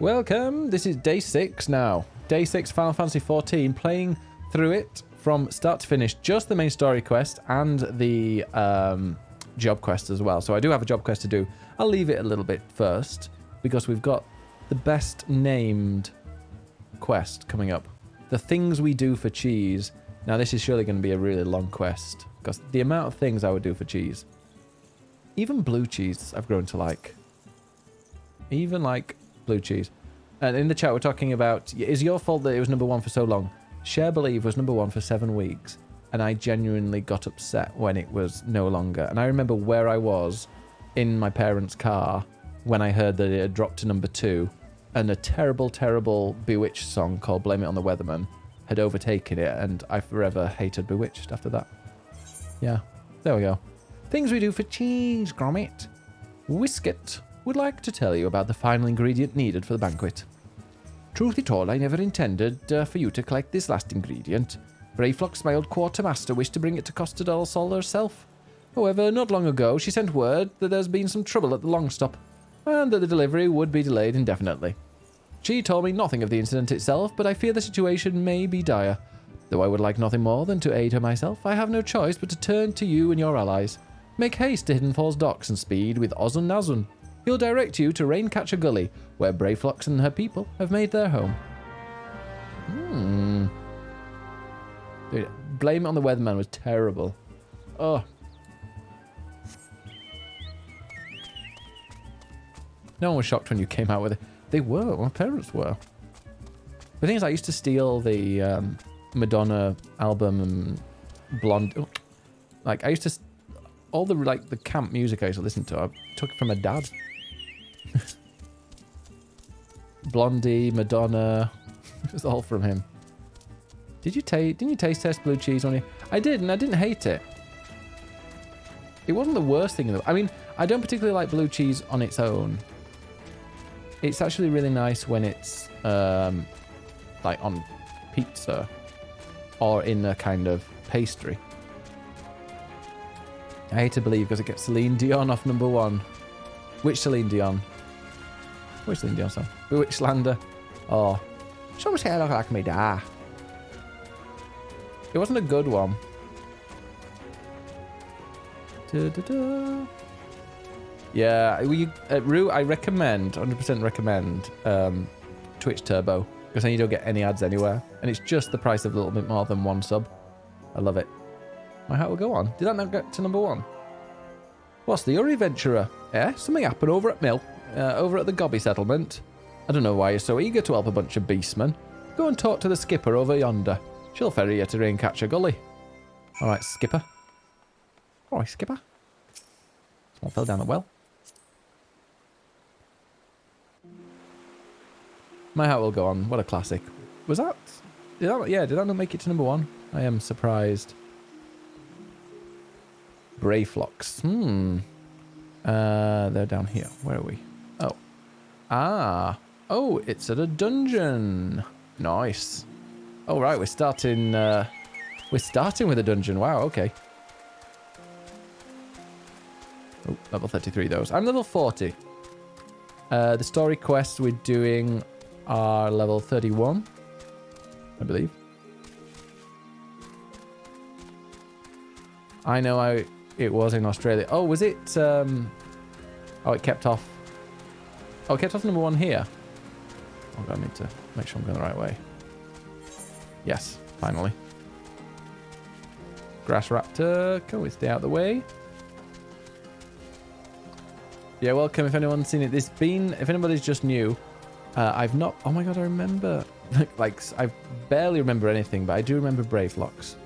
Welcome. This is day 6 now. Day 6 Final Fantasy XIV, playing through it from start to finish. Just the main story quest and the job quest as well. So I do have a job quest to do. I'll leave it a little bit first because we've got the best named quest coming up. The things we do for cheese. Now this is surely going to be a really long quest because the amount of things I would do for cheese. Even blue cheese I've grown to like. Even like blue cheese. And in the chat we're talking about, is your fault that it was number 1 for so long? Share Believe was number 1 for 7 weeks. And I genuinely got upset when it was no longer. And I remember where I was in my parents' car when I heard that it had dropped to number 2. And a terrible, terrible Bewitched song called Blame It on the Weatherman had overtaken it. And I forever hated Bewitched after that. Yeah, there we go. Things we do for cheese, Gromit. Whisket would like to tell you about the final ingredient needed for the banquet. Truth it all, I never intended for you to collect this last ingredient. Brayflox, my old quartermaster, wished to bring it to Costa del Sol herself. However, not long ago, she sent word that there's been some trouble at the Longstop, and that the delivery would be delayed indefinitely. She told me nothing of the incident itself, but I fear the situation may be dire. Though I would like nothing more than to aid her myself, I have no choice but to turn to you and your allies. Make haste to Hidden Falls docks and speed with Ozun Nazun. He'll direct you to Raincatcher Gully, where Brayflox and her people have made their home. Dude, Blame It on the Weatherman was terrible. Oh. No one was shocked when you came out with it. They were. My parents were. The thing is, I used to steal the Madonna album and Blonde. Oh, like, I used to... All the, like, the camp music I used to listen to, I took it from my dad. Blondie, Madonna, it was all from him. Didn't you taste test blue cheese on you? I did, and I didn't hate it. It wasn't the worst thing in the... I mean, I don't particularly like blue cheese on its own. It's actually really nice when it's like on pizza or in a kind of pastry. I hate to believe because it gets Celine Dion off number 1. Which Celine Dion? Which Celine Dion song? Bewitched Lander. Oh. Some say I look like me da. It wasn't a good one. Da, da, da. Yeah, Rue, I recommend, 100% recommend Twitch Turbo. Because then you don't get any ads anywhere. And it's just the price of a little bit more than 1 sub. I love it. My heart will go on. Did that not get to number 1? What's the hurry, Venturer? Eh? Something happened over at Mill. Over at the Gobby settlement. I don't know why you're so eager to help a bunch of beastmen. Go and talk to the skipper over yonder. She'll ferry you to Raincatcher Gully. Alright, skipper. Alright, skipper. Someone fell down the well. My heart will go on. What a classic. Was that... Did that not make it to number 1? I am surprised. Brayflox. They're down here. Where are we? Oh. Ah. Oh, it's at a dungeon. Nice. Oh, right. We're starting with a dungeon. Wow, okay. Oh, level 33 those. I'm level 40. The story quests we're doing are level 31, I believe. I know it was in Australia. Oh, was it... Oh, it kept off... Oh, it kept off number 1 here. Oh, God, I need to make sure I'm going the right way. Yes, finally. Grass Raptor, can we stay out of the way? Yeah, welcome if anyone's seen it. If anybody's just new, I've not... Oh my God, I remember... like, I barely remember anything, but I do remember Brayflox.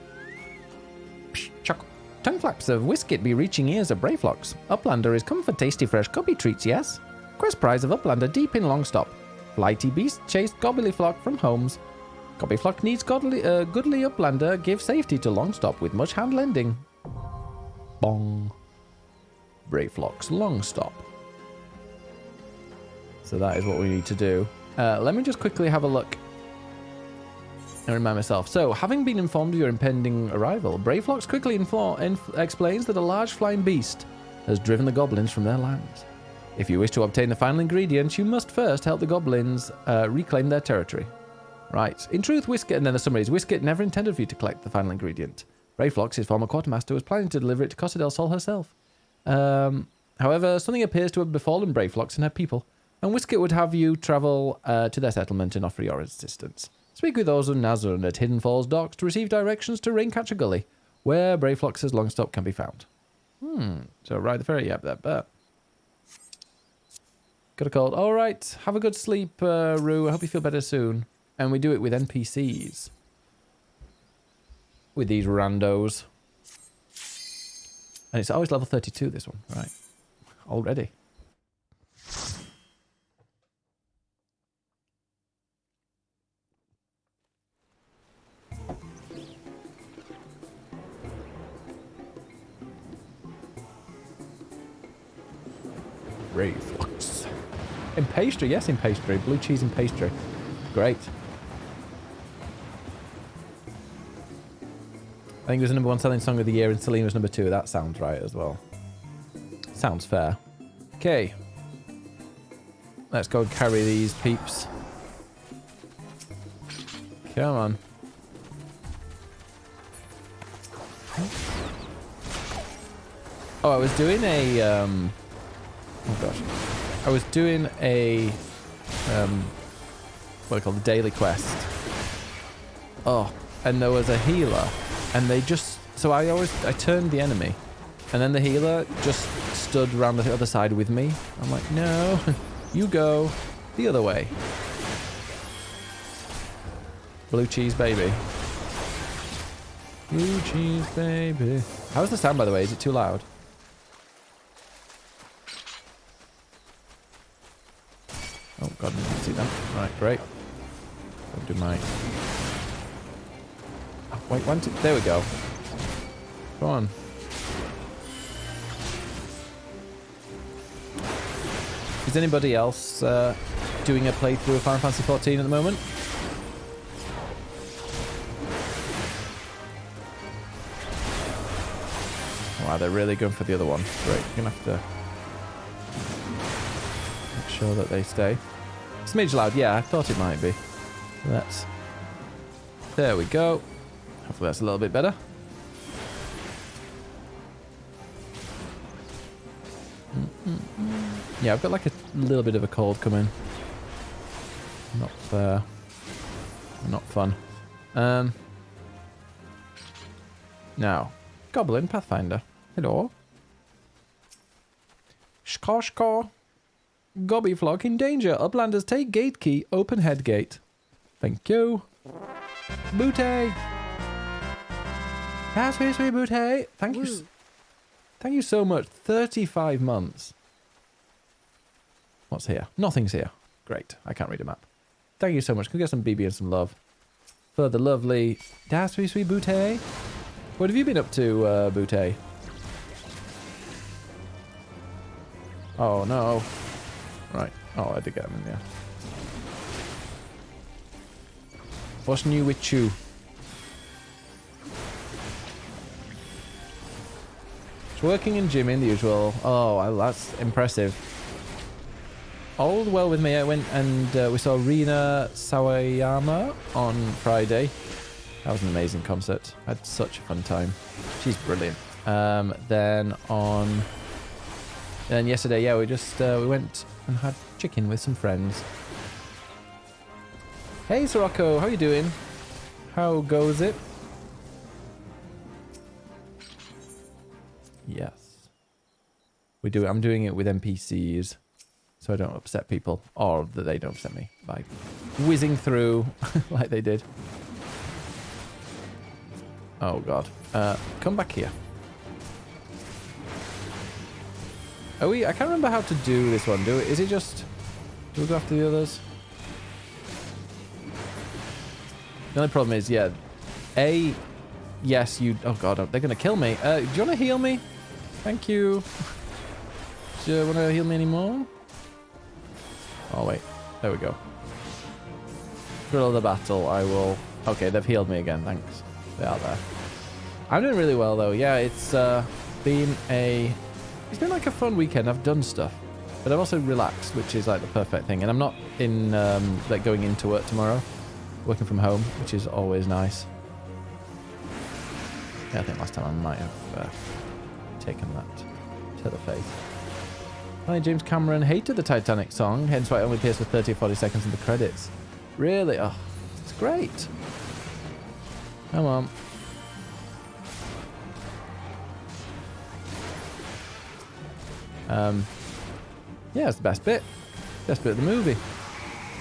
Chuckle. Tongue flaps of Whisket be reaching ears of Brayflox. Uplander is come for tasty fresh cubby treats, yes? Quest prize of Uplander deep in Longstop. Flighty beast chased Gobbliflock from homes. Gobbliflock needs goodly Uplander give safety to Longstop with much hand lending. Bong. Brayflox Longstop. So that is what we need to do. Let me just quickly have a look and remind myself. So, having been informed of your impending arrival, Brayflox quickly explains that a large flying beast has driven the goblins from their lands. If you wish to obtain the final ingredient, you must first help the goblins reclaim their territory. Right. In truth, Whisket, and then the summary is, Whisket never intended for you to collect the final ingredient. Brayflox, his former quartermaster, was planning to deliver it to Costa del Sol herself. However, something appears to have befallen Brayflox and her people, and Whisket would have you travel to their settlement and offer your assistance. Speak with those of Nazareth at Hidden Falls Docks to receive directions to Raincatcher Gully, where Brayflox's Longstop can be found. So ride the ferry, yep, that. Got a cold. All right, have a good sleep, Rue. I hope you feel better soon. And we do it with NPCs. With these randos. And it's always level 32, this one. Right. Already. Brayflox. In pastry, yes, in pastry. Blue cheese and pastry. Great. I think it was the #1 selling song of the year and Celine was #2. That sounds right as well. Sounds fair. Okay. Let's go and carry these peeps. Come on. Oh, I was doing a... oh gosh. I was doing a... what I call the daily quest. Oh, and there was a healer. And they just... So I turned the enemy. And then the healer just stood around the other side with me. I'm like, no, you go the other way. Blue cheese, baby. Blue cheese, baby. How's the sound, by the way? Is it too loud? Oh, God, I didn't see that. Right, great. I'll do my... Oh, wait, one, two... There we go. Go on. Is anybody else doing a playthrough of Final Fantasy XIV at the moment? Wow, they're really going for the other one. Great, you're going to have to make sure that they stay. Smidge loud, yeah, I thought it might be. That's... There we go. Hopefully that's a little bit better. Yeah, I've got like a little bit of a cold coming. Not fun. Now, Goblin Pathfinder. Hello. Shkoshko. Gobby flock in danger. Uplanders take gate key. Open head gate. Thank you. Booty. That's very sweet, Booty. Thank you. Thank you so much. 35 months. What's here? Nothing's here. Great. I can't read a map. Thank you so much. Can we get some BB and some love for the lovely... That's very sweet, Booty. What have you been up to, Booty? Oh, no. Right. Oh, I did get him in there. What's new with you? It's working in gym in the usual. Oh, well, that's impressive. All well with me. I went and we saw Rina Sawayama on Friday. That was an amazing concert. I had such a fun time. She's brilliant. Then yesterday, yeah, we went and had chicken with some friends. Hey, Sirocco, how you doing? How goes it? Yes. I'm doing it with NPCs, so I don't upset people, or that they don't upset me by whizzing through like they did. Oh god. Come back here. I can't remember how to do this one. Is it just... Do we go after the others? The only problem is, yeah. Yes, you... Oh god, they're going to kill me. Do you want to heal me? Thank you. Do you want to heal me anymore? Oh wait. There we go. Thrill of the battle, I will... Okay, they've healed me again, thanks. They are there. I'm doing really well though. Yeah, it's been like a fun weekend. I've done stuff. but I'm also relaxed, which is like the perfect thing. And I'm not in like going into work tomorrow, working from home, which is always nice. Yeah, I think last time I might have taken that to the face. Hi, James Cameron hated the Titanic song, hence why it only appears for 30 or 40 seconds in the credits. Really? Oh, it's great. Come on. Yeah, it's the best bit. Best bit of the movie.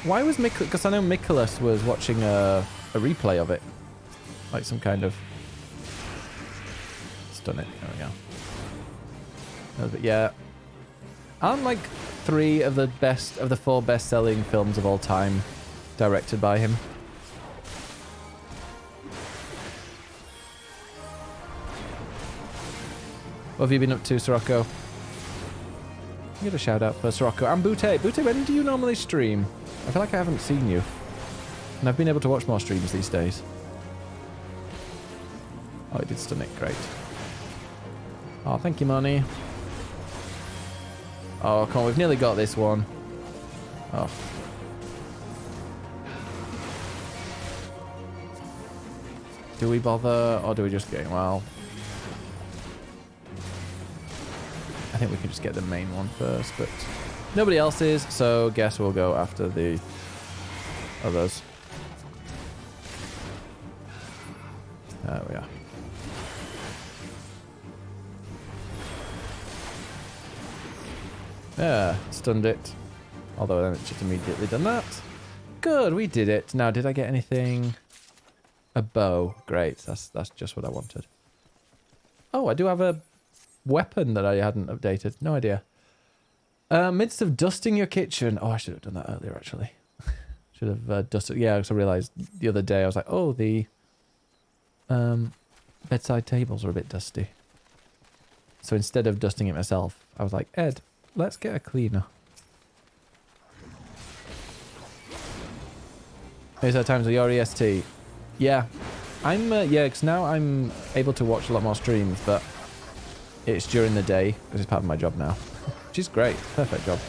Why was Mick? Because I know Nicholas was watching a replay of it, like some kind of. Done it. There we go. But yeah, aren't like 3 of the 4 best-selling films of all time directed by him? What have you been up to, Sirocco? Give a shout out for Sirocco and Butte. Butte, when do you normally stream? I feel like I haven't seen you, and I've been able to watch more streams these days. Oh, it did stun it. Great. Oh, thank you, money. Oh, come on, we've nearly got this one. Oh. Do we bother, or do we just get... Well... I think we can just get the main one first, but... Nobody else is, so guess we'll go after the others. There we are. Yeah, stunned it. Although then it's just immediately done that. Good, we did it. Now, did I get anything? A bow. Great, that's just what I wanted. Oh, I do have a weapon that I hadn't updated. No idea. Midst of dusting your kitchen. Oh, I should have done that earlier, actually. Should have dusted. Yeah, because I realised the other day, I was like, oh, the bedside tables are a bit dusty. So instead of dusting it myself, I was like, Ed, let's get a cleaner. Here's our times with your EST. Yeah. Yeah, because now I'm able to watch a lot more streams, but it's during the day, because it's part of my job now. Which is great. Perfect job.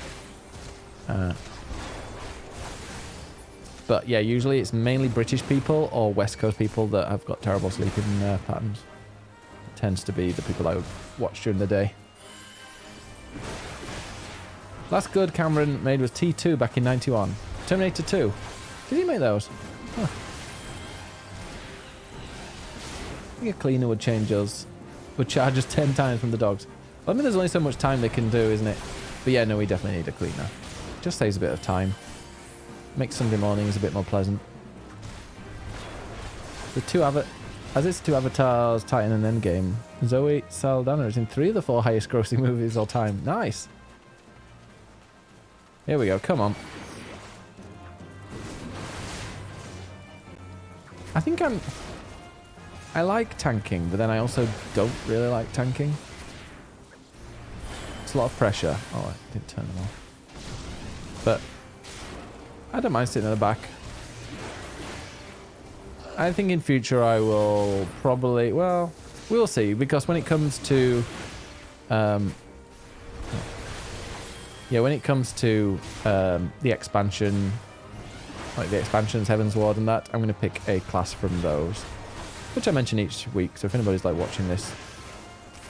But yeah, usually it's mainly British people or West Coast people that have got terrible sleeping patterns. It tends to be the people I would watch during the day. Last good Cameron made was T2 back in 91. Terminator 2. Did he make those? Huh. I think a cleaner would change us. Would charge us 10 times from the dogs. Well, I mean, there's only so much time they can do, isn't it? But yeah, no, we definitely need a cleaner. Just saves a bit of time. Makes Sunday mornings a bit more pleasant. As it's 2 avatars, Titan and Endgame, Zoe Saldana is in 3 of the 4 highest grossing movies of all time. Nice. Here we go, come on. I think I like tanking, but then I also don't really like tanking. It's a lot of pressure. Oh, I did turn them off. But I don't mind sitting in the back. I think in future I will probably... Well, we'll see. Because when it comes to... yeah, when it comes to the expansion... Like the expansions, Heaven's Ward and that, I'm going to pick a class from those. Which I mention each week. So if anybody's like watching this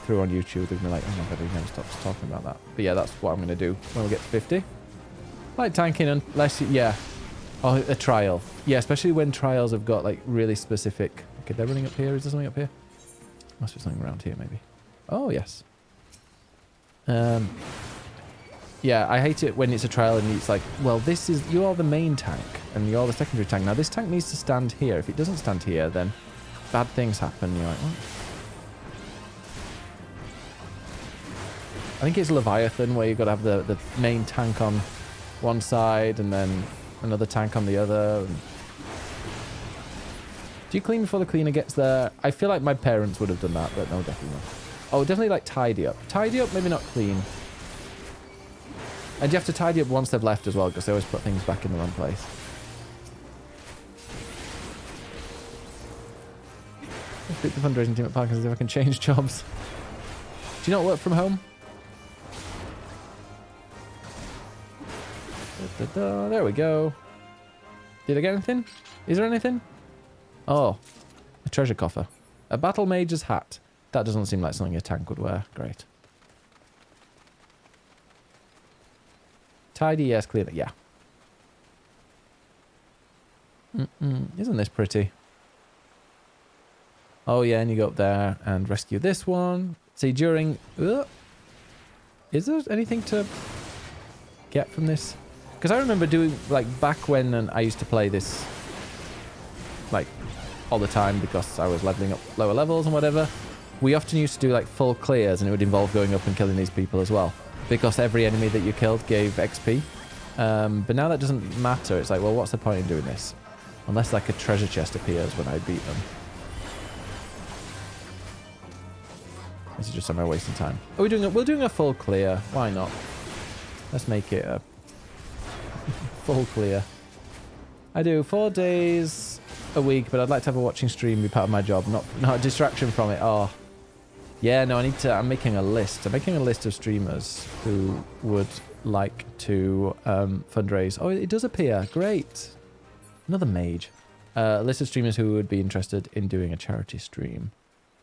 through on YouTube, they're going to be like, oh my god, he never stops talking about that. But yeah, that's what I'm going to do when we get to 50. Like tanking unless, yeah. Oh, a trial. Yeah, especially when trials have got like really specific... Okay, they're running up here. Is there something up here? Must be something around here maybe. Oh, yes. Yeah, I hate it when it's a trial and it's like, well, this is... You are the main tank and you're the secondary tank. Now, this tank needs to stand here. If it doesn't stand here, then bad things happen. You're like, what? I think it's Leviathan where you've got to have the main tank on one side and then another tank on the other. Do you clean before the cleaner gets there? I feel like my parents would have done that, but no, definitely not. Oh, definitely like tidy up. Tidy up, maybe not clean. And you have to tidy up once they've left as well, because they always put things back in the wrong place. Let's pick the fundraising team at Park and see if I can change jobs. Do you not work from home? There we go. Did I get anything? Is there anything? Oh, a treasure coffer. A battle mage's hat. That doesn't seem like something a tank would wear. Great. Tidy, yes, clean. Yeah. Isn't this pretty? Oh yeah, and you go up there and rescue this one. See, during... is there anything to get from this? Because I remember doing, like, back when I used to play this, like, all the time because I was leveling up lower levels and whatever. We often used to do, like, full clears, and it would involve going up and killing these people as well. Because every enemy that you killed gave XP. But now that doesn't matter. It's like, well, what's the point in doing this? Unless, like, a treasure chest appears when I beat them. This is just somewhere wasting time. Are we doing we're doing a full clear. Why not? Let's make it a full clear. I do 4 days a week, but I'd like to have a watching stream be part of my job, not a distraction from it. Oh, yeah, no, I need to. I'm making a list. I'm making a list of streamers who would like to fundraise. Oh, it does appear. Great. Another mage. A list of streamers who would be interested in doing a charity stream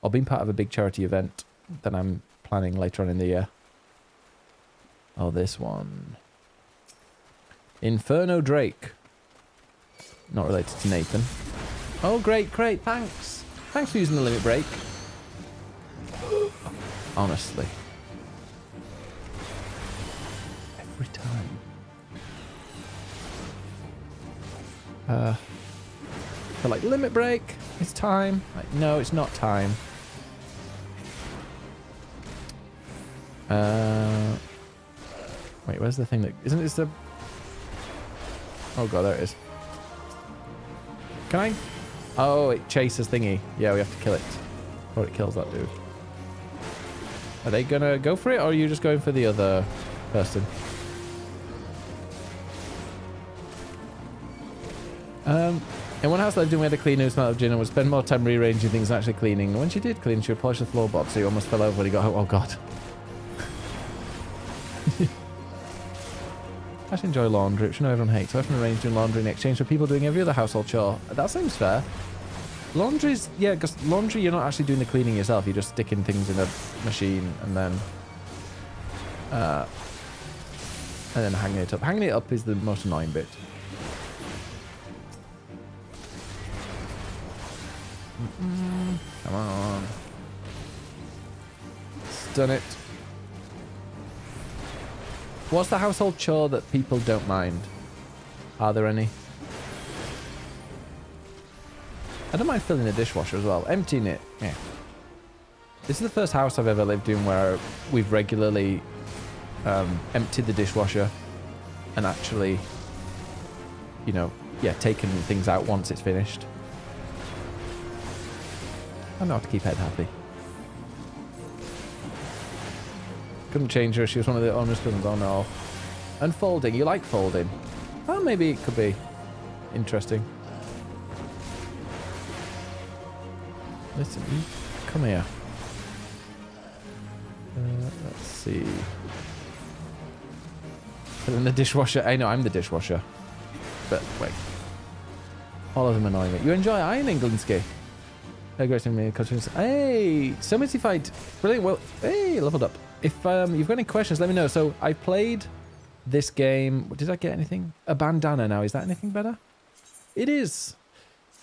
or being part of a big charity event that I'm planning later on in the year. Oh, this one. Inferno Drake. Not related to Nathan. Oh, great, great. Thanks. Thanks for using the limit break. Honestly. Every time. They're like, limit break. It's time. Like, no, it's not time. Wait, where's the thing that... Isn't this the... Oh god, there it is. Can I... Oh, it chases thingy. Yeah, we have to kill it. Or it kills that dude. Are they gonna go for it, or are you just going for the other person? In one house that I lived in, we had a cleaner who smelled of gin and would spend more time rearranging things than actually cleaning. When she did clean, she would polish the floorboards, so he almost fell over when he got home. Oh god. I actually enjoy laundry, which I know everyone hates. I often arrange doing laundry in exchange for people doing every other household chore. That seems fair. Laundry's... Yeah, because laundry, you're not actually doing the cleaning yourself. You're just sticking things in a machine and then hanging it up. Hanging it up is the most annoying bit. Come on. Stun it. What's the household chore that people don't mind? Are there any? I don't mind filling the dishwasher as well. Emptying it, yeah. This is the first house I've ever lived in where we've regularly emptied the dishwasher and actually, you know, yeah, taken things out once it's finished. I know how to keep Ed happy. Couldn't change her. She was one of the owners' cousins. Oh no. And folding. You like folding? Well, maybe it could be interesting. Listen, come here. Let's see. Put in the dishwasher. I know I'm the dishwasher. But wait. All of them annoy me. You enjoy ironing, Glinsky? Hey, Summitified. Brilliant. Well, hey, leveled up. If you've got any questions, let me know. So I played this game. Did I get anything? A bandana now. Is that anything better? It is.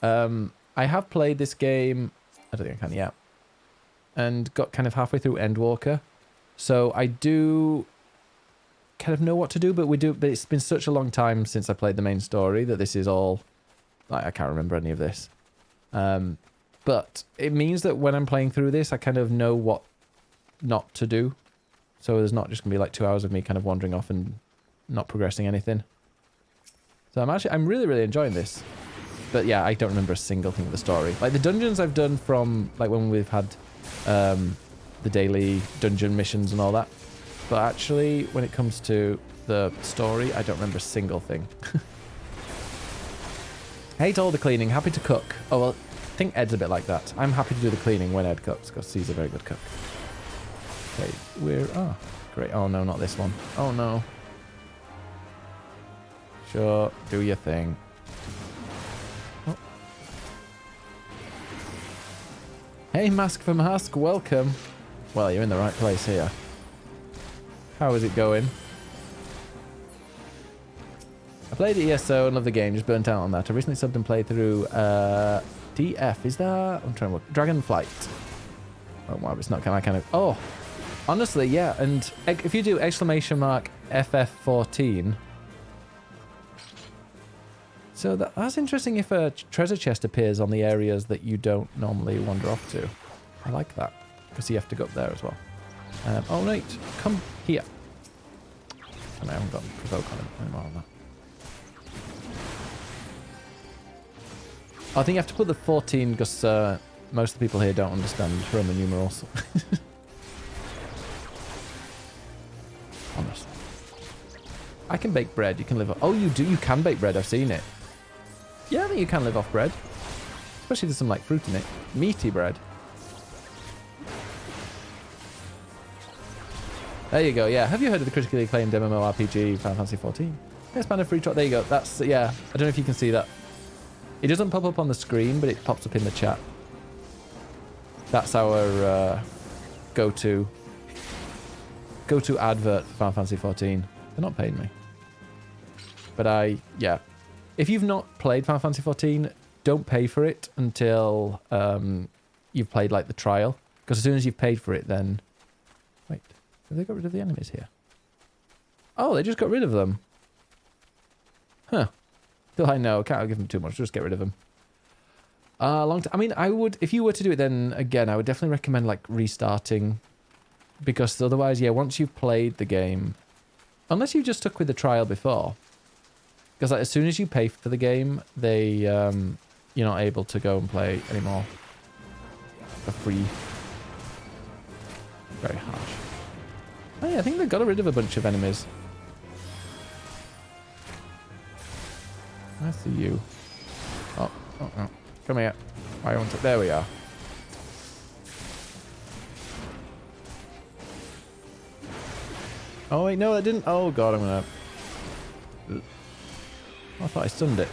I have played this game. I don't think I can yet. And got kind of halfway through Endwalker. So I do kind of know what to do, but it's been such a long time since I played the main story that this is all... Like, I can't remember any of this. But it means that when I'm playing through this, I kind of know what not to do. So there's not just going to be like 2 hours of me kind of wandering off and not progressing anything. So I'm really, really enjoying this. But yeah, I don't remember a single thing of the story. Like the dungeons I've done from like when we've had the daily dungeon missions and all that. But actually, when it comes to the story, I don't remember a single thing. Hate all the cleaning, happy to cook. Oh, well, I think Ed's a bit like that. I'm happy to do the cleaning when Ed cooks, because he's a very good cook. Okay, oh, great. Oh no, not this one. Oh no. Sure, do your thing. Oh. Hey, Mask for Mask, welcome. Well, you're in the right place here. How is it going? I played ESO and love the game, just burnt out on that. I recently subbed and played through DF. Is that? I'm trying to look. Dragonflight. Oh, wow, it's not kind of. Oh, honestly, yeah. And if you do exclamation mark FF14. So that's interesting if a treasure chest appears on the areas that you don't normally wander off to. I like that. Because you have to go up there as well. Oh, right. Come here. And I haven't got provoke on him anymore on that. I think you have to put the 14 because most of the people here don't understand Roman numerals. Honestly. I can bake bread. You can live off... Oh, you do? You can bake bread. I've seen it. Yeah, I think you can live off bread. Especially there's some like fruit in it. Meaty bread. There you go. Yeah. Have you heard of the critically acclaimed MMORPG Final Fantasy XIV? Expanded free talk. There you go. That's... Yeah. I don't know if you can see that. It doesn't pop up on the screen, but it pops up in the chat. That's our go-to advert for Final Fantasy XIV. They're not paying me. But yeah. If you've not played Final Fantasy XIV, don't pay for it until you've played like the trial. Because as soon as you've paid for it, then... Wait, have they got rid of the enemies here? Oh, they just got rid of them. Huh. Still, I know, can't give them too much, just get rid of them. I mean, I would, if you were to do it, then again, I would definitely recommend like restarting. Because otherwise, yeah, once you've played the game, unless you just stuck with the trial before, because like, as soon as you pay for the game, they, you're not able to go and play anymore for free. Very harsh. Oh yeah, I think they got rid of a bunch of enemies. I see you. Oh, come here. I want it. There we are. Oh wait, no, I didn't. Oh god, I'm gonna... I thought I stunned it.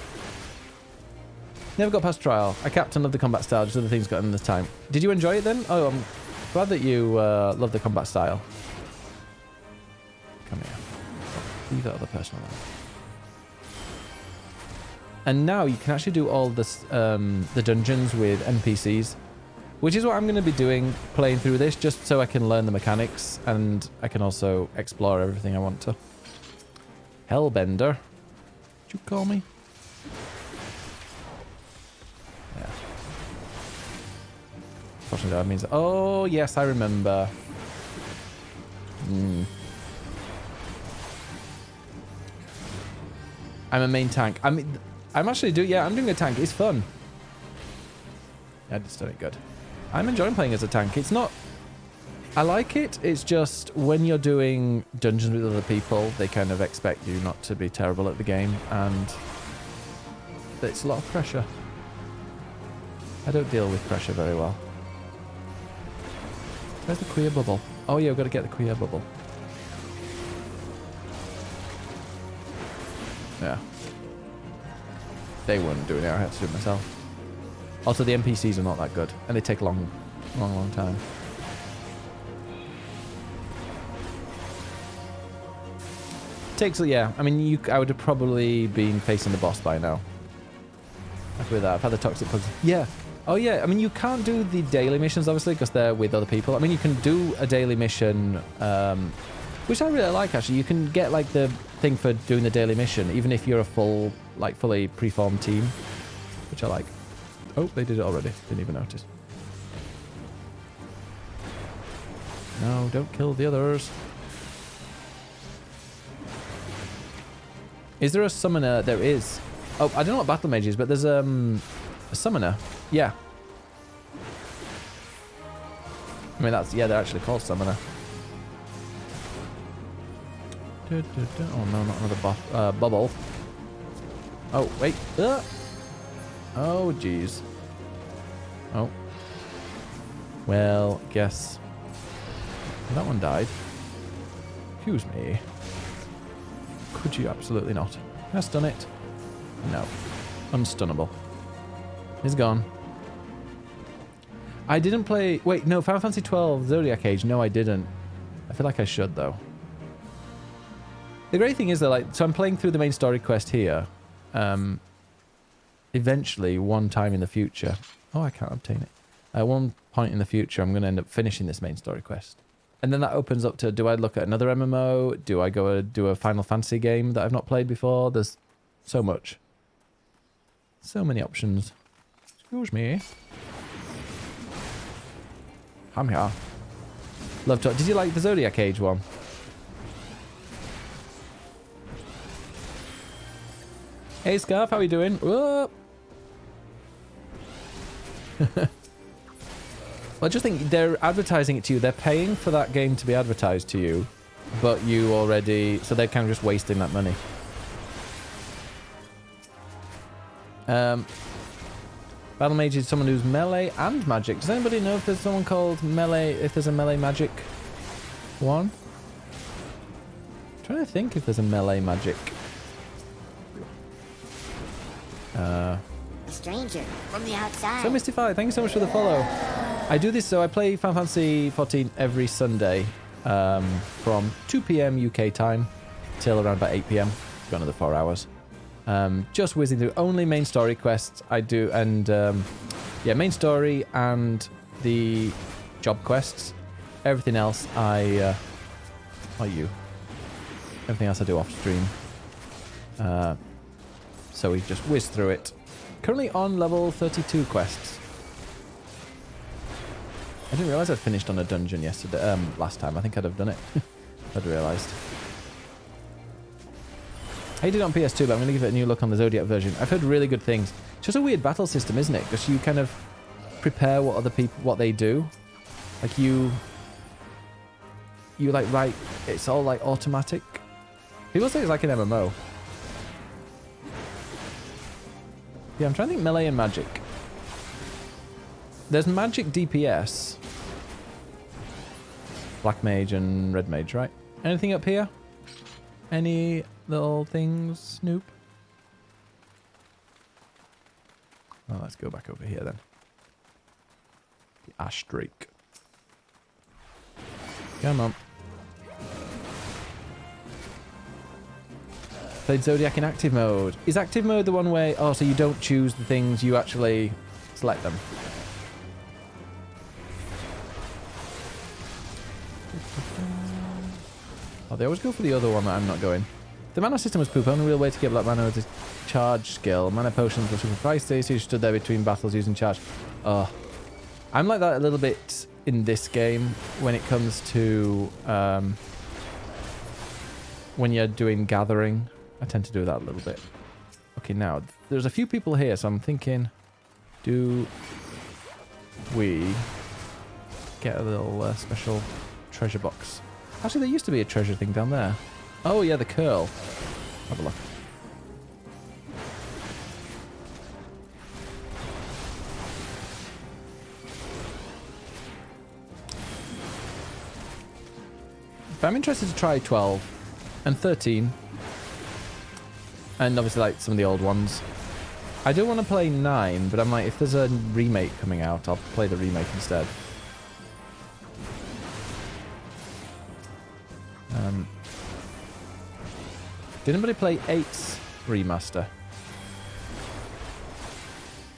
Never got past trial. I capped and loved the combat style, just other things got in this time. Did you enjoy it then? Oh, I'm glad that you love the combat style. Come here. Leave that other person alone. And now you can actually do all this, the dungeons with NPCs, which is what I'm going to be doing, playing through this, just so I can learn the mechanics, and I can also explore everything I want to. Hellbender. Did you call me? Yeah. Unfortunately, that means... Oh, yes, I remember. I'm a main tank. I'm actually doing... Yeah, I'm doing a tank. It's fun. Yeah, it's doing it good. I'm enjoying playing as a tank. It's not... I like it. It's just when you're doing dungeons with other people, they kind of expect you not to be terrible at the game, and it's a lot of pressure. I don't deal with pressure very well. Where's the queer bubble? Oh yeah, we've got to get the queer bubble. Yeah. They weren't doing it. I had to do it myself. Also, the NPCs are not that good, and they take a long time. Takes, yeah. I mean, I would have probably been facing the boss by now. After that, I've had the toxic plugs. Yeah. Oh yeah. I mean, you can't do the daily missions obviously because they're with other people. I mean, you can do a daily mission, which I really like actually. You can get like the thing for doing the daily mission, even if you're a fully preformed team, which I like. Oh, they did it already. Didn't even notice. No, don't kill the others. Is there a summoner? There is. Oh, I don't know what battle mage is, but there's a summoner. Yeah. I mean, that's... Yeah, they're actually called summoner. Oh, no, not another bubble. Oh, wait. Oh, jeez. Oh. Well, guess... That one died. Excuse me. Could you? Absolutely not. Can I stun it? No. Unstunnable. He's gone. I didn't play... Wait, no, Final Fantasy XII Zodiac Age. No, I didn't. I feel like I should, though. The great thing is that, like, so I'm playing through the main story quest here. Eventually, one time in the future... Oh, I can't obtain it. At one point in the future, I'm going to end up finishing this main story quest. And then that opens up to, do I look at another MMO? Do I go do a Final Fantasy game that I've not played before? There's so much. So many options. Excuse me. I'm here. Love talk. Did you like the Zodiac Age one? Hey Scarf, how are you doing? Whoa. Well, I just think they're advertising it to you. They're paying for that game to be advertised to you, but you already... So they're kind of just wasting that money. Battle Mage is someone who's melee and magic. Does anybody know if there's someone called melee, if there's a melee magic one? I'm trying to think if there's a melee magic. A stranger from the outside. So Mystify, thank you so much for the follow. I do this, so I play Final Fantasy XIV every Sunday from 2 p.m. UK time till around about 8 p.m. Got another 4 hours. Just whizzing through only main story quests I do, and yeah, main story and the job quests. Everything else I everything else I do off stream. So we just whiz through it. Currently on level 32 quests. I didn't realise I'd finished on a dungeon yesterday. Last time I think I'd have done it. I'd realised. I did it on PS2, but I'm going to give it a new look on the Zodiac version. I've heard really good things. It's just a weird battle system, isn't it? Because you kind of prepare what other people, what they do. Like you like write, it's all like automatic. People say it's like an MMO. Yeah, I'm trying to think melee and magic. There's magic DPS. Black mage and red mage, right? Anything up here? Any little things, Snoop? Oh, let's go back over here then. The Ash Drake. Come on. Played Zodiac in active mode. Is active mode the one where... Oh, so you don't choose the things, you actually select them. Oh, they always go for the other one that I'm not going. The mana system was poop. Only real way to get black mana was a charge skill. Mana potions were super pricey, so you stood there between battles using charge. Oh. I'm like that a little bit in this game when it comes to... when you're doing gathering. I tend to do that a little bit. Okay, now, there's a few people here, so I'm thinking... Do we get a little special treasure box? Actually, there used to be a treasure thing down there. Oh, yeah, the curl. Have a look. But I'm interested to try 12 and 13. And obviously, like, some of the old ones. I do want to play 9, but I'm like, if there's a remake coming out, I'll play the remake instead. Did anybody play 8's remaster?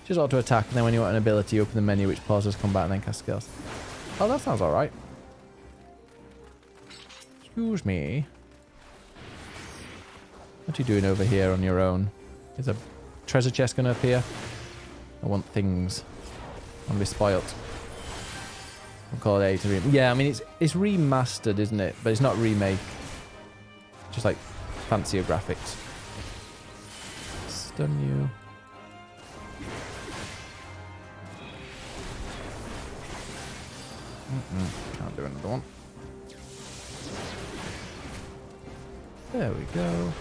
Just auto attack, and then when you want an ability, you open the menu which pauses combat and then cast skills. Oh, that sounds alright. Excuse me. What are you doing over here on your own? Is a treasure chest going to appear? I want things. I want to be spoilt. I'll call it 8. Yeah, I mean, it's remastered, isn't it? But it's not remake. Just like fancier graphics. Stun you. Can't do another one. There we go.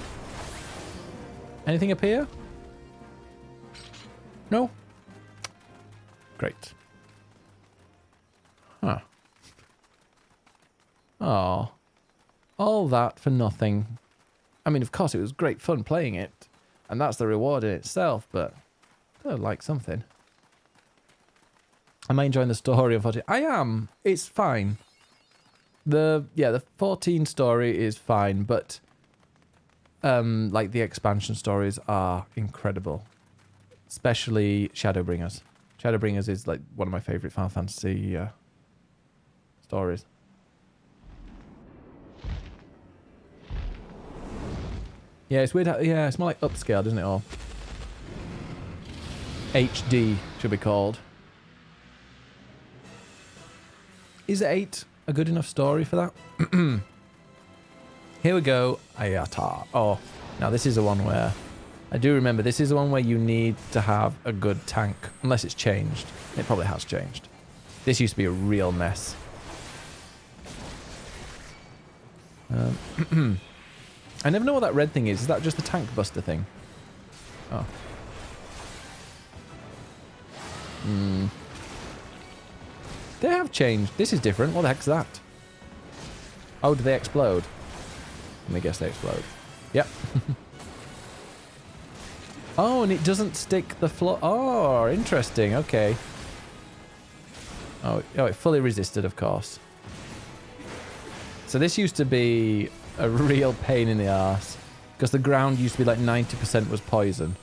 Anything up here? No? Great. Huh. Oh. All that for nothing. I mean, of course, it was great fun playing it, and that's the reward in itself, but I like something. Am I enjoying the story of 14? I am. It's fine. The 14 story is fine, but like the expansion stories are incredible. Especially Shadowbringers. Shadowbringers is like one of my favorite Final Fantasy stories. Yeah, it's weird. Yeah, it's more like upscaled, isn't it all? HD should be called. Is 8 a good enough story for that? Here we go. Ayata. Oh, now this is the one where... I do remember, this is the one where you need to have a good tank. Unless it's changed. It probably has changed. This used to be a real mess. I never know what that red thing is. Is that just the tank buster thing? Oh. They have changed. This is different. What the heck's that? Oh, do they explode? Let me guess they explode. Yep. Oh, and it doesn't stick the floor. Oh, interesting. Okay. Oh, it fully resisted, of course. So this used to be a real pain in the arse. Because the ground used to be like 90% was poison.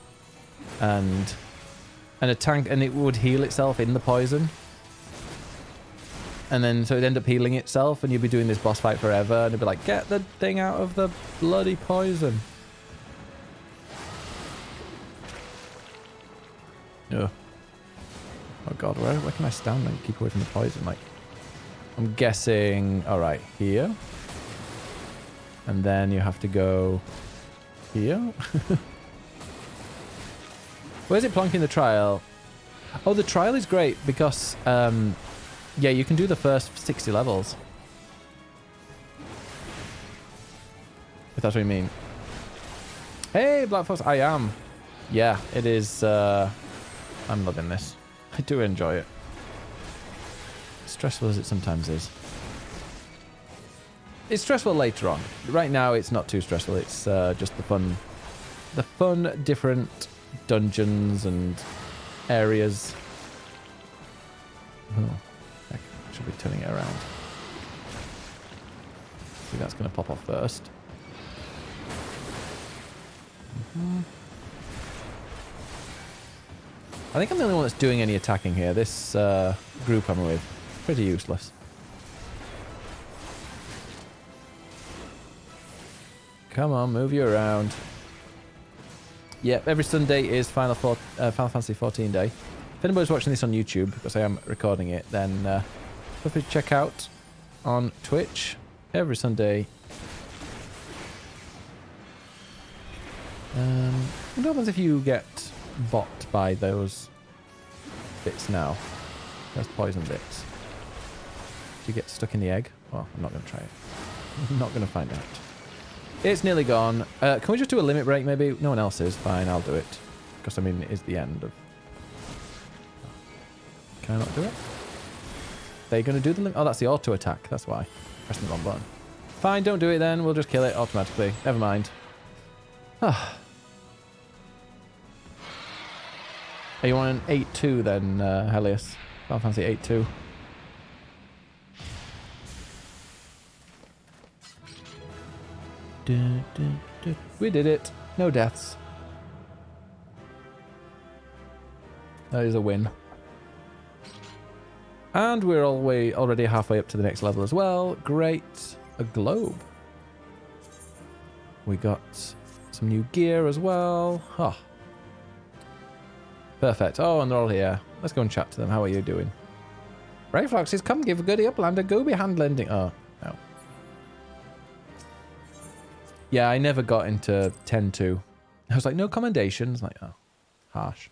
And a tank, and it would heal itself in the poison. And then, so it'd end up healing itself, and you'd be doing this boss fight forever, and it'd be like, get the thing out of the bloody poison. Ugh. Oh god, where can I stand and keep away from the poison? Like, I'm guessing, alright, here. And then you have to go here. Where's it plonking the trial? Oh, the trial is great because, yeah, you can do the first 60 levels. If that's what you mean. Hey, Black Fox, I am. Yeah, it is, I'm loving this. I do enjoy it. Stressful as it sometimes is. It's stressful later on. Right now, it's not too stressful. It's just the fun, different dungeons and areas. Oh, I should be turning it around. See, that's going to pop off first. I think I'm the only one that's doing any attacking here. This group I'm with, pretty useless. Come on, move you around. Yep, every Sunday is Final Fantasy XIV Day. If anybody's watching this on YouTube, because I am recording it, then feel free to check out on Twitch every Sunday. What happens if you get bopped by those bits now? Those poison bits. Do you get stuck in the egg? Well, I'm not going to try it. I'm not going to find out. It's nearly gone. Can we just do a limit break maybe? No one else is. Fine, I'll do it. Because, I mean, it is the end of... Can I not do it? They're going to do the limit... Oh, that's the auto attack. That's why. Pressing the wrong button. Fine, don't do it then. We'll just kill it automatically. Never mind. Ah. Are you on an 8-2 then, Helios? Final Fantasy 8-2. We did it. No deaths. That is a win. And we're already halfway up to the next level as well. Great. A globe. We got some new gear as well. Oh. Perfect. Oh, and they're all here. Let's go and chat to them. How are you doing? Brayflox says, come give a goodie uplander. Go be hand lending. Oh, no. Yeah, I never got into 10-2. I was like, no commendations. Like, oh, harsh.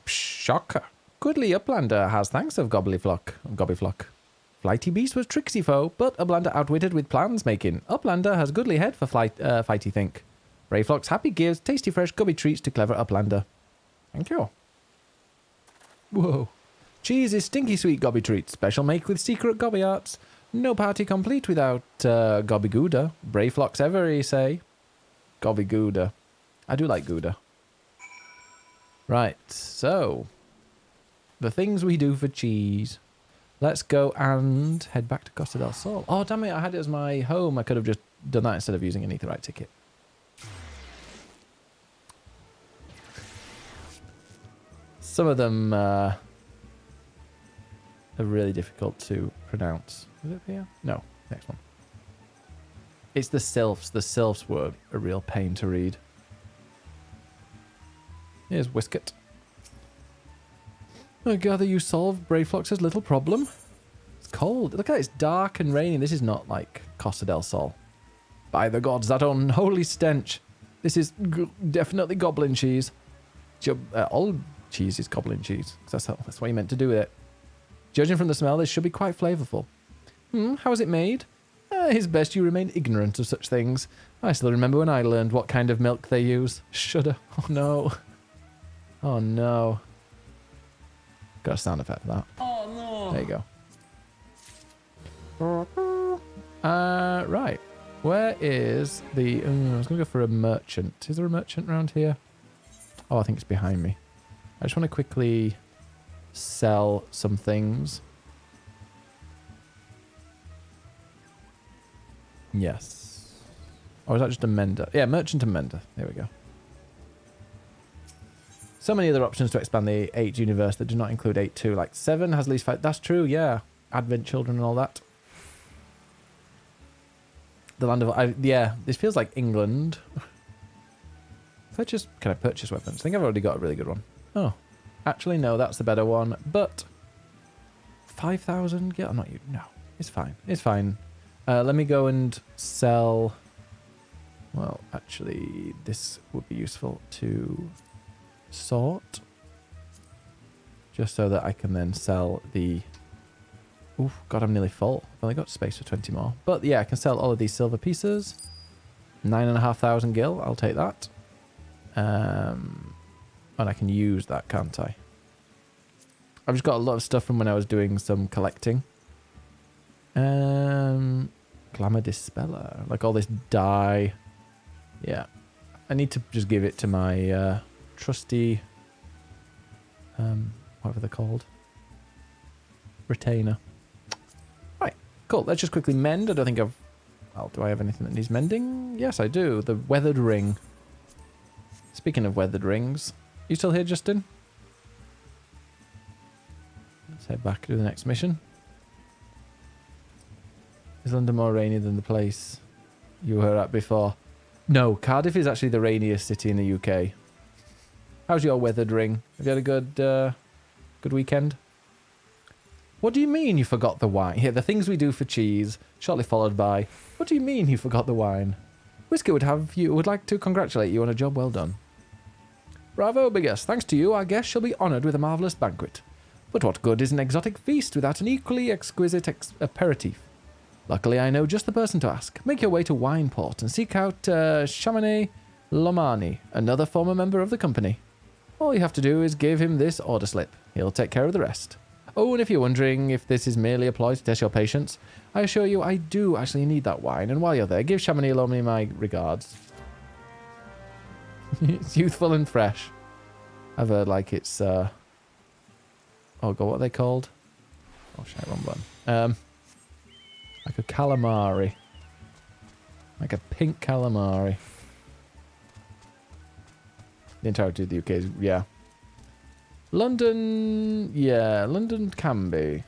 Shocker. Goodly Uplander has thanks of Gobbyflock. Flighty Beast was tricksy foe, but Uplander outwitted with plans making. Uplander has goodly head for fighty think. Brayflox happy gives tasty fresh gubby treats to clever Uplander. Thank you. Whoa. Cheese is stinky sweet gobby treat. Special make with secret gobby arts. No party complete without gobby gouda. Brayflox ever, say. Gobby gouda. I do like gouda. Right, so the things we do for cheese. Let's go and head back to Costa del Sol. Oh, damn it, I had it as my home. I could have just done that instead of using an Etherite ticket. Some of them are really difficult to pronounce. Is it here? No, next one. It's the sylphs. The sylphs were a real pain to read. Here's Whisket. I gather you solved Brayflox's little problem. It's cold. Look at it. It's dark and rainy. This is not like Costa del Sol. By the gods, that unholy stench. This is definitely goblin cheese. All cheese is goblin cheese. That's what you meant to do with it. Judging from the smell, this should be quite flavourful. How is it made? It's best you remain ignorant of such things. I still remember when I learned what kind of milk they use. Shudder. Oh no. Oh no. Got a sound effect for that. Oh no. There you go. Right. Where is the... I was going to go for a merchant. Is there a merchant around here? Oh, I think it's behind me. I just want to quickly sell some things. Yes. Or is that just a mender? Yeah, merchant and mender. There we go. So many other options to expand the 8 universe that do not include 8.2. Like 7 has at least 5. That's true, yeah. Advent Children and all that. The land of... yeah, this feels like England. Can I purchase weapons? I think I've already got a really good one. Oh. Actually, no, that's the better one. But 5,000? Yeah, I'm not... No, it's fine. It's fine. Let me go and sell... Well, actually, this would be useful to sort. Just so that I can then sell the... Ooh, God, I'm nearly full. I've only got space for 20 more. But yeah, I can sell all of these silver pieces. 9,500 gil. I'll take that. And I can use that, can't I? I've just got a lot of stuff from when I was doing some collecting. Glamour Dispeller. Like all this dye. Yeah. I need to just give it to my trusty... whatever they're called. Retainer. Right. Cool. Let's just quickly mend. I don't think I've... Well, do I have anything that needs mending? Yes, I do. The weathered ring. Speaking of weathered rings, you still here, Justin? Let's head back to the next mission. Is London more rainy than the place you were at before? No, Cardiff is actually the rainiest city in the UK. How's your weathered ring? Have you had a good weekend? What do you mean you forgot the wine? Here, the things we do for cheese, shortly followed by, what do you mean you forgot the wine? Whiskey would like to congratulate you on a job well done. Bravo, Biggest. Thanks to you, our guest shall be honoured with a marvellous banquet. But what good is an exotic feast without an equally exquisite aperitif? Luckily, I know just the person to ask. Make your way to Wineport and seek out Chamonix Lomani, another former member of the company. All you have to do is give him this order slip. He'll take care of the rest. Oh, and if you're wondering if this is merely a ploy to test your patience, I assure you I do actually need that wine, and while you're there, give Chamonix Lomani my regards. It's youthful and fresh. I've heard like it's... Oh, God, what are they called? Oh, shit, wrong button. Like a calamari. Like a pink calamari. The entirety of the UK is... Yeah. London... Yeah, London can be.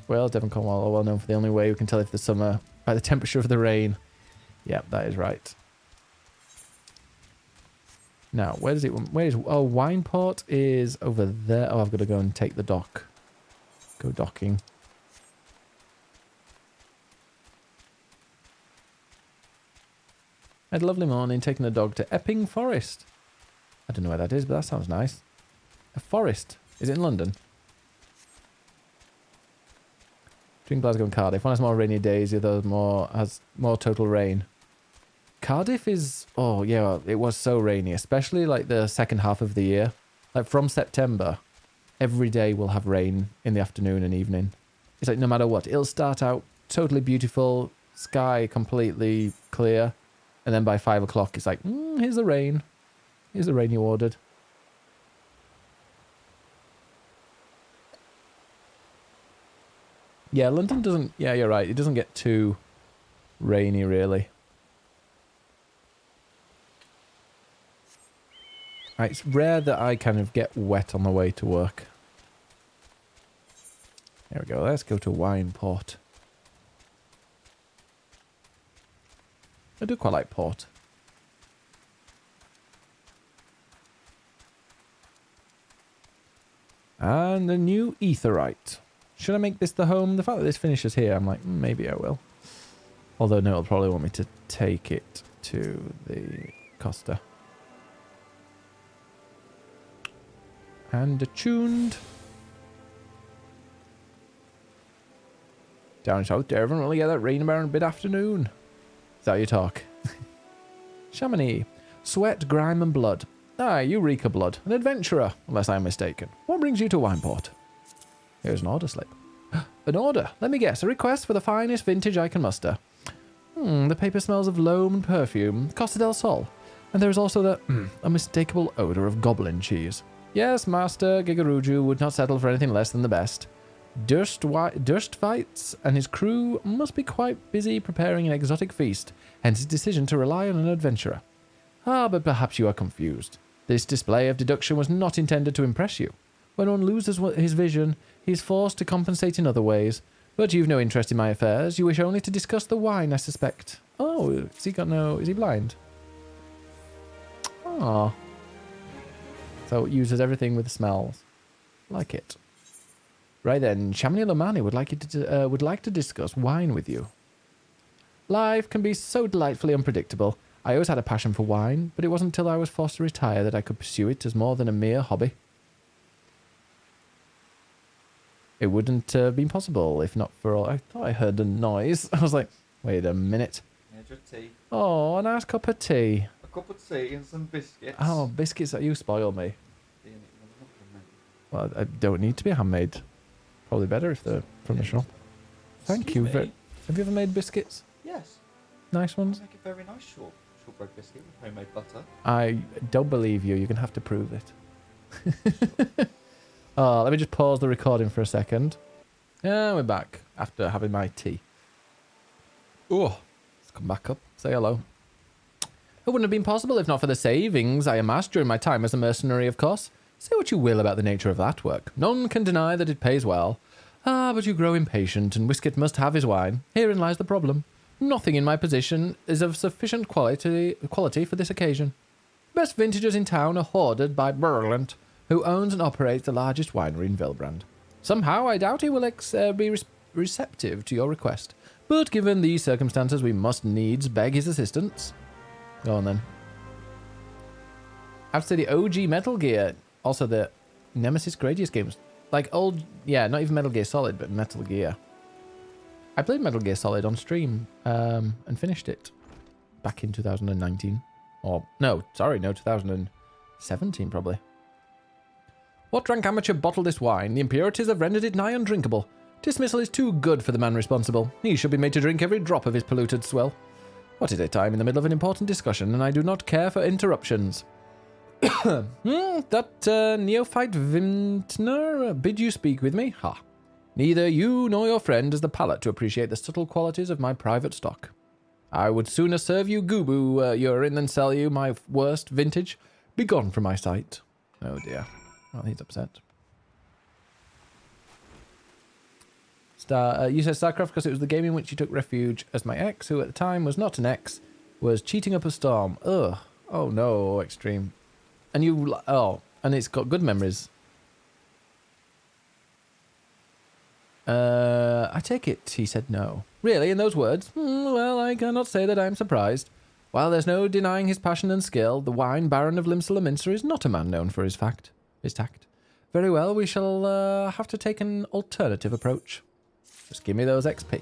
Wales, Devon, Cornwall are well known for the only way we can tell if the summer by the temperature of the rain. Yep, that is right. Now, where is... Oh, Wineport is over there. Oh, I've got to go and take the dock. Go docking. I had a lovely morning taking the dog to Epping Forest. I don't know where that is, but that sounds nice. A forest. Is it in London? Between Glasgow and Cardiff. One has more rainy days, the other has more total rain. Cardiff is... Oh, yeah, it was so rainy, especially like the second half of the year. Like from September. every day will have rain in the afternoon and evening. It's like no matter what, it'll start out totally beautiful, sky completely clear, and then by 5 o'clock it's like, here's the rain. Here's the rain you ordered. Yeah, London doesn't... Yeah, you're right. It doesn't get too rainy, really. It's rare that I kind of get wet on the way to work. There we go. Let's go to wine port. I do quite like port. And the new etherite. Should I make this the home? The fact that this finishes here, I'm like, maybe I will. Although, no, it'll probably want me to take it to the Costa. And attuned. Down south, there, everyone really get that rain about in mid-afternoon. Is that how you talk? Chamonix. Sweat, grime, and blood. Ah, Eureka blood. An adventurer, unless I'm mistaken. What brings you to Wineport? Here's an order slip. An order. Let me guess. A request for the finest vintage I can muster. The paper smells of loam and perfume. Costa del Sol. And there is also the unmistakable odor of goblin cheese. Yes, Master Gigaruju would not settle for anything less than the best. Durstfights and his crew must be quite busy preparing an exotic feast, hence his decision to rely on an adventurer. Ah, but perhaps you are confused. This display of deduction was not intended to impress you. When one loses his vision, he is forced to compensate in other ways. But you've no interest in my affairs. You wish only to discuss the wine, I suspect. Oh, is he blind? Ah. So it uses everything with smells. Like it. Right then, Chamonix Lomani would like to discuss wine with you. Life can be so delightfully unpredictable. I always had a passion for wine, but it wasn't until I was forced to retire that I could pursue it as more than a mere hobby. It wouldn't have been possible if not for all... I thought I heard a noise. I was like, wait a minute. Here's your tea. Oh, a nice cup of tea. A cup of tea and some biscuits. Oh, biscuits that you spoil me. Well, I don't need to be handmade. Probably better if they're from the shop. Thank you. Have you ever made biscuits? Yes. Nice ones? I make a very nice shortbread biscuit with homemade butter. I don't believe you. You're going to have to prove it. Oh, let me just pause the recording for a second. Yeah, we're back after having my tea. Oh, let's come back up. Say hello. It wouldn't have been possible if not for the savings I amassed during my time as a mercenary, of course. Say what you will about the nature of that work. None can deny that it pays well. Ah, but you grow impatient, and Whisket must have his wine. Herein lies the problem. Nothing in my position is of sufficient quality for this occasion. The best vintages in town are hoarded by Burlant, who owns and operates the largest winery in Vilbrand. Somehow, I doubt he will be receptive to your request. But given these circumstances, we must needs beg his assistance. Go on, then. I have to say the OG Metal Gear, also the Nemesis Gradius games. Like old, yeah, not even Metal Gear Solid, but Metal Gear. I played Metal Gear Solid on stream and finished it back in 2019. Or, no, 2017 probably. What drank amateur bottled this wine? The impurities have rendered it nigh undrinkable. Dismissal is too good for the man responsible. He should be made to drink every drop of his polluted swill. What is it? I am in the middle of an important discussion, and I do not care for interruptions. That neophyte vintner bid you speak with me? Ha. Neither you nor your friend has the palate to appreciate the subtle qualities of my private stock. I would sooner serve you Gubu urine than sell you my worst vintage. Begone from my sight. Oh dear. Well, he's upset. You said StarCraft because it was the game in which you took refuge as my ex, who at the time was not an ex, was cheating up a storm. Ugh. Oh no, extreme. And you... Oh, and it's got good memories. I take it he said no. Really, in those words? Well, I cannot say that I am surprised. While there's no denying his passion and skill, the wine baron of Limsala Minster is not a man known for his tact. Very well, we shall have to take an alternative approach. Just give me those XP.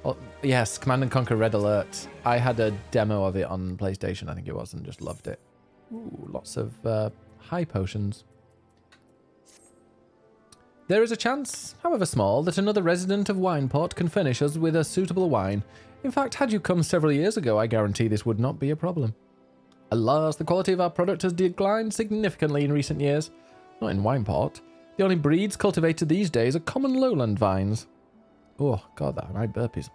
Oh, yes, Command & Conquer Red Alert. I had a demo of it on PlayStation, I think it was, and just loved it. Ooh, lots of high potions. There is a chance, however small, that another resident of Wineport can furnish us with a suitable wine. In fact, had you come several years ago, I guarantee this would not be a problem. Alas, the quality of our product has declined significantly in recent years. Not in Wineport. The only breeds cultivated these days are common lowland vines. Oh, God, that my burpees.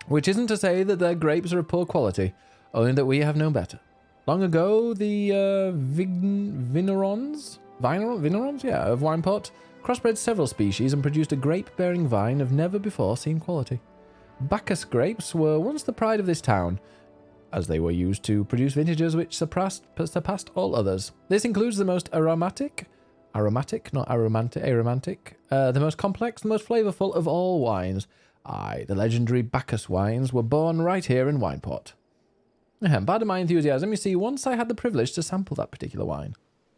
Which isn't to say that their grapes are of poor quality, only that we have known better. Long ago, the Vinerons of Wineport crossbred several species and produced a grape-bearing vine of never-before-seen quality. Bacchus grapes were once the pride of this town, as they were used to produce vintages which surpassed all others. This includes the most aromatic, the most complex, the most flavourful of all wines. Aye, the legendary Bacchus wines were born right here in Wineport. Pardon my enthusiasm, you see, once I had the privilege to sample that particular wine.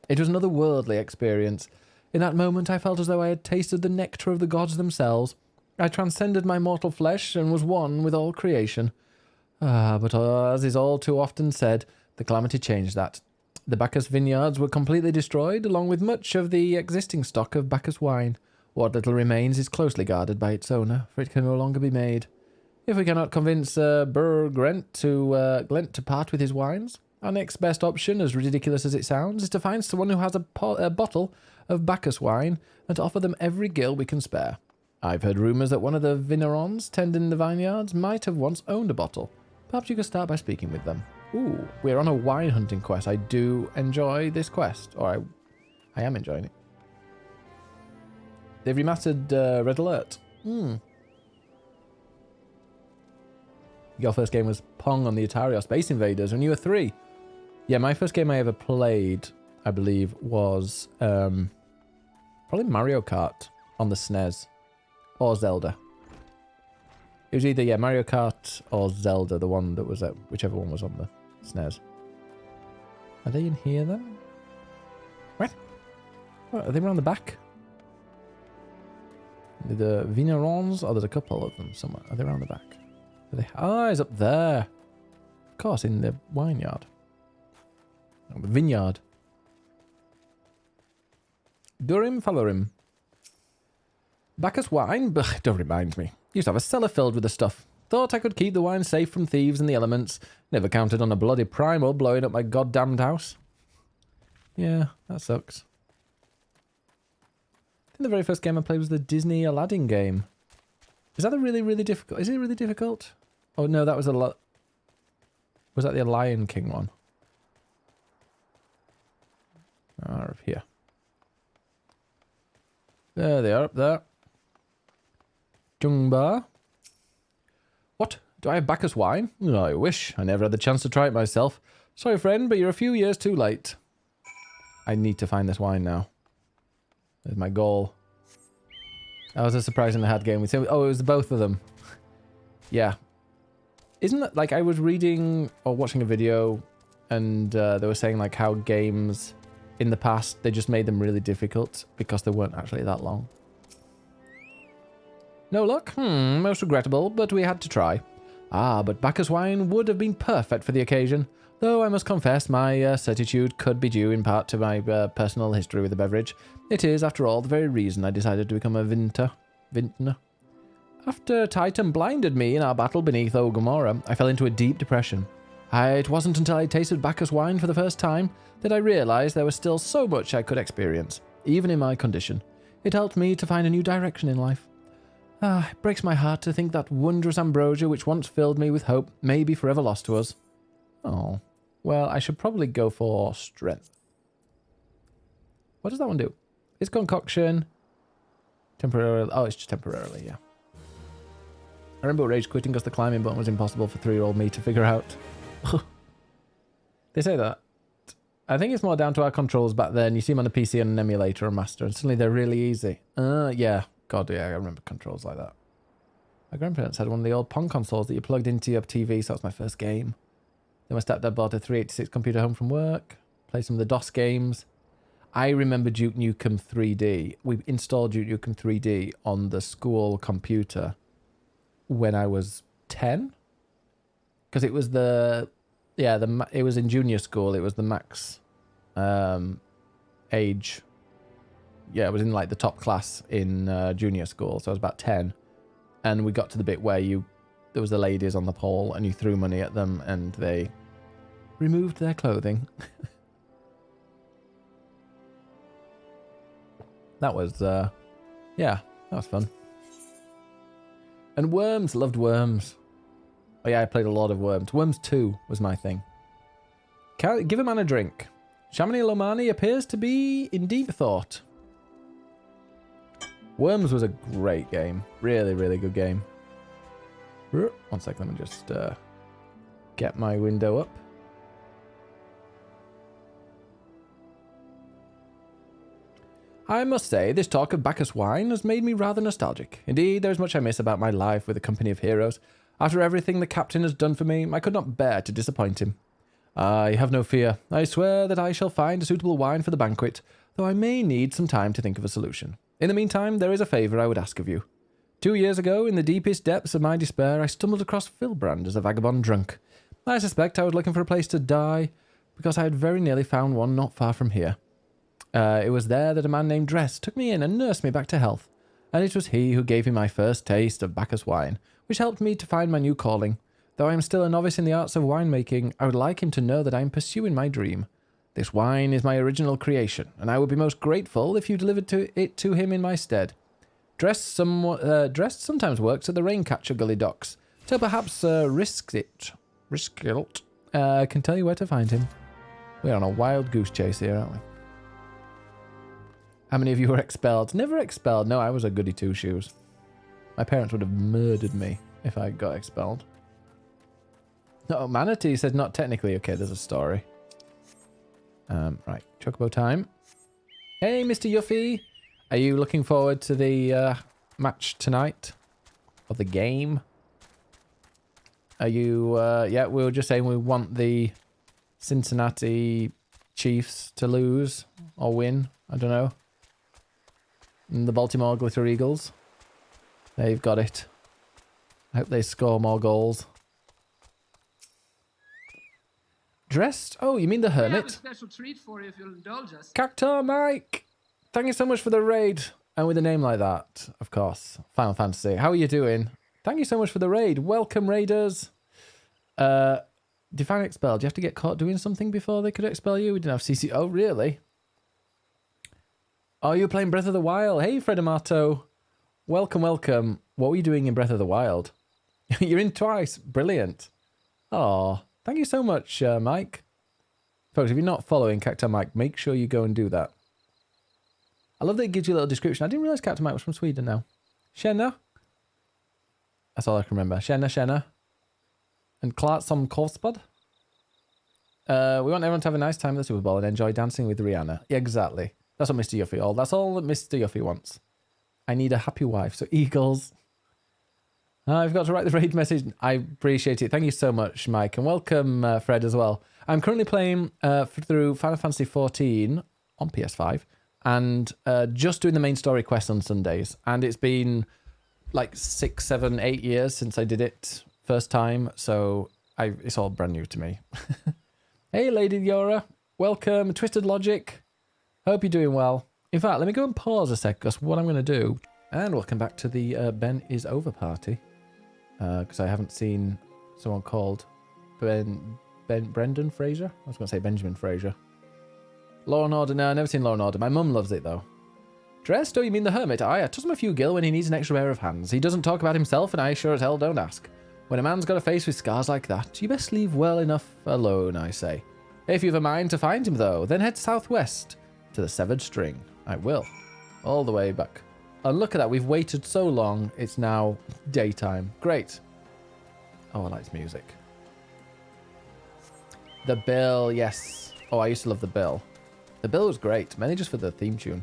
It was an otherworldly experience. In that moment, I felt as though I had tasted the nectar of the gods themselves. I transcended my mortal flesh and was one with all creation. But as is all too often said, the calamity changed that. The Bacchus vineyards were completely destroyed, along with much of the existing stock of Bacchus wine. What little remains is closely guarded by its owner, for it can no longer be made. If we cannot convince Glent to part with his wines, our next best option, as ridiculous as it sounds, is to find someone who has a bottle of Bacchus wine and to offer them every gill we can spare. I've heard rumours that one of the Vinerons tending the vineyards might have once owned a bottle. Perhaps you could start by speaking with them. Ooh, we're on a wine hunting quest. I do enjoy this quest, or I am enjoying it. They've remastered Red Alert. Your first game was Pong on the Atari or Space Invaders when you were 3. Yeah, my first game I ever played, I believe, was probably Mario Kart on the SNES or Zelda. It was either, Mario Kart or Zelda, the one that was at whichever one was on the SNES. Are they in here then? What? Are they around the back? The Vinerons? Oh, there's a couple of them somewhere. Are they around the back? He's up there. Of course, in the vineyard. Oh, the vineyard. Durim Falorim. Bacchus wine? Don't remind me. Used to have a cellar filled with the stuff. Thought I could keep the wine safe from thieves and the elements. Never counted on a bloody primal blowing up my goddamned house. Yeah, that sucks. I think the very first game I played was the Disney Aladdin game. Is that a really, really difficult? Is it really difficult? Oh no, that was was that the Lion King one? Up here. There they are, up there. Jungba. What? Do I have Bacchus wine? Oh, I wish. I never had the chance to try it myself. Sorry, friend, but you're a few years too late. I need to find this wine now. There's my goal. That was a surprisingly hard game. Oh, it was both of them. Yeah. Isn't it like I was reading or watching a video and they were saying like how games in the past, they just made them really difficult because they weren't actually that long. No luck? Most regrettable, but we had to try. But Bacchus wine would have been perfect for the occasion, though I must confess my certitude could be due in part to my personal history with the beverage. It is, after all, the very reason I decided to become a vintner. After Titan blinded me in our battle beneath Ogomora, I fell into a deep depression. It wasn't until I tasted Bacchus wine for the first time that I realised there was still so much I could experience, even in my condition. It helped me to find a new direction in life. It breaks my heart to think that wondrous ambrosia which once filled me with hope may be forever lost to us. Oh, well, I should probably go for strength. What does that one do? It's concoction. Temporarily. Oh, it's just temporarily, yeah. I remember rage quitting because the climbing button was impossible for 3-year-old me to figure out. They say that. I think it's more down to our controls back then. You see them on a PC and an emulator or master, and suddenly they're really easy. Yeah. God, yeah, I remember controls like that. My grandparents had one of the old Pong consoles that you plugged into your TV, so that was my first game. Then my stepdad bought a 386 computer home from work, played some of the DOS games. I remember Duke Nukem 3D. We installed Duke Nukem 3D on the school computer when I was 10. Because it was it was in junior school. It was the max age yeah, I was in like the top class in junior school, so I was about 10, and we got to the bit where there was the ladies on the pole, and you threw money at them, and they removed their clothing. That was, yeah, that was fun. And Worms, loved Worms. Oh yeah, I played a lot of Worms. Worms 2 was my thing. Give a man a drink. Chamonix Lomani appears to be in deep thought. Worms was a great game. Really, really good game. 1 second, let me just get my window up. I must say, this talk of Bacchus wine has made me rather nostalgic. Indeed, there is much I miss about my life with a company of heroes. After everything the captain has done for me, I could not bear to disappoint him. I have no fear. I swear that I shall find a suitable wine for the banquet, though I may need some time to think of a solution. In the meantime, there is a favour I would ask of you. 2 years ago, in the deepest depths of my despair, I stumbled across Philbrand as a vagabond drunk. I suspect I was looking for a place to die, because I had very nearly found one not far from here. It was there that a man named Dress took me in and nursed me back to health, and it was he who gave me my first taste of Bacchus wine, which helped me to find my new calling. Though I am still a novice in the arts of winemaking, I would like him to know that I am pursuing my dream. This wine is my original creation, and I would be most grateful if you delivered it to him in my stead. Dress sometimes works at the Raincatcher Gully docks, so perhaps Riskilt can tell you where to find him. We're on a wild goose chase here, aren't we? How many of you were expelled? Never expelled. No, I was a goody two-shoes. My parents would have murdered me if I got expelled. No, Manatee says not technically. Okay, there's a story. Right, Chocobo time. Hey, Mr. Yuffie. Are you looking forward to the match tonight? Or the game? Are you... yeah, we were just saying we want the Cincinnati Chiefs to lose or win. I don't know. And the Baltimore Glitter Eagles. They've got it. I hope they score more goals. Dressed? Oh, you mean the Hermit? I have a special treat for you if you'll indulge us. Cactar Mike! Thank you so much for the raid. And with a name like that, of course. Final Fantasy. How are you doing? Thank you so much for the raid. Welcome, raiders. Define expelled. Do you have to get caught doing something before they could expel you? We didn't have CC. Oh, really? Oh, you're playing Breath of the Wild. Hey, Fred Amato. Welcome, welcome. What were you doing in Breath of the Wild? You're in twice. Brilliant. Oh, thank you so much, Mike. Folks, if you're not following Cactar Mike, make sure you go and do that. I love that it gives you a little description. I didn't realise Cactar Mike was from Sweden now. Tjena. That's all I can remember. Tjena. And Clartson Korspad. We want everyone to have a nice time at the Super Bowl and enjoy dancing with Rihanna. Yeah, exactly. That's what Mr. Yuffie That's all that Mr. Yuffie wants. I need a happy wife. So Eagles. I've got to write the raid message. I appreciate it. Thank you so much, Mike. And welcome, Fred, as well. I'm currently playing through Final Fantasy XIV on PS5 and just doing the main story quest on Sundays. And it's been like 6, 7, 8 years since I did it first time. So it's all brand new to me. Hey, Lady Yora. Welcome. Twisted Logic. Hope you're doing well. In fact, let me go and pause a sec, because what I'm going to do... And welcome back to the Ben is Over party. Because I haven't seen someone called Brendan Fraser. I was going to say Benjamin Fraser. Law and Order. No, I've never seen Law and Order. My mum loves it, though. Dressed? Oh, you mean the Hermit? I toss him a few gil when he needs an extra pair of hands. He doesn't talk about himself, and I sure as hell don't ask. When a man's got a face with scars like that, you best leave well enough alone, I say. If you've a mind to find him, though, then head southwest to the Severed String. I will. All the way back. And look at that. We've waited so long. It's now daytime. Great. Oh, I like this music. The Bill, yes. Oh, I used to love The Bill. The Bill was great. Mainly just for the theme tune.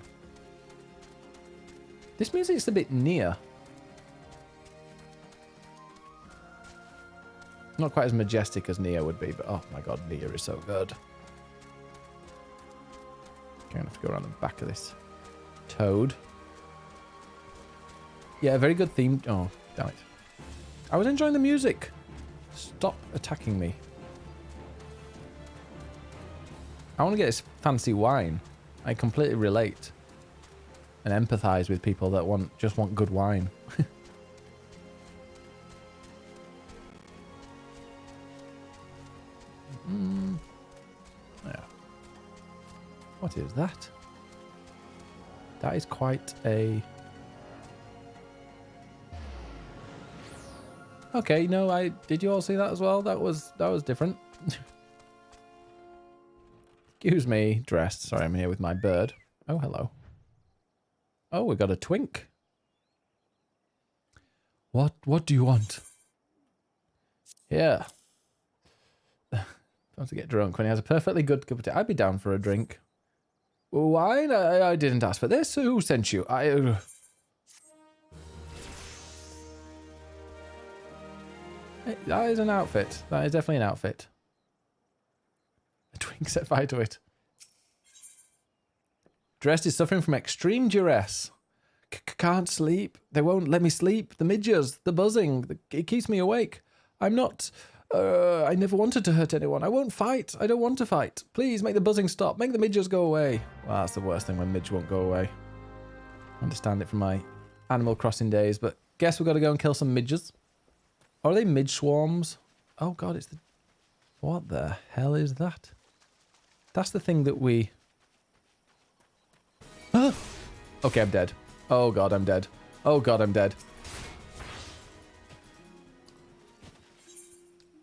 This music's a bit near. Not quite as majestic as Nia would be, but oh my god, Nia is so good. Gonna have to go around the back of this toad. Yeah, very good theme. Oh, damn it. I was enjoying the music. Stop attacking me. I want to get this fancy wine. I completely relate. and empathize with people that just want good wine. Yeah. What is that? That is quite a... Okay, no, did you all see that as well? That was different. Excuse me, dressed. Sorry, I'm here with my bird. Oh, hello. Oh, we got a twink. What do you want? Yeah. Want to get drunk when he has a perfectly good cup of tea. I'd be down for a drink. Wine? I didn't ask for this. Who sent you? That is an outfit. That is definitely an outfit. A twink set fire to it. Dressed is suffering from extreme duress. Can't sleep. They won't let me sleep. The midges, the buzzing, it keeps me awake. I'm not... I never wanted to hurt anyone. I won't fight. I don't want to fight. Please make the buzzing stop. Make the midges go away. Well, that's the worst thing when midge won't go away. I understand it from my Animal Crossing days, but guess we've got to go and kill some midges. Or are they midge swarms? Oh god, it's the... What the hell is that? That's the thing that we... Ah! Okay, I'm dead. Oh god, I'm dead. Oh god, I'm dead.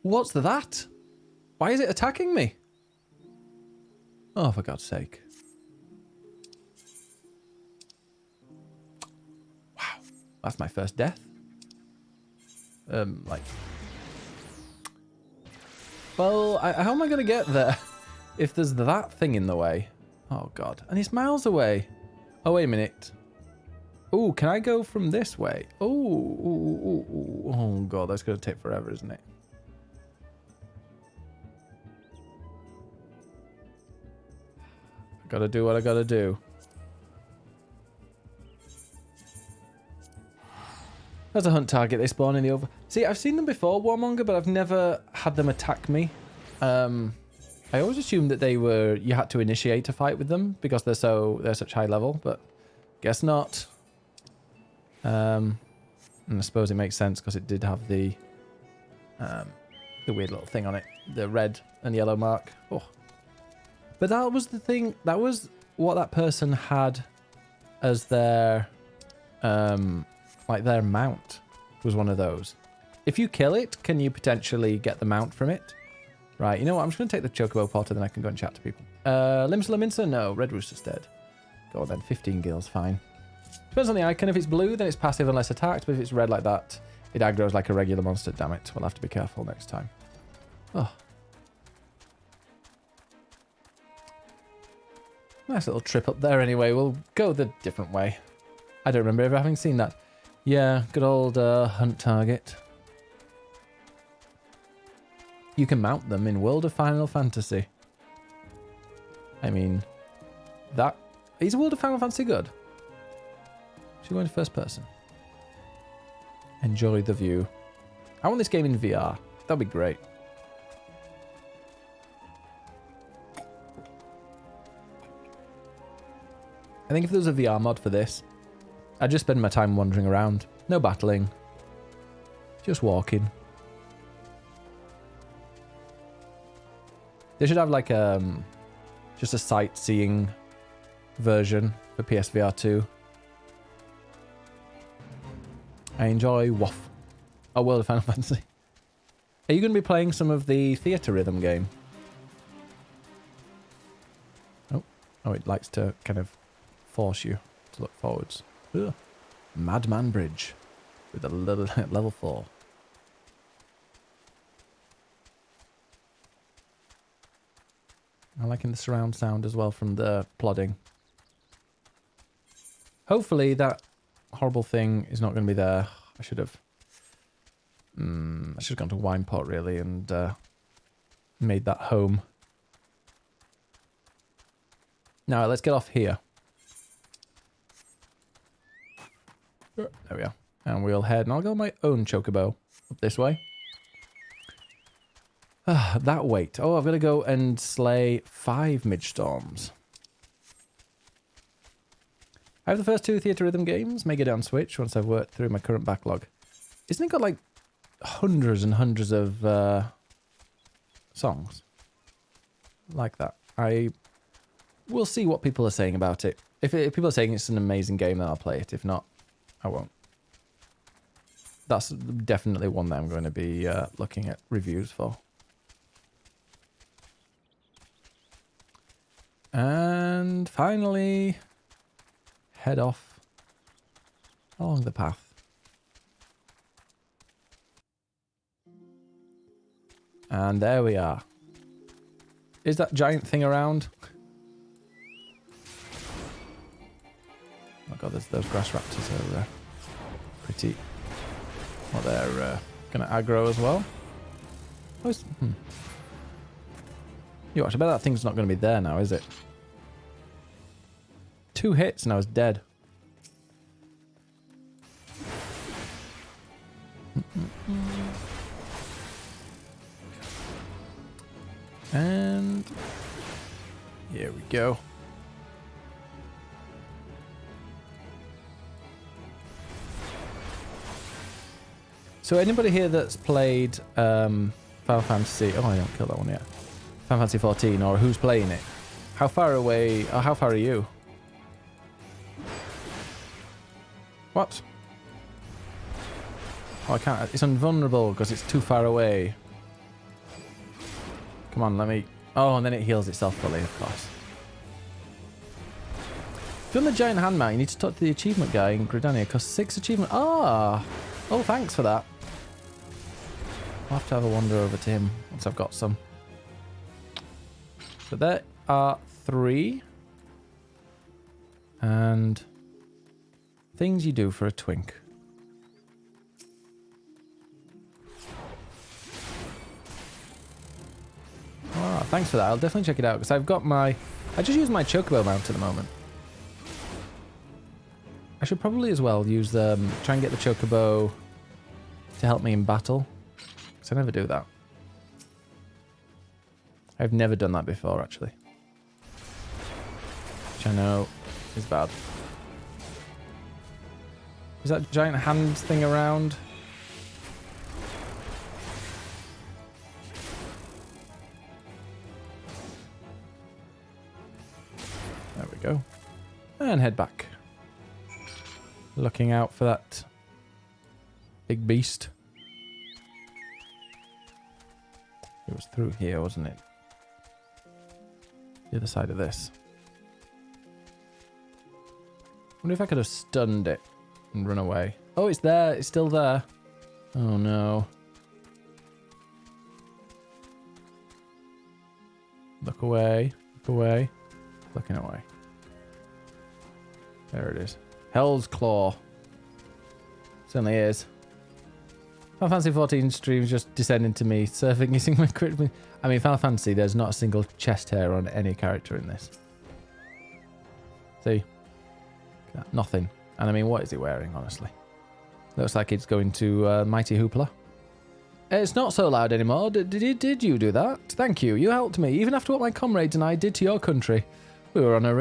What's that? Why is it attacking me? Oh, for God's sake. Wow. That's my first death. Like... Well, how am I going to get there if there's that thing in the way? Oh, God. And it's miles away. Oh, wait a minute. Oh, can I go from this way? Oh, God, that's going to take forever, isn't it? I gotta do what I gotta do. As a hunt target, they spawn in the over... See, I've seen them before, Warmonger, but I've never had them attack me. I always assumed that you had to initiate a fight with them because they're such high level, but guess not. And I suppose it makes sense because it did have the weird little thing on it, the red and yellow mark. Oh. But that was the thing, that was what that person had as their, like their mount was one of those. If you kill it, can you potentially get the mount from it? Right, you know what, I'm just going to take the Chocobo Potter, then I can go and chat to people. Limsa Laminsa? No, Red Rooster's dead. Go on then, 15 gills, fine. Depends on the icon, if it's blue, then it's passive unless attacked, but if it's red like that, it aggroes like a regular monster, damn it. We'll have to be careful next time. Oh. Nice little trip up there anyway. We'll go the different way. I don't remember ever having seen that. Yeah, good old hunt target. You can mount them in World of Final Fantasy. I mean, that... Is World of Final Fantasy good? Should we go into first person? Enjoy the view. I want this game in VR. That'd be great. I think if there was a VR mod for this, I'd just spend my time wandering around. No battling. Just walking. They should have like just a sightseeing version for PSVR 2. I enjoy WoF. Oh, World of Final Fantasy. Are you going to be playing some of the theatre rhythm game? Oh, it likes to kind of force you to look forwards. Ugh. Madman Bridge with a little level 4. I'm liking the surround sound as well from the plodding. Hopefully that horrible thing is not going to be there. I should have gone to Winepot really and made that home. Now let's get off here. There we are. And we'll head, and I'll go my own Chocobo up this way. That weight. Oh, I've got to go and slay 5 Midgestorms. I have the first 2 Theatre Rhythm games. May get it on Switch once I've worked through my current backlog. Isn't it got like hundreds and hundreds of songs like that? I will see what people are saying about it. If people are saying it's an amazing game, then I'll play it. If not, I won't. That's definitely one that I'm going to be looking at reviews for. And finally, head off along the path. And there we are. Is that giant thing around? Oh god, there's those grass raptors over there. Pretty. Well, they're going to aggro as well. Oh, You watch, I bet that thing's not going to be there now, is it? 2 hits and I was dead. And here we go. So anybody here that's played Final Fantasy... Oh, I haven't killed that one yet. Final Fantasy 14, or who's playing it? How far away... Or how far are you? What? Oh, I can't... It's invulnerable because it's too far away. Come on, let me... Oh, and then it heals itself fully, of course. If you're on the giant hand mount, you need to talk to the achievement guy in Gridania, because 6 achievement... Ah! Oh, thanks for that. I'll have to have a wander over to him once I've got some. So there are 3. And things you do for a twink. Ah, thanks for that. I'll definitely check it out because I've got my... I just use my chocobo mount at the moment. I should probably as well use try and get the chocobo to help me in battle. Because I never do that. I've never done that before, actually. Which I know is bad. Is that giant hand thing around? There we go. And head back. Looking out for that big beast. It was through here, wasn't it? The other side of this. Wonder if I could have stunned it and run away. Oh, it's there. It's still there. Oh, no. Look away. Look away. Looking away. There it is. Hell's Claw. Certainly is. Final Fantasy 14 streams just descending to me, surfing using my crit. I mean, Final Fantasy, there's not a single chest hair on any character in this. See? Nothing. And I mean, what is he wearing, honestly? Looks like it's going to Mighty Hoopla. It's not so loud anymore. Did you do that? Thank you. You helped me, even after what my comrades and I did to your country. We were on a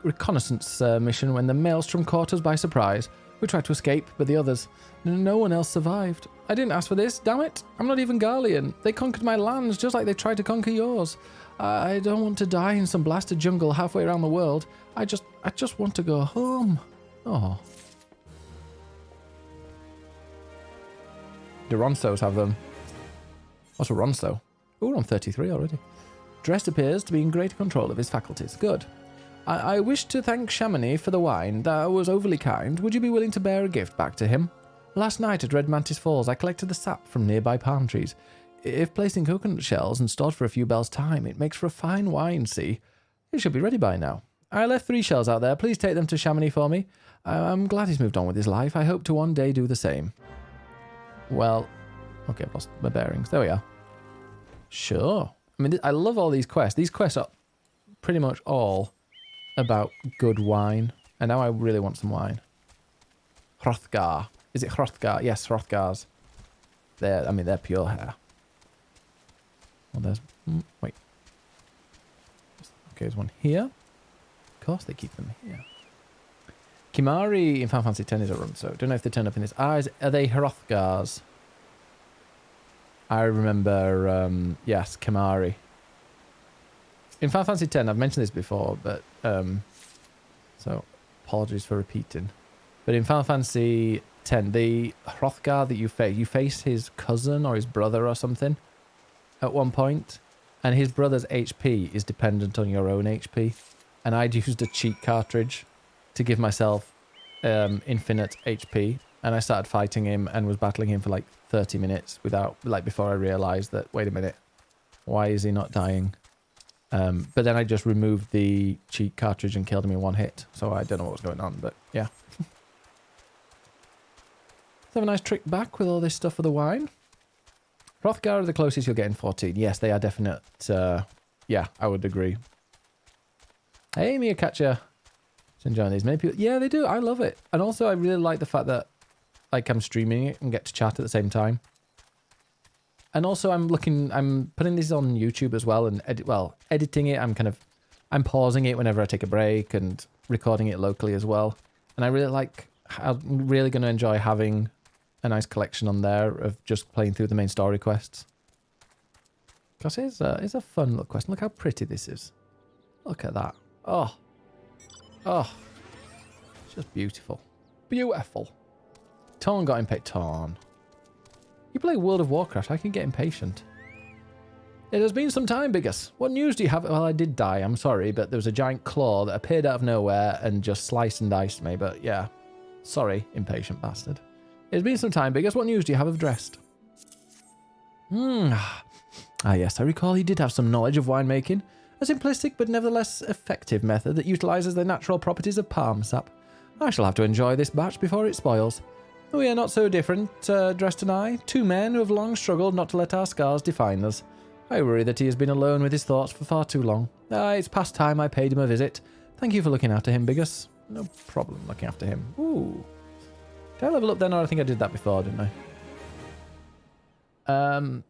reconnaissance mission when the Maelstrom caught us by surprise. We tried to escape, but the others... No one else survived. I didn't ask for this, damn it. I'm not even Garlean. They conquered my lands just like they tried to conquer yours. I don't want to die in some blasted jungle halfway around the world. I just want to go home. Oh. The Ronsos have them. What's a Ronso? Oh, we're on 33 already. Drest appears to be in greater control of his faculties. Good. I wish to thank Chamonix for the wine. That was overly kind. Would you be willing to bear a gift back to him? Last night at Red Mantis Falls, I collected the sap from nearby palm trees. If placed in coconut shells and stored for a few bells' time, it makes for a fine wine, see? It should be ready by now. I left 3 shells out there. Please take them to Chamonix for me. I'm glad he's moved on with his life. I hope to one day do the same. Well, okay, I've lost my bearings. There we are. Sure. I mean, I love all these quests. These quests are pretty much all about good wine. And now I really want some wine. Hrothgar. Is it Hrothgar? Yes, Hrothgars. They're pure hair. Well, there's... wait. Okay, there's one here. Of course they keep them here. Kimari in Final Fantasy X is a run, so don't know if they turn up in this. Are they Hrothgars? I remember, yes, Kimari. In Final Fantasy X, I've mentioned this before, but, so apologies for repeating. But in Final Fantasy X, the Hrothgar that you face his cousin or his brother or something at one point, and his brother's HP is dependent on your own HP. And I'd used a cheat cartridge to give myself infinite HP, and I started fighting him and was battling him for like 30 minutes without, like, before I realized that, wait a minute, why is he not dying? But then I just removed the cheat cartridge and killed him in one hit, so I don't know what was going on, but yeah. Let's have a nice trick back with all this stuff for the wine. Hrothgar are the closest you'll get in 14. Yes, they are definite, yeah, I would agree. Hey, Mia Catcher. Enjoying these. Many people, yeah, they do. I love it. And also, I really like the fact that, like, I'm streaming it and get to chat at the same time. And also, I'm putting this on YouTube as well and editing it. I'm pausing it whenever I take a break and recording it locally as well. And I really like, I'm really going to enjoy having a nice collection on there of just playing through the main story quests. Because it's a fun little quest. Look how pretty this is. Look at that. Oh. Oh. It's just beautiful. Beautiful. Torn got impatient. Torn. You play World of Warcraft, I can get impatient. It has been some time, Biggest. What news do you have? Well, I did die, I'm sorry, but there was a giant claw that appeared out of nowhere and just sliced and diced me, but yeah. Sorry, impatient bastard. It has been some time, Biggest. What news do you have of Drest? Ah, yes, I recall he did have some knowledge of winemaking. A simplistic but nevertheless effective method that utilizes the natural properties of palm sap. I shall have to enjoy this batch before it spoils. We are not so different, Drest and I, two men who have long struggled not to let our scars define us. I worry that he has been alone with his thoughts for far too long. It's past time I paid him a visit. Thank you for looking after him, Biggest. No problem looking after him. Ooh. Did I level up then, or I think I did that before, didn't I?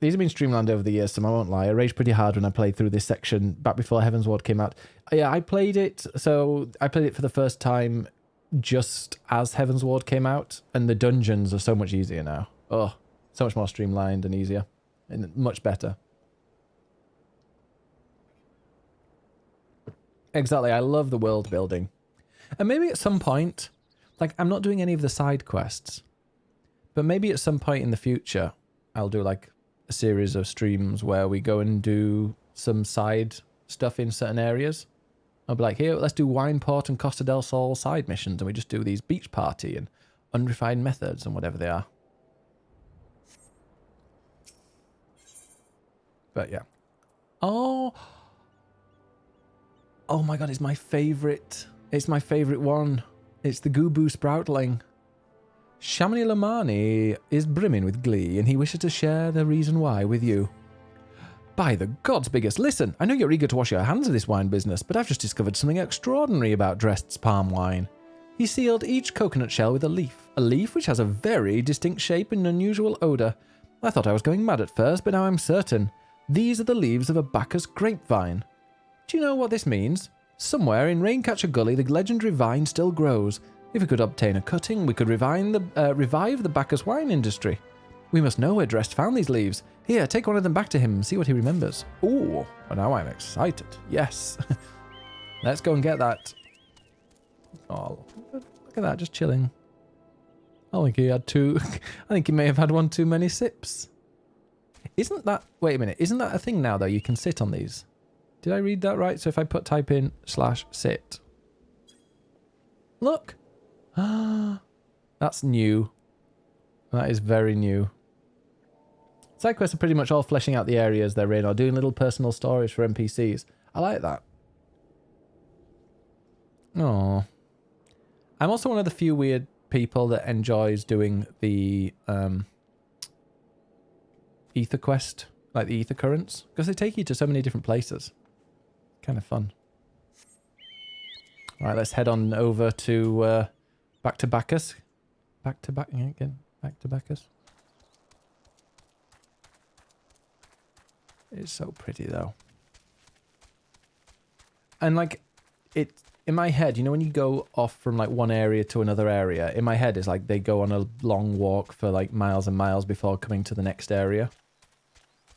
These have been streamlined over the years, so I won't lie. I raged pretty hard when I played through this section back before Heaven's Ward came out. Yeah, I played it for the first time just as Heaven's Ward came out, and the dungeons are so much easier now. Oh, so much more streamlined and easier, and much better. Exactly, I love the world building. And maybe at some point, like, I'm not doing any of the side quests, but maybe at some point in the future, I'll do like a series of streams where we go and do some side stuff in certain areas. I'll be like, here, let's do Wineport and Costa del Sol side missions, and we just do these beach party and unrefined methods and whatever they are. But yeah. Oh my god, it's my favorite. It's my favorite one. It's the Gubu Sproutling. Shamini Lamani is brimming with glee, and he wishes to share the reason why with you. By the gods, Biggest, listen, I know you're eager to wash your hands of this wine business, but I've just discovered something extraordinary about Drest's palm wine. He sealed each coconut shell with a leaf which has a very distinct shape and unusual odour. I thought I was going mad at first, but now I'm certain. These are the leaves of a Bacchus grapevine. Do you know what this means? Somewhere in Raincatcher Gully, the legendary vine still grows. If we could obtain a cutting, we could revive the Bacchus wine industry. We must know where Drest found these leaves. Here, take one of them back to him and see what he remembers. Ooh, well, now I'm excited. Yes. Let's go and get that. Oh, look at that, just chilling. I think he had two. I think he may have had one too many sips. Isn't that... Wait a minute. Isn't that a thing now, though? You can sit on these. Did I read that right? So if I type in /sit. Look. Ah, that's new. That is very new. Side quests are pretty much all fleshing out the areas they're in or doing little personal stories for NPCs. I like that. Oh. I'm also one of the few weird people that enjoys doing the ether quest, like the ether currents, because they take you to so many different places. Kind of fun. All right, let's head on over to back to Bacchus. Back to Bacchus. It's so pretty though. And like, in my head, you know, when you go off from like one area to another area, in my head it's like they go on a long walk for like miles and miles before coming to the next area.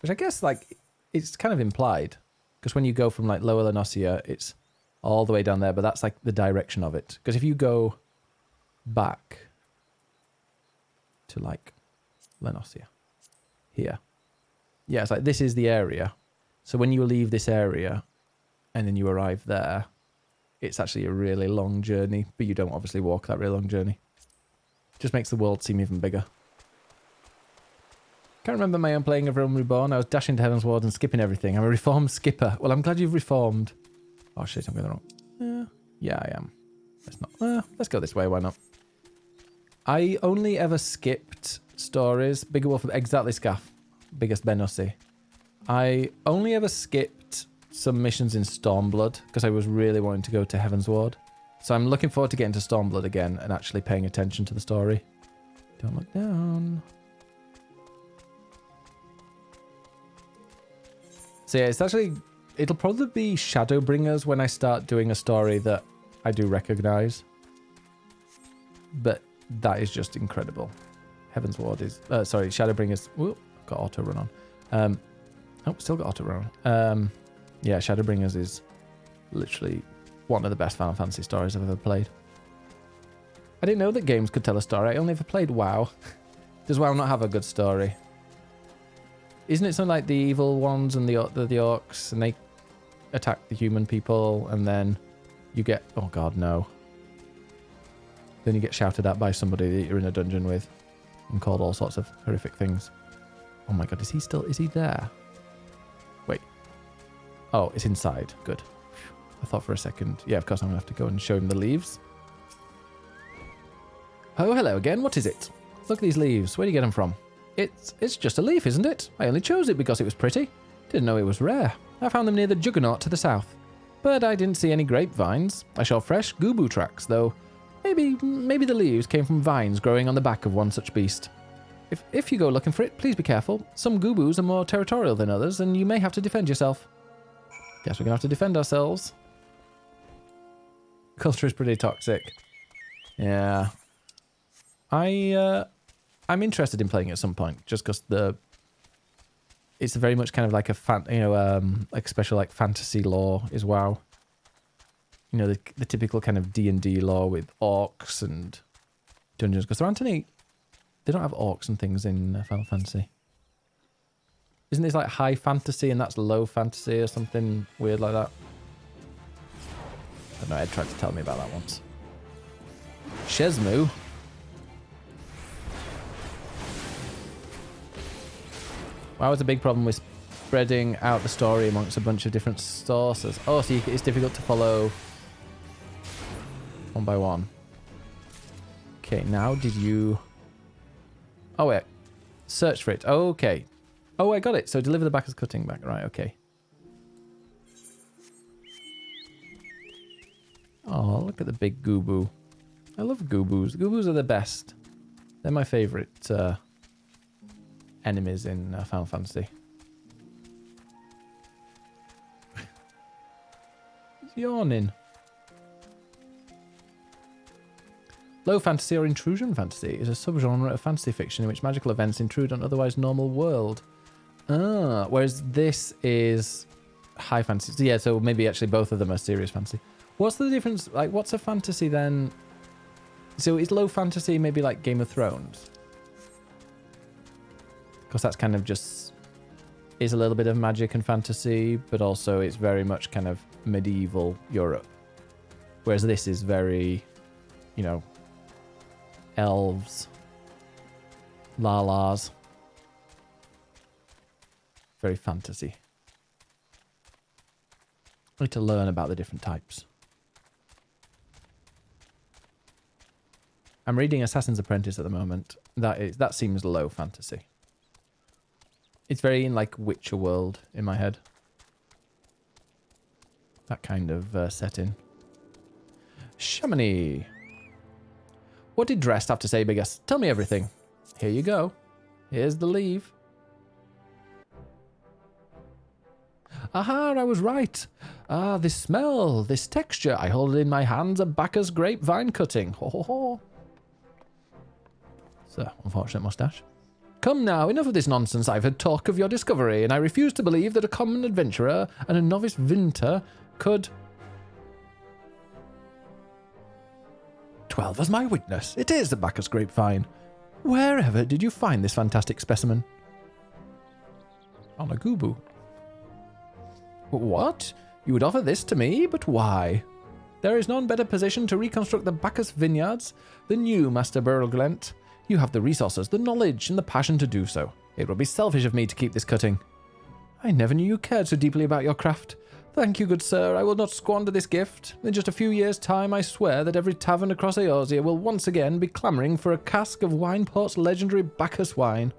Which I guess like it's kind of implied. Because when you go from like Lower Lenosia, it's all the way down there, but that's like the direction of it. Because if you go back to like Lenosia here. Yeah, it's like this is the area. So when you leave this area and then you arrive there, it's actually a really long journey, but you don't obviously walk that really long journey. Just makes the world seem even bigger. Can't remember my own playing of Realm Reborn. I was dashing to Heaven's Ward and skipping everything. I'm a reformed skipper. Well, I'm glad you've reformed. Oh shit, I'm going wrong. Yeah, I am. Let's not. Let's go this way. Why not? I only ever skipped stories. Bigger Wolf, exactly, Scaff. Biggest Benussi. I only ever skipped some missions in Stormblood because I was really wanting to go to Heaven's Ward. So I'm looking forward to getting to Stormblood again and actually paying attention to the story. Don't look down. So yeah, it's actually, it'll probably be Shadowbringers when I start doing a story that I do recognize. But that is just incredible. Heaven's Ward is, sorry, Shadowbringers, whoop, got auto run on. Oh, still got auto run on. Yeah, Shadowbringers is literally one of the best Final Fantasy stories I've ever played. I didn't know that games could tell a story. I only ever played WoW. Does WoW not have a good story? Isn't it something like the evil ones and the orcs, and they attack the human people, and then you get... Oh god, no. Then you get shouted at by somebody that you're in a dungeon with and called all sorts of horrific things. Oh my god, is he there? Wait. Oh, it's inside. Good. I thought for a second. Yeah, of course I'm going to have to go and show him the leaves. Oh, hello again. What is it? Look at these leaves. Where do you get them from? It's just a leaf, isn't it? I only chose it because it was pretty. Didn't know it was rare. I found them near the Juggernaut to the south. But I didn't see any grapevines. I saw fresh Gubu tracks, though. Maybe the leaves came from vines growing on the back of one such beast. If you go looking for it, please be careful. Some Gubus are more territorial than others, and you may have to defend yourself. Guess we're going to have to defend ourselves. Culture is pretty toxic. Yeah. I'm interested in playing it at some point, just because it's very much kind of like a like special like fantasy lore is WoW. You know, the typical kind of D&D lore with orcs and dungeons, because there aren't any. They don't have orcs and things in Final Fantasy. Isn't this like high fantasy and that's low fantasy or something weird like that? I don't know. Ed tried to tell me about that once. Shesmu. Wow, was a big problem with spreading out the story amongst a bunch of different sources. Oh, so it's difficult to follow one by one. Okay, now did you... Oh, wait. Search for it. Okay. Oh, I got it. So deliver the back as cutting back. Right, okay. Oh, look at the big Gubu. I love Gubus. Gubus are the best. They're my favorite enemies in Final Fantasy. He's yawning. Low fantasy or intrusion fantasy is a subgenre of fantasy fiction in which magical events intrude on otherwise normal world. Whereas this is high fantasy. So yeah, so maybe actually both of them are serious fantasy. What's the difference? Like, what's a fantasy then? So is low fantasy maybe like Game of Thrones? Because that's kind of just is a little bit of magic and fantasy, but also it's very much kind of medieval Europe. Whereas this is very, you know, elves, lalas, very fantasy. I need to learn about the different types. I'm reading Assassin's Apprentice at the moment. That seems low fantasy. It's very in like Witcher world in my head. That kind of setting. Chamonix. What did Drest have to say, Biggest? Tell me everything. Here you go. Here's the leave. Aha, I was right. Ah, this smell, this texture. I hold it in my hands, a Bacchus grapevine cutting. Ho ho ho. So, unfortunate mustache. Come now, enough of this nonsense. I've heard talk of your discovery, and I refuse to believe that a common adventurer and a novice vinter could... 12 as my witness. It is the Bacchus grapevine. Wherever did you find this fantastic specimen? On a Gubu. What? You would offer this to me, but why? There is none better positioned to reconstruct the Bacchus vineyards than you, Master Burglent. You have the resources, the knowledge, and the passion to do so. It would be selfish of me to keep this cutting. I never knew you cared so deeply about your craft. Thank you, good sir. I will not squander this gift. In just a few years' time, I swear that every tavern across Eorzea will once again be clamouring for a cask of Wineport's legendary Bacchus wine.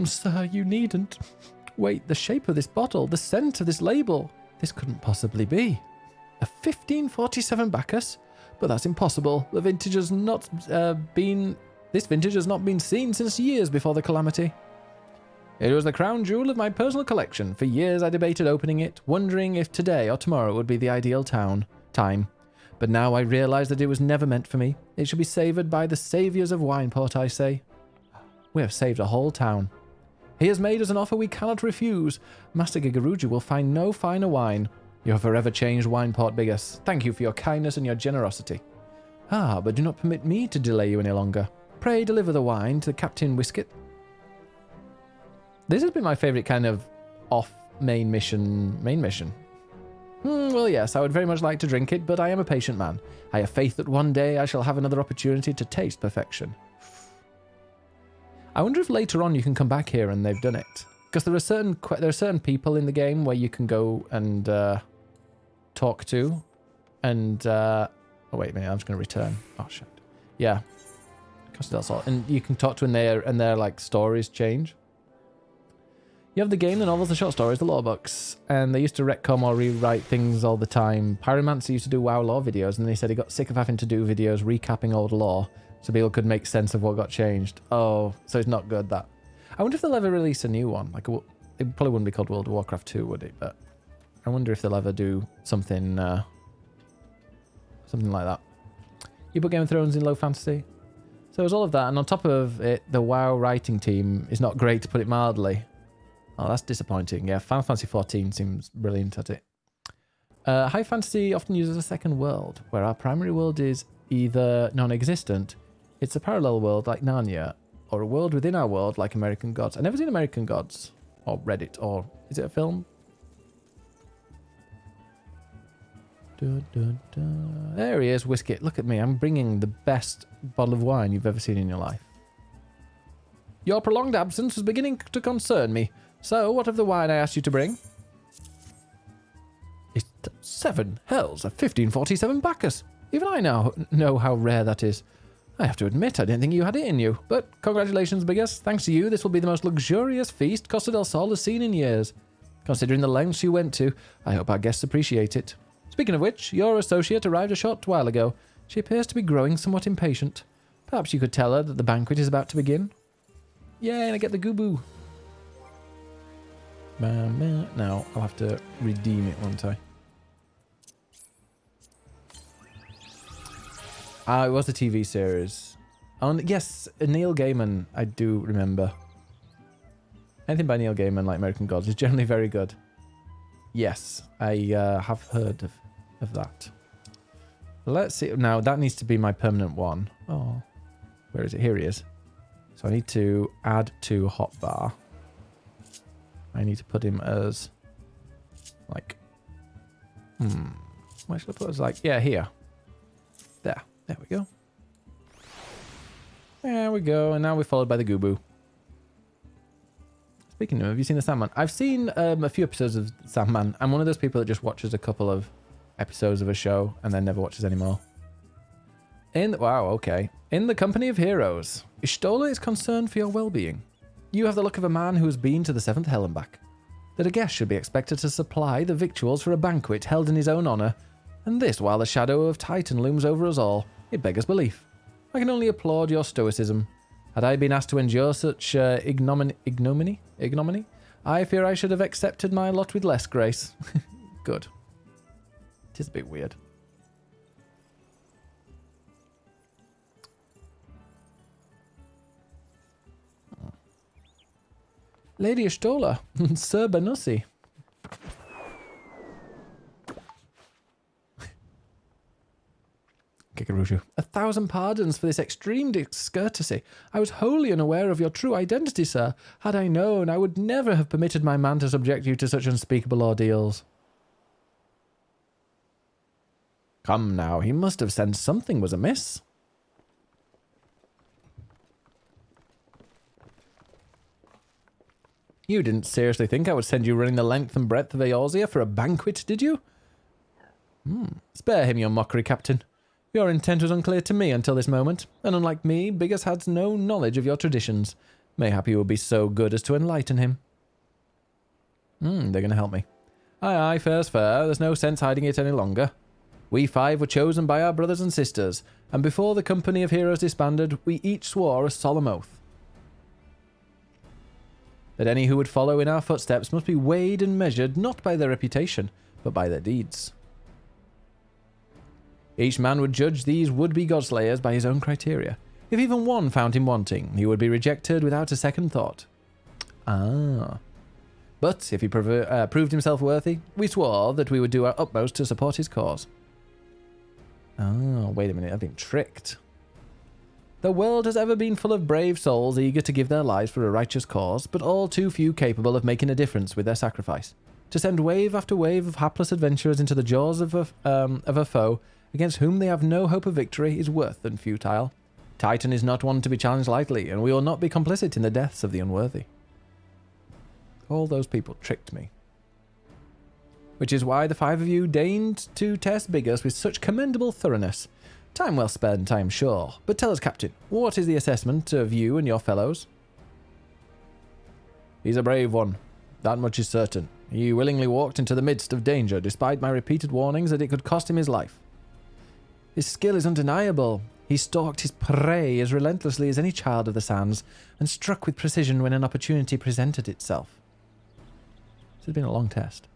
Sir, you needn't. Wait, the shape of this bottle, the scent of this label. This couldn't possibly be. A 1547 Bacchus? But that's impossible. The vintage has not This vintage has not been seen since years before the calamity. It was the crown jewel of my personal collection. For years I debated opening it, wondering if today or tomorrow would be the ideal time. But now I realise that it was never meant for me. It should be savoured by the saviours of Wineport, I say. We have saved a whole town. He has made us an offer we cannot refuse. Master Gigaruju will find no finer wine. You have forever changed Wineport, Bigus. Thank you for your kindness and your generosity. Ah, but do not permit me to delay you any longer. Pray deliver the wine to Captain Whisket. This has been my favourite kind of off main mission. Well, yes, I would very much like to drink it, but I am a patient man. I have faith that one day I shall have another opportunity to taste perfection. I wonder if later on you can come back here and they've done it. Because there are certain people in the game where you can go and talk to. And, oh wait a minute, I'm just going to return. Oh, shit. Yeah. Costa del Sol. And you can talk to and their like stories change. You have the game, the novels, the short stories, the lore books, and they used to retcon or rewrite things all the time. Pyromancer used to do WoW lore videos, and they said he got sick of having to do videos recapping old lore, so people could make sense of what got changed. Oh, so it's not good, that. I wonder if they'll ever release a new one. Like, it probably wouldn't be called World of Warcraft 2, would it? But I wonder if they'll ever do something, something like that. You put Game of Thrones in low fantasy. So it was all of that, and on top of it, the WoW writing team is not great, to put it mildly. Oh, that's disappointing. Yeah, Final Fantasy XIV seems brilliant at it. High fantasy often uses a second world, where our primary world is either non-existent, it's a parallel world like Narnia, or a world within our world like American Gods. I've never seen American Gods, or read it, or is it a film? Dun, dun, dun. There he is, Whisket. Look at me, I'm bringing the best bottle of wine you've ever seen in your life. Your prolonged absence was beginning to concern me. So, what of the wine I asked you to bring? It's 7 hells of 1547 Bacchus. Even I now know how rare that is. I have to admit, I didn't think you had it in you. But congratulations, Bigus. Thanks to you, this will be the most luxurious feast Costa del Sol has seen in years. Considering the lengths you went to, I hope our guests appreciate it. Speaking of which, your associate arrived a short while ago. She appears to be growing somewhat impatient. Perhaps you could tell her that the banquet is about to begin? Yay, and I get the Gubu. Now, I'll have to redeem it, won't I? Ah, it was a TV series. Oh, yes, Neil Gaiman, I do remember. Anything by Neil Gaiman, like American Gods, is generally very good. Yes, I have heard of that. Let's see. Now, that needs to be my permanent one. Oh, where is it? Here he is. So I need to add to hotbar. I need to put him as, like, where should I put it? Like, yeah, here. There we go. There we go. And now we're followed by the Gubu. Speaking of, have you seen the Sandman? I've seen a few episodes of Sandman. I'm one of those people that just watches a couple of episodes of a show and then never watches anymore. Wow, okay. In the company of heroes, Ishtola is concerned for your well-being. You have the look of a man who has been to the 7th Hell and back. That a guest should be expected to supply the victuals for a banquet held in his own honour, and this while the shadow of Titan looms over us all. It beggars belief. I can only applaud your stoicism. Had I been asked to endure such ignominy, I fear I should have accepted my lot with less grace. Good. It is a bit weird. Lady Ashtola, Sir Benussi. Kikarushu. 1,000 pardons for this extreme discourtesy. I was wholly unaware of your true identity, sir. Had I known, I would never have permitted my man to subject you to such unspeakable ordeals. Come now, he must have sensed something was amiss. You didn't seriously think I would send you running the length and breadth of Eorzea for a banquet, did you? Spare him your mockery, Captain. Your intent was unclear to me until this moment, and unlike me, Biggers has no knowledge of your traditions. Mayhap you will be so good as to enlighten him. They're going to help me. Aye, fair's fair. There's no sense hiding it any longer. We 5 were chosen by our brothers and sisters, and before the company of heroes disbanded, we each swore a solemn oath that any who would follow in our footsteps must be weighed and measured not by their reputation, but by their deeds. Each man would judge these would-be godslayers by his own criteria. If even one found him wanting, he would be rejected without a second thought. But if he proved himself worthy, we swore that we would do our utmost to support his cause. Wait a minute, I've been tricked. The world has ever been full of brave souls eager to give their lives for a righteous cause, but all too few capable of making a difference with their sacrifice. To send wave after wave of hapless adventurers into the jaws of a foe against whom they have no hope of victory is worse than futile. Titan is not one to be challenged lightly, and we will not be complicit in the deaths of the unworthy. All those people tricked me. Which is why the 5 of you deigned to test Biggers with such commendable thoroughness. Time well spent, I am sure. But tell us, Captain, what is the assessment of you and your fellows? He's a brave one. That much is certain. He willingly walked into the midst of danger, despite my repeated warnings that it could cost him his life. His skill is undeniable. He stalked his prey as relentlessly as any child of the sands, and struck with precision when an opportunity presented itself. This has been a long test.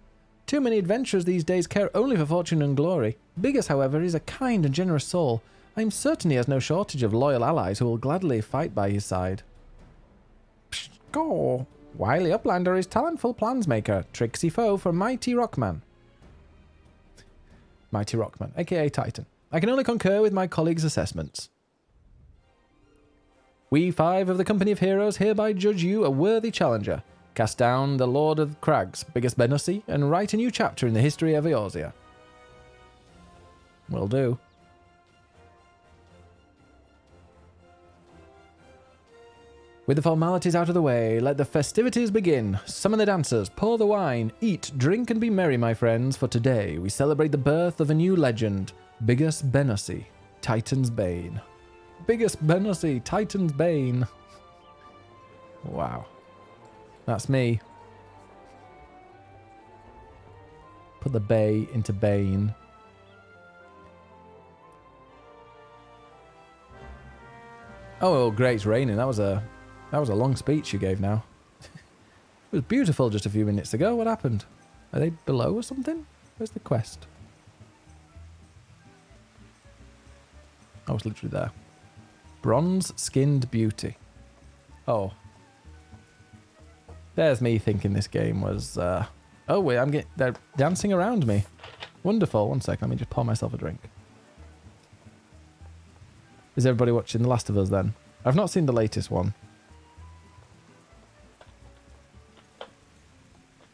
Too many adventurers these days care only for fortune and glory. Biggers, however, is a kind and generous soul. I am certain he has no shortage of loyal allies who will gladly fight by his side. Psh, go! Wily Uplander is talentful plansmaker, tricksy foe for Mighty Rockman. Mighty Rockman, aka Titan. I can only concur with my colleagues' assessments. We 5 of the Company of Heroes hereby judge you a worthy challenger. Cast down the Lord of Crags, Biggest Benussi, and write a new chapter in the history of Eorzea. Will do. With the formalities out of the way, let the festivities begin. Summon the dancers, pour the wine, eat, drink, and be merry, my friends, for today we celebrate the birth of a new legend, Biggest Benussi, Titan's Bane. Biggest Benussi, Titan's Bane. Wow. That's me. Put the bay into Bane. Oh, great, it's raining. That was a long speech you gave now. It was beautiful just a few minutes ago. What happened? Are they below or something? Where's the quest? I was literally there. Bronze-skinned beauty. Oh. There's me thinking this game was... Oh, wait, they're dancing around me. Wonderful. One sec, let me just pour myself a drink. Is everybody watching The Last of Us then? I've not seen the latest one.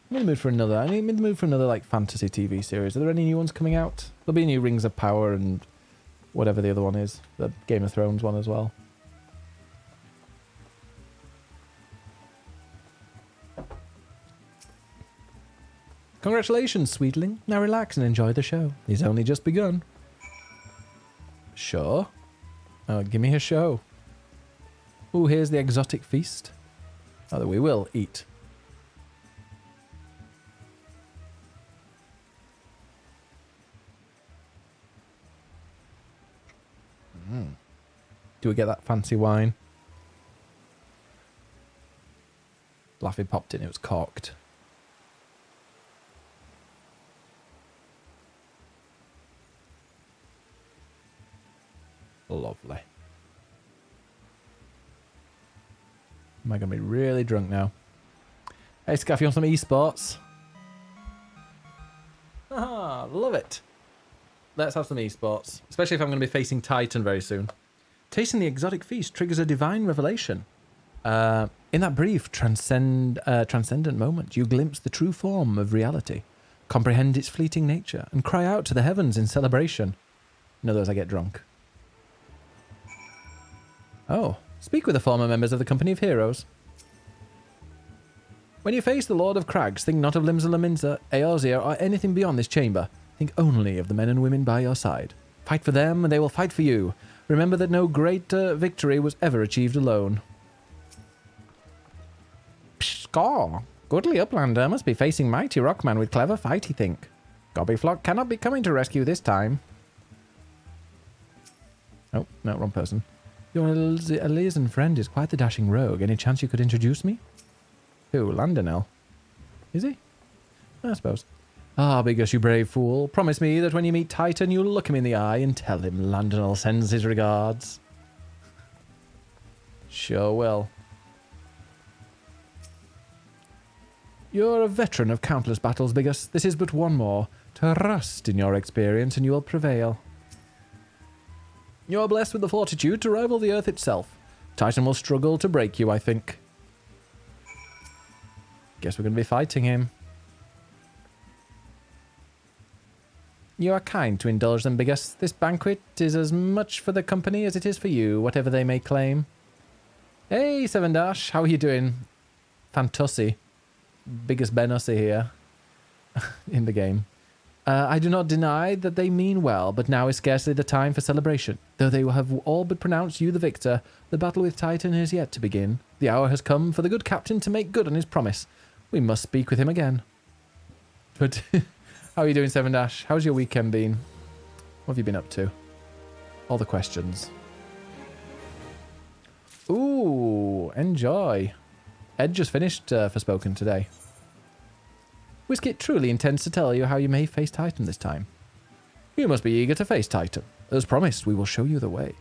I'm in the mood for another. I'm in the mood for another, like, fantasy TV series. Are there any new ones coming out? There'll be new Rings of Power and whatever the other one is. The Game of Thrones one as well. Congratulations, sweetling. Now relax and enjoy the show. It's only just begun. Sure. Oh, give me a show. Ooh, here's the exotic feast. Oh, we will eat. Do we get that fancy wine? Laffy popped in, it was corked. Lovely. Am I going to be really drunk now? Hey, Scaff, you want some esports? Ah, love it. Let's have some esports. Especially if I'm going to be facing Titan very soon. Tasting the exotic feast triggers a divine revelation. In that brief, transcendent moment, you glimpse the true form of reality, comprehend its fleeting nature, and cry out to the heavens in celebration. In other words, I get drunk. Oh, speak with the former members of the Company of Heroes. When you face the Lord of Crags, think not of Limsa Laminsa, Eorzea, or anything beyond this chamber. Think only of the men and women by your side. Fight for them, and they will fight for you. Remember that no greater victory was ever achieved alone. Pshaw! Goodly Uplander must be facing mighty Rockman with clever fight, he think. Brayflox cannot be coming to rescue this time. Oh, no, wrong person. Your Elysian friend is quite the dashing rogue. Any chance you could introduce me? Who, Landonel? Is he? I suppose. Ah, Bigus, you brave fool. Promise me that when you meet Titan, you'll look him in the eye and tell him Landonel sends his regards. Sure will. You're a veteran of countless battles, Bigus. This is but one more. Trust in your experience and you will prevail. You're blessed with the fortitude to rival the Earth itself. Titan will struggle to break you, I think. Guess we're going to be fighting him. You are kind to indulge them, Bigus. This banquet is as much for the company as it is for you, whatever they may claim. Hey, Seven Dash, how are you doing? Fantasy. Biggest Benussi here. In the game. I do not deny that they mean well, but now is scarcely the time for celebration. Though they will have all but pronounced you the victor, the battle with Titan is yet to begin. The hour has come for the good captain to make good on his promise. We must speak with him again. But how are you doing, Seven Dash? How's your weekend been? What have you been up to? All the questions. Ooh, enjoy. Ed just finished Forspoken today. Whiskit truly intends to tell you how you may face Titan this time. You must be eager to face Titan. As promised, we will show you the way.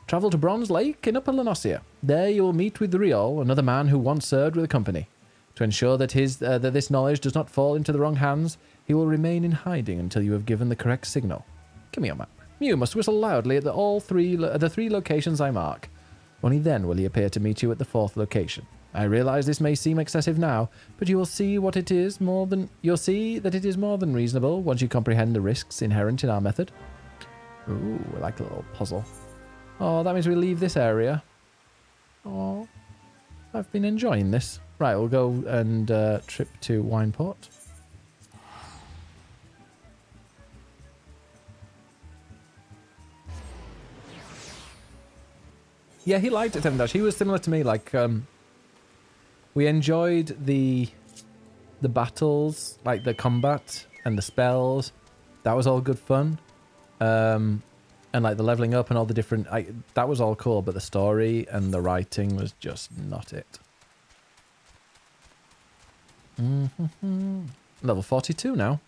Travel to Bronze Lake in Upper Lanosia. There you will meet with Riol, another man who once served with the company. To ensure that this knowledge does not fall into the wrong hands, he will remain in hiding until you have given the correct signal. Give me your map. You must whistle loudly at the three locations I mark. Only then will he appear to meet you at the fourth location. I realize this may seem excessive now, but you will see what it is you'll see that it is more than reasonable once you comprehend the risks inherent in our method. Ooh, I like a little puzzle. Oh, that means we leave this area. Oh, I've been enjoying this. Right, we'll go and trip to Wineport. Yeah, he liked it, Seven Dash. He was similar to me, like, we enjoyed the battles, like the combat and the spells. That was all good fun. And like the leveling up and all the different... that was all cool, but the story and the writing was just not it. Level 42 now.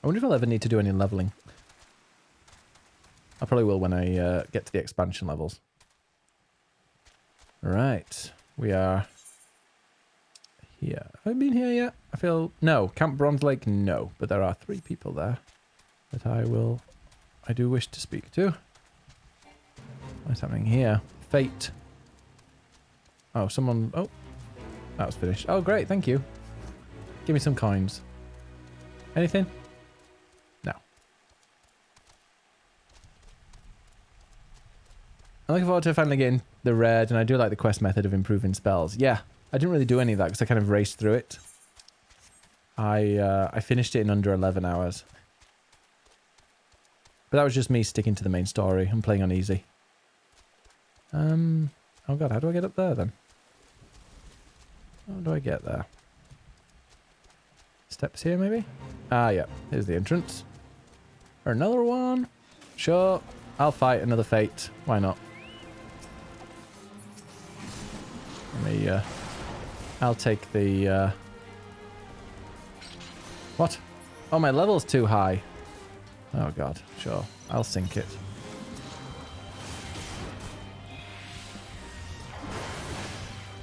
I wonder if I'll ever need to do any leveling. I probably will when I get to the expansion levels. Right, we are here. Have I been here yet? I feel... No, Camp Bronze Lake, no. But there are 3 people there that I do wish to speak to. What's happening here? Fate. Oh, someone... Oh, that was finished. Oh, great, thank you. Give me some coins. Anything? No. I'm looking forward to finally getting the red, and I do like the quest method of improving spells. Yeah, I didn't really do any of that because I kind of raced through it. I finished it in under 11 hours. But that was just me sticking to the main story and playing on easy. Oh god, how do I get up there then? How do I get there? Steps here maybe? Ah yeah, here's the entrance. Or another one? Sure, I'll fight another fate. Why not? Let me, I'll take the, What? Oh, my level's too high. Oh, God. Sure. I'll sink it.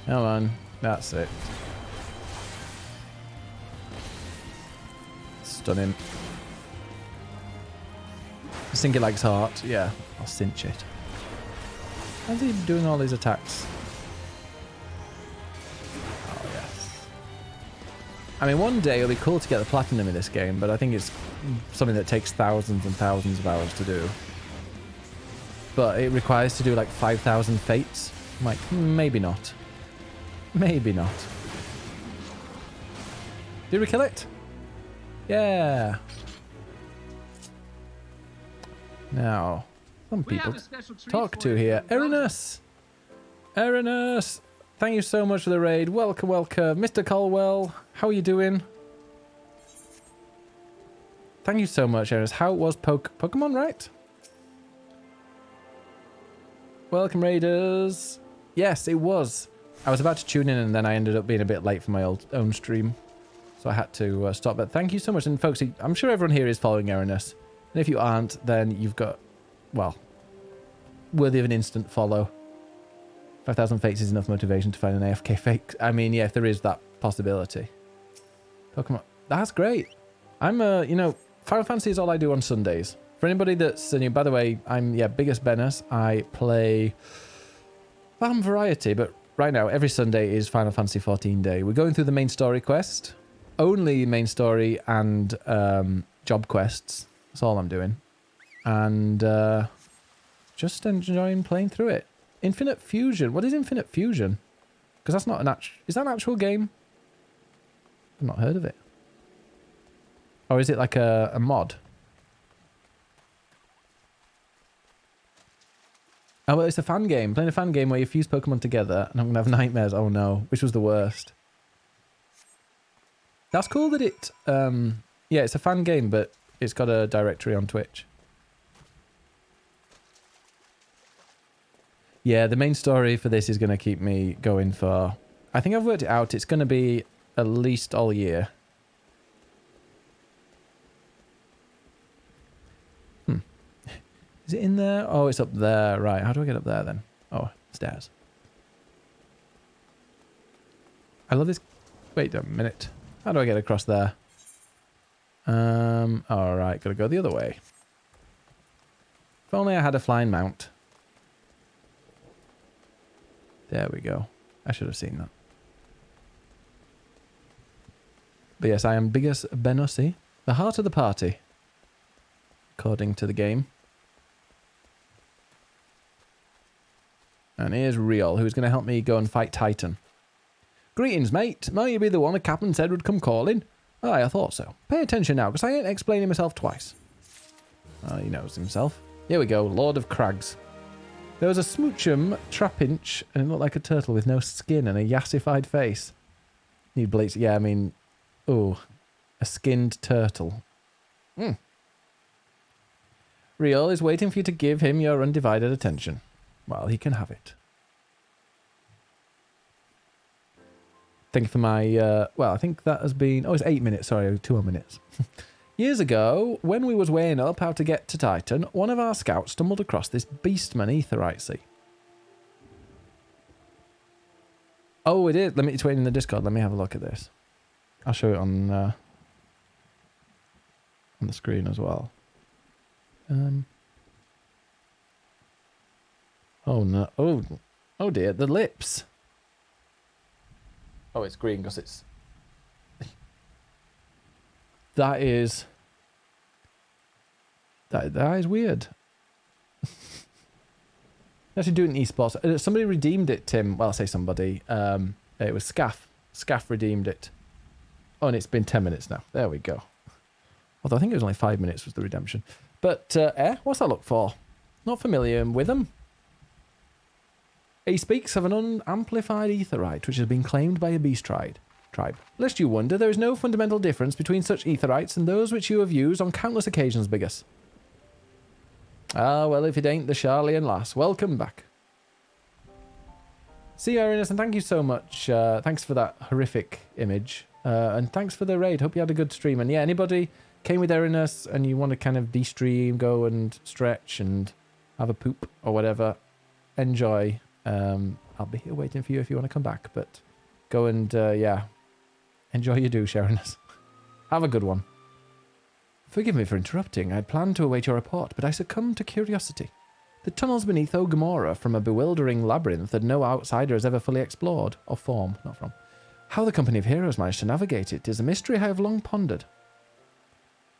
Come on. That's it. Stunning. Sink it like it's hot. Yeah, I'll cinch it. How's he doing all these attacks? Oh, yes. I mean, one day it'll be cool to get the platinum in this game, but I think it's something that takes thousands and thousands of hours to do. But it requires to do like 5,000 fates. I'm like, maybe not. Maybe not. Did we kill it? Yeah. Now, some people talk to here. Erinus! Erinus! Thank you so much for the raid. Welcome, welcome. Mr. Colwell, how are you doing? Thank you so much, Erinus. How was Pokemon, right? Welcome, Raiders. Yes, it was. I was about to tune in and then I ended up being a bit late for my own stream. So I had to stop. But thank you so much. And folks, I'm sure everyone here is following Erinus. And if you aren't, then you've got, well, worthy of an instant follow. 5,000 fates is enough motivation to find an AFK fake. I mean, yeah, if there is that possibility. Pokemon. That's great. I'm, you know, Final Fantasy is all I do on Sundays. For anybody that's new, by the way, I'm, yeah, biggest Benus. I play farm variety, but right now, every Sunday is Final Fantasy XIV day. We're going through the main story quest. Only main story and job quests. That's all I'm doing. And just enjoying playing through it. Infinite Fusion. What is Infinite Fusion? Because that's not an actual... Is that an actual game? I've not heard of it. Or is it like a mod? Oh, well, it's a fan game. Playing a fan game where you fuse Pokemon together and I'm going to have nightmares. Oh, no. Which was the worst? That's cool that it... yeah, it's a fan game, but it's got a directory on Twitch. Yeah, the main story for this is going to keep me going for... I think I've worked it out. It's going to be at least all year. Is it in there? Oh, it's up there. Right. How do I get up there then? Oh, stairs. I love this. Wait a minute. How do I get across there? All right. Gotta go the other way. If only I had a flying mount. There we go. I should have seen that. But yes, I am biggest Benussi. The heart of the party. According to the game. And here's Riol, who's going to help me go and fight Titan. Greetings, mate. Might you be the one the captain said would come calling? Aye, I thought so. Pay attention now, because I ain't explaining myself twice. Oh, he knows himself. Here we go, Lord of Crags. There was a smoochum trapinch, and it looked like a turtle with no skin and a yassified face. Need bleach. Yeah, I mean... Ooh. A skinned turtle. Riol is waiting for you to give him your undivided attention. Well, he can have it. Thank you for my, well, I think that has been... Oh, it's 8 minutes. Sorry, 2 more minutes. Years ago, when we was weighing up how to get to Titan, one of our scouts stumbled across this beastman aetherite sea. Oh, it is. It's waiting in the Discord. Let me have a look at this. I'll show it on the screen as well. Oh no! Oh dear! The lips. Oh, it's green because it's. That is weird. Actually, doing esports. Somebody redeemed it, Tim. Well, I say somebody. It was Scaff. Scaff redeemed it. Oh, and it's been 10 minutes now. There we go. Although I think it was only 5 minutes was the redemption. But what's that look for? Not familiar with them. He speaks of an unamplified aetherite which has been claimed by a beast tribe. Lest you wonder, there is no fundamental difference between such aetherites and those which you have used on countless occasions, Biggest. Ah, well, if it ain't the Charlian lass. Welcome back. See you, Irinus, and thank you so much. Thanks for that horrific image. And thanks for the raid. Hope you had a good stream. And yeah, anybody came with Irinus and you want to kind of de-stream, go and stretch and have a poop or whatever, enjoy. I'll be here waiting for you if you want to come back. But go and, yeah, enjoy your douche, Irinus. Have a good one. Forgive me for interrupting. I planned to await your report, but I succumbed to curiosity. The tunnels beneath Ogamora from a bewildering labyrinth that no outsider has ever fully explored, or form, not from. How the Company of Heroes managed to navigate it is a mystery I have long pondered.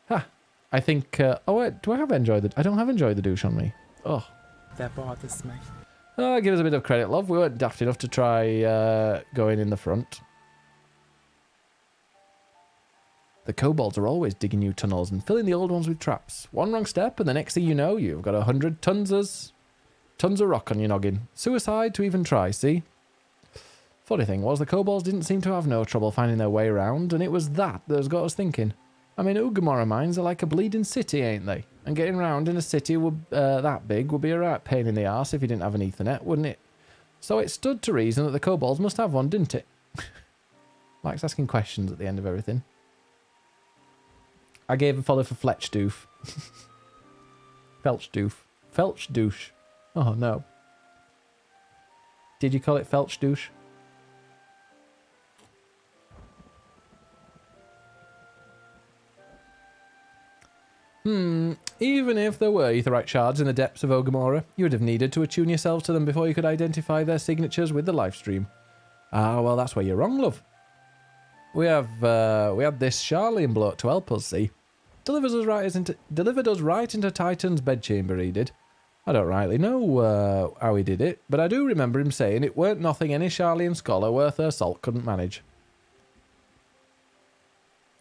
Ha! I think, oh wait, do I have Enjoy the... I don't have Enjoy the douche on me. Oh. That bothers me. Give us a bit of credit, love. We weren't daft enough to try going in the front. The kobolds are always digging new tunnels and filling the old ones with traps. One wrong step and the next thing you know, you've got 100 tons of rock on your noggin. Suicide to even try, see? Funny thing was, the kobolds didn't seem to have no trouble finding their way around, and it was that has got us thinking. I mean, Ugamora mines are like a bleeding city, ain't they? And getting around in a city that big would be a right pain in the arse if you didn't have an Ethernet, wouldn't it? So it stood to reason that the kobolds must have one, didn't it? Likes asking questions at the end of everything. I gave a follow for Fletchdoof. Felchdoof. Felchdoosh. Oh, no. Did you call it Felchdoosh? Even if there were aetherite shards in the depths of Ogamora, you would have needed to attune yourselves to them before you could identify their signatures with the livestream. Ah, well, that's where you're wrong, love. We had this Charlian bloke to help us, see. Delivered us right into Titan's bedchamber, he did. I don't rightly know how he did it, but I do remember him saying it weren't nothing any Charlian scholar worth her salt couldn't manage.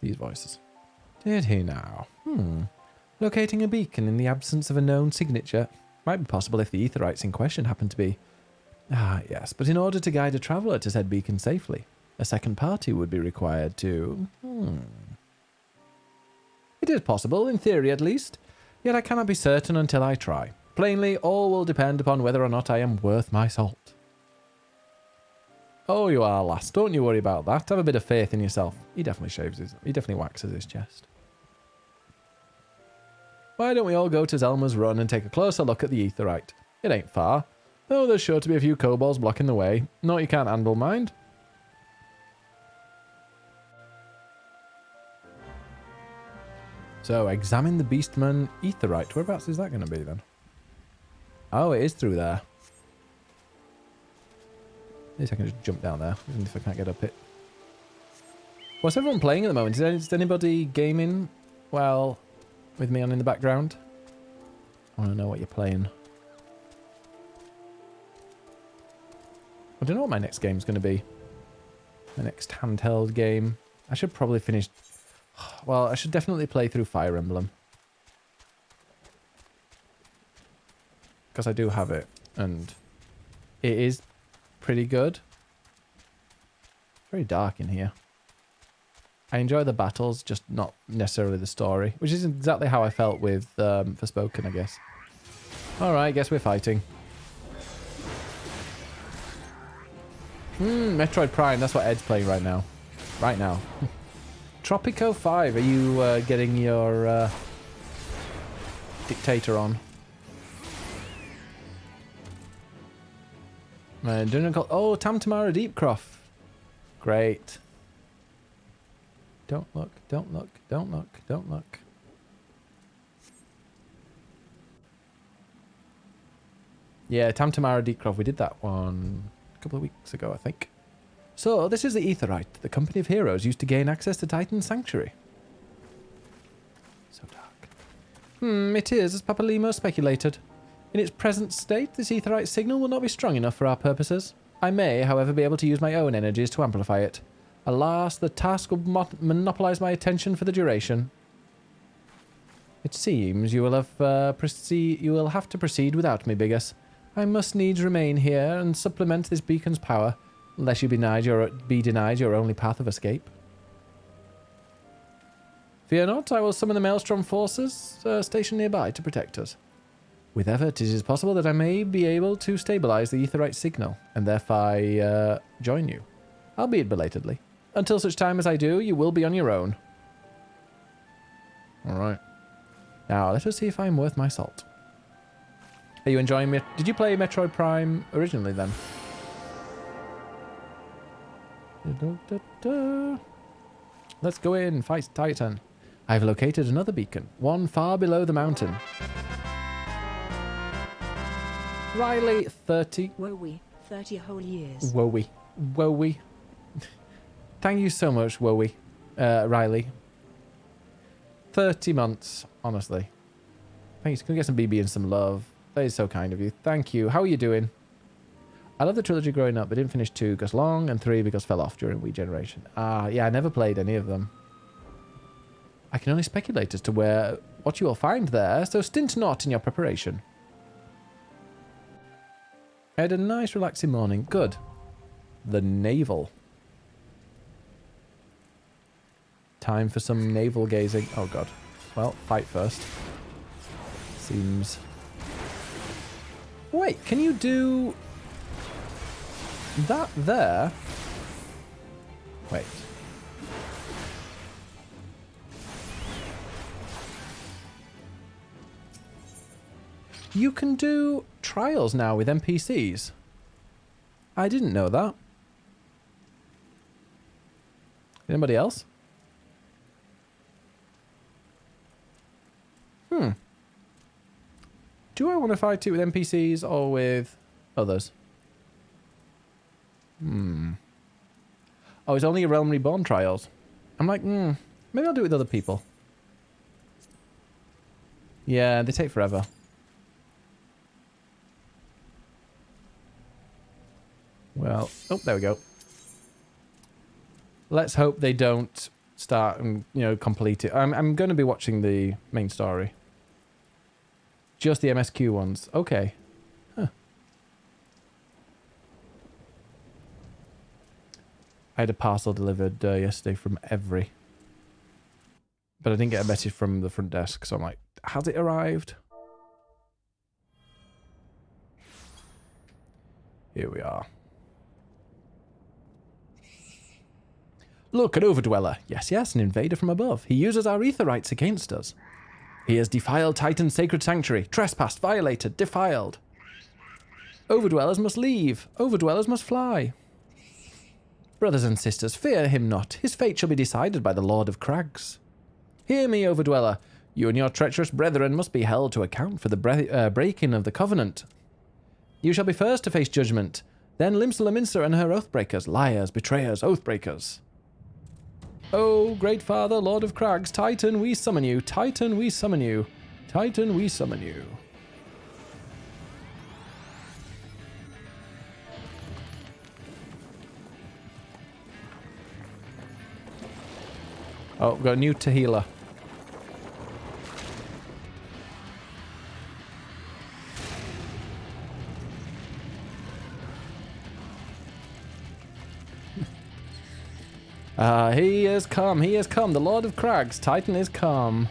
These voices. Did he now? Locating a beacon in the absence of a known signature might be possible if the aetherites in question happen to be... Ah, yes, but in order to guide a traveller to said beacon safely, a second party would be required to... It is possible, in theory at least, yet I cannot be certain until I try. Plainly, all will depend upon whether or not I am worth my salt. Oh, you are, lass. Don't you worry about that. Have a bit of faith in yourself. He definitely waxes his chest. Why don't we all go to Zelma's Run and take a closer look at the aetherite? It ain't far. Though there's sure to be a few kobolds blocking the way. No, you can't handle, mind. So, examine the Beastman aetherite. Whereabouts is that going to be then? Oh, it is through there. At least I can just jump down there, even if I can't get up it. What's everyone playing at the moment? Is anybody gaming? Well, with me on in the background? I want to know what you're playing. I don't know what my next game's going to be. My next handheld game. I should probably finish... Well, I should definitely play through Fire Emblem. Because I do have it. And it is pretty good. Very dark in here. I enjoy the battles, just not necessarily the story. Which is exactly how I felt with Forspoken, I guess. Alright, guess we're fighting. Metroid Prime, that's what Ed's playing right now. Right now. Tropico 5, are you getting your dictator on? Oh, Tamtamara Deepcroft. Great. Don't look, don't look, don't look, don't look. Yeah, Tamtamara Deepcroft, we did that one a couple of weeks ago, I think. So, this is the aetherite the Company of Heroes used to gain access to Titan's Sanctuary. So dark. It is, as Papalimo speculated. In its present state, this aetherite signal will not be strong enough for our purposes. I may, however, be able to use my own energies to amplify it. Alas, the task will monopolize my attention for the duration. It seems you will have to proceed without me, Bigus. I must needs remain here and supplement this beacon's power, unless you be denied your only path of escape. Fear not, I will summon the Maelstrom forces stationed nearby to protect us. With effort, it is possible that I may be able to stabilize the aetherite signal, and therefore join you, albeit belatedly. Until such time as I do, you will be on your own. Alright. Now, let us see if I'm worth my salt. Are you enjoying it? Did you play Metroid Prime originally, then? Let's go in, fight Titan. I've located another beacon, one far below the mountain. Riley, 30. Wowie, 30 whole years. Wowie. Wowie. Thank you so much, Wowie. Riley. 30 months, honestly. Thanks. Can we get some BB and some love? That is so kind of you. Thank you. How are you doing? I love the trilogy growing up, but didn't finish 2 because long and 3 because fell off during Wii generation. Yeah, I never played any of them. I can only speculate as to what you will find there, so stint not in your preparation. I had a nice relaxing morning. Good. The Navel. Time for some navel gazing. Oh god. Well, fight first. Seems... Wait, can you do... that there? Wait. You can do trials now with NPCs. I didn't know that. Anybody else? Do I want to fight it with NPCs or with others? Oh, it's only A Realm Reborn trials. I'm like, maybe I'll do it with other people. Yeah, they take forever. Well, oh, there we go. Let's hope they don't start and, complete it. I'm going to be watching the main story. Just the MSQ ones. Okay. Huh. I had a parcel delivered yesterday from Every. But I didn't get a message from the front desk, so I'm like, has it arrived? Here we are. Look, an overdweller. Yes, yes, an invader from above. He uses our aetherites against us. He has defiled Titan's sacred sanctuary. Trespassed, violated, defiled. Overdwellers must leave. Overdwellers must fly. Brothers and sisters, fear him not. His fate shall be decided by the Lord of Crags. Hear me, Overdweller. You and your treacherous brethren must be held to account for the breaking of the covenant. You shall be first to face judgment. Then Limsa and her oathbreakers, liars, betrayers, oathbreakers. Oh, great father, Lord of Crags, Titan, we summon you. Titan, we summon you. Titan, we summon you. Oh, we've got a new Tahila. He has come, the Lord of Crags, Titan is come.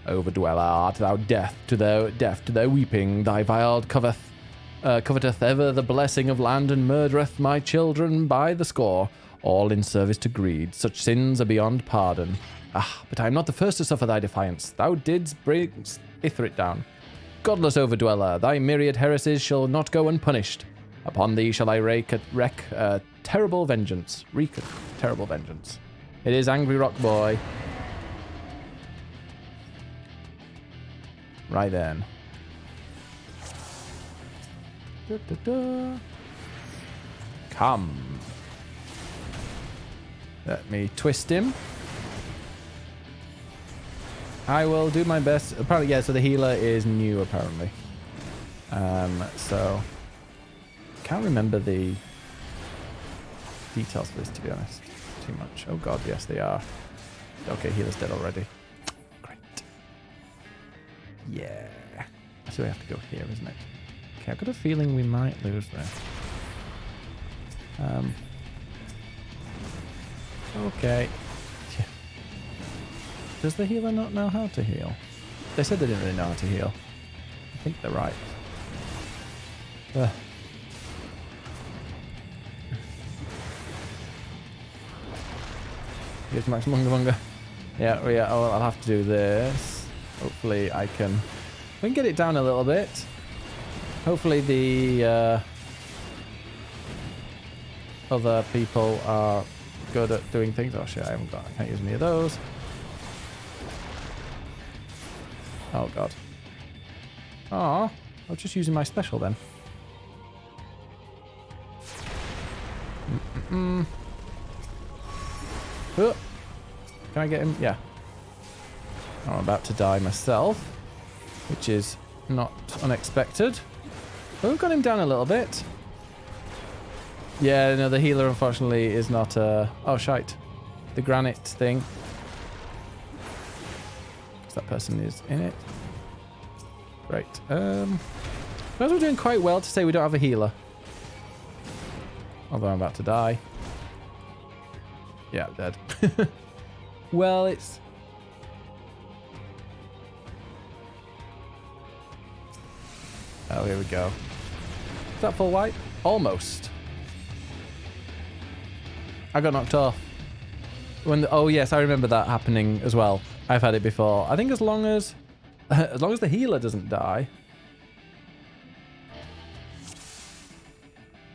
Overdweller, art thou deaf to their weeping, thy vile coveteth ever the blessing of land and murdereth my children by the score, all in service to greed, such sins are beyond pardon. Ah, but I am not the first to suffer thy defiance, thou didst bring Ithrit down. Godless Overdweller, thy myriad heresies shall not go unpunished. Upon thee shall I wreak a terrible vengeance. Wreak a terrible vengeance. It is Angry Rock Boy. Right then. Da, da, da. Come. Let me twist him. I will do my best. Apparently, yeah, so the healer is new, apparently. So... can't remember the details of this, to be honest. Too much. Oh god, yes, they are. Okay, healer's dead already. Great. Yeah. So we have to go here, isn't it? Okay, I've got a feeling we might lose there. Okay. Yeah. Does the healer not know how to heal? They said they didn't really know how to heal. I think they're right. Here's Max Munga. Yeah, oh, I'll have to do this. Hopefully I can... We can get it down a little bit. Hopefully the other people are good at doing things. Oh shit, I can't use any of those. Oh god. Oh, I was just using my special then. Oh, can I get him? Yeah. I'm about to die myself, which is not unexpected. Oh, got him down a little bit. Yeah, no, the healer unfortunately is not oh shite. The granite thing. Because that person is in it. Right. We're doing quite well to say we don't have a healer. Although I'm about to die. Yeah, I'm dead. Well, it's... Oh, here we go. Is that full wipe? Almost. I got knocked off. Oh yes, I remember that happening as well. I've had it before. I think as long as the healer doesn't die.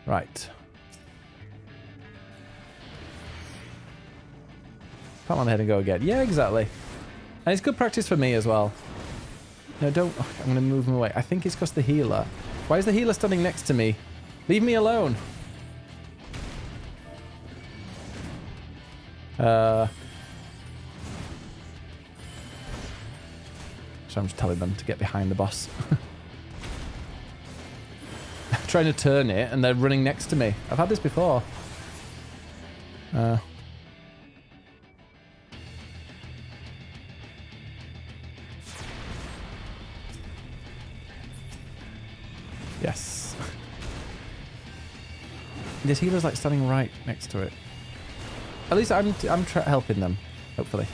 Right. Come on ahead and go again. Yeah, exactly. And it's good practice for me as well. No, don't... Oh, I'm going to move him away. I think it's because the healer... Why is the healer standing next to me? Leave me alone. So I'm just telling them to get behind the boss. I'm trying to turn it and they're running next to me. I've had this before. Yes. This healer's like standing right next to it. At least I'm helping them, hopefully.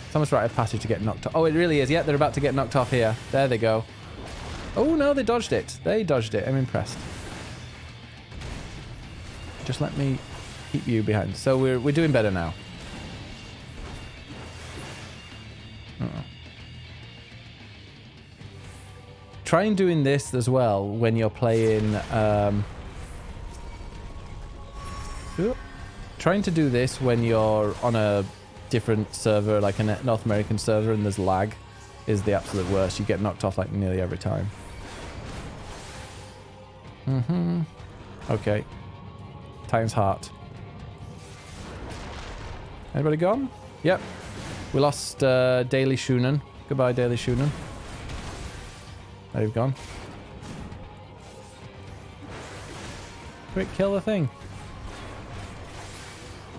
It's almost right of passage to get knocked off. Oh, it really is. Yeah, they're about to get knocked off here. There they go. Oh, no, they dodged it. They dodged it. I'm impressed. Just let me keep you behind. So we're doing better now. Try and doing this as well when you're playing... Trying to do this when you're on a different server, like a North American server, and there's lag, is the absolute worst. You get knocked off like nearly every time. Okay. Titan's Heart. Anybody gone? Yep. We lost Daily Shunan. Goodbye, Daily Shunan. There you've gone. Quick, kill the thing.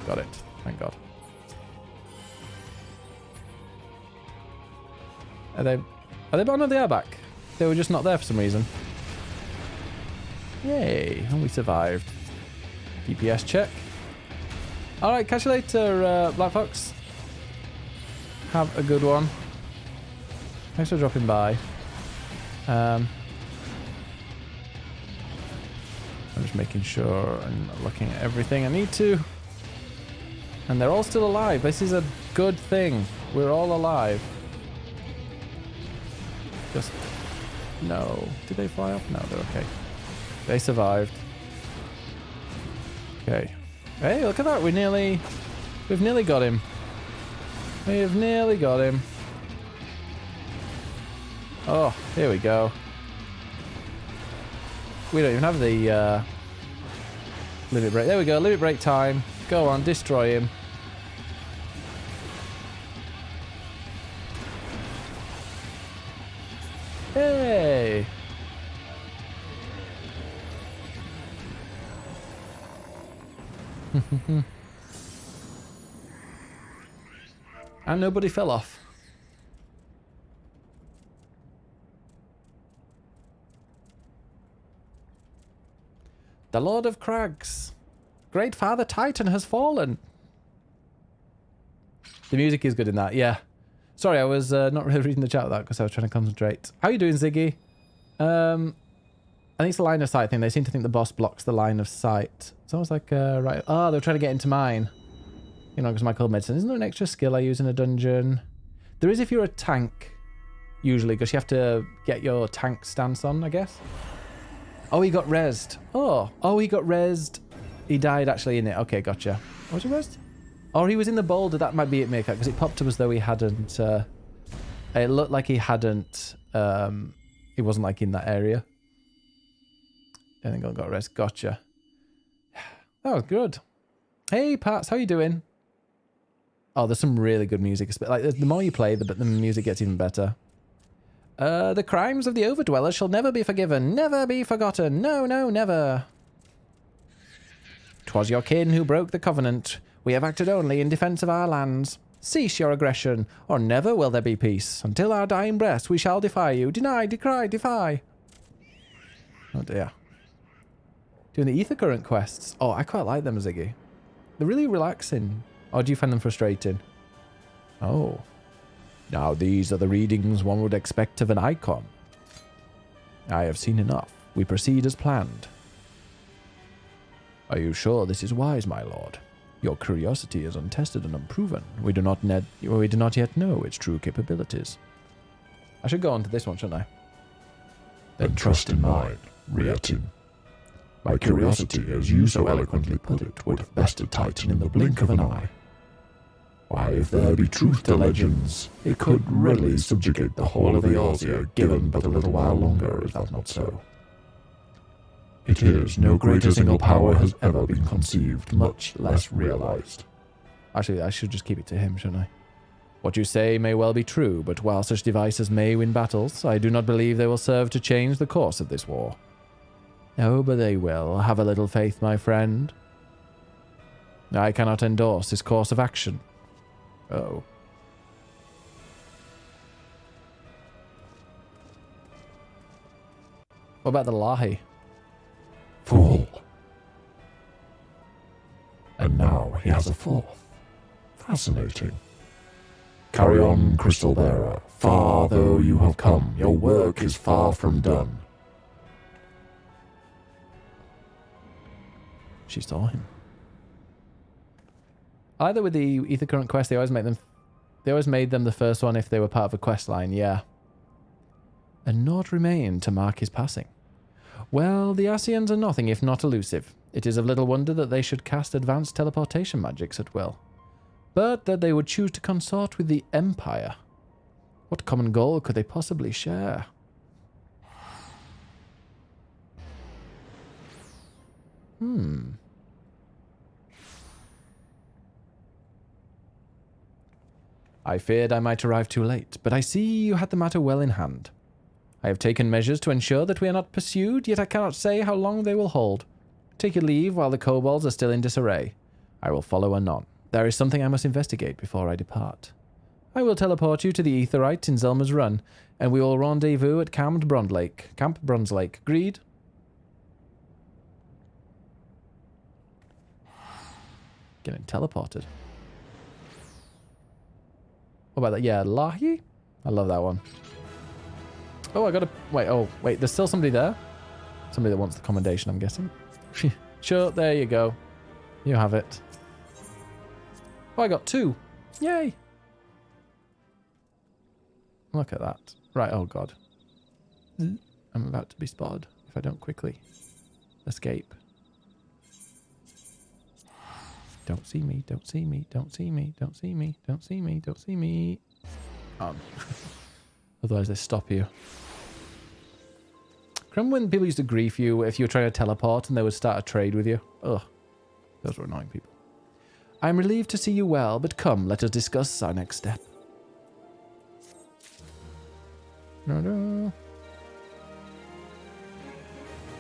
Got it. Thank God. Are they... Oh no, they are back. They were just not there for some reason. Yay. And we survived. DPS check. Alright, catch you later, Black Fox. Have a good one. Thanks for dropping by. I'm just making sure I'm looking at everything I need to. And they're all still alive. This is a good thing. We're all alive. Just... No. Did they fly off? No, they're okay. They survived. Okay. Hey, look at that. We've nearly got him. We've nearly got him. Oh, here we go. We don't even have the limit break. There we go. Limit break time. Go on, destroy him. Hey! And nobody fell off. The Lord of Crags. Great Father Titan has fallen. The music is good in that, yeah. Sorry, I was not really reading the chat of that because I was trying to concentrate. How you doing, Ziggy? I think it's the line of sight thing. They seem to think the boss blocks the line of sight. It's almost like, right. Oh, they're trying to get into mine. You know, because my cold medicine. Isn't there an extra skill I use in a dungeon? There is if you're a tank, usually, because you have to get your tank stance on, I guess. Oh, he got rezzed. Oh, he got rezzed. He died actually in it. Okay, gotcha. Was he rezzed? Or he was in the boulder. That might be it, Maker, because it popped up as though he hadn't... it looked like he hadn't... he wasn't, like, in that area. I think I got rezzed. Gotcha. That was good. Hey, Pats, how you doing? Oh, there's some really good music. Like, the more you play, the music gets even better. The crimes of the Overdwellers shall never be forgiven, never be forgotten. No, no, never. 'Twas your kin who broke the covenant. We have acted only in defense of our lands. Cease your aggression, or never will there be peace. Until our dying breath, we shall defy you. Deny, decry, defy. Oh dear. Doing the ether current quests. Oh, I quite like them, Ziggy. They're really relaxing. Or do you find them frustrating? Oh. Now these are the readings one would expect of an icon. I have seen enough. We proceed as planned. Are you sure this is wise, my lord? Your curiosity is untested and unproven. We do not yet know its true capabilities. I should go on to this one, shouldn't I? Then trust in mine, Riatin. My curiosity, as you so eloquently put it, would have bested Titan in the blink of an eye. Why, if there be truth to legends, it could readily subjugate the whole of Eorzea, given but a little while longer, is that not so? It is, no greater single power has ever been conceived, much less realized. Actually, I should just keep it to him, shouldn't I? What you say may well be true, but while such devices may win battles, I do not believe they will serve to change the course of this war. Oh, but they will. Have a little faith, my friend. I cannot endorse this course of action. Oh. What about the Lahi? Fool. And now he has a fourth. Fascinating. Carry on, Crystal Bearer. Far though you have come, your work is far from done. She saw him. Either with the Ether Current quest, they always made them the first one if they were part of a quest line, yeah. A nought remained to mark his passing. Well, the Ascians are nothing if not elusive. It is of little wonder that they should cast advanced teleportation magics at will. But that they would choose to consort with the Empire. What common goal could they possibly share? I feared I might arrive too late, but I see you had the matter well in hand. I have taken measures to ensure that we are not pursued, yet I cannot say how long they will hold. Take your leave while the kobolds are still in disarray. I will follow anon. There is something I must investigate before I depart. I will teleport you to the Aetherite in Zelma's Run, and we will rendezvous at Camp Bronzelake. Agreed? Getting teleported. What about that? Yeah, Lahi? I love that one. Oh, I gotta... Wait, there's still somebody there? Somebody that wants the commendation, I'm guessing. Sure, there you go. You have it. Oh, I got 2. Yay! Look at that. Right, oh god. I'm about to be spotted if I don't quickly escape. Don't see me, don't see me, don't see me, don't see me, don't see me, don't see me. Otherwise they stop you. Remember when people used to grief you if you were trying to teleport and they would start a trade with you? Ugh. Those were annoying people. I am relieved to see you well, but come, let us discuss our next step. No.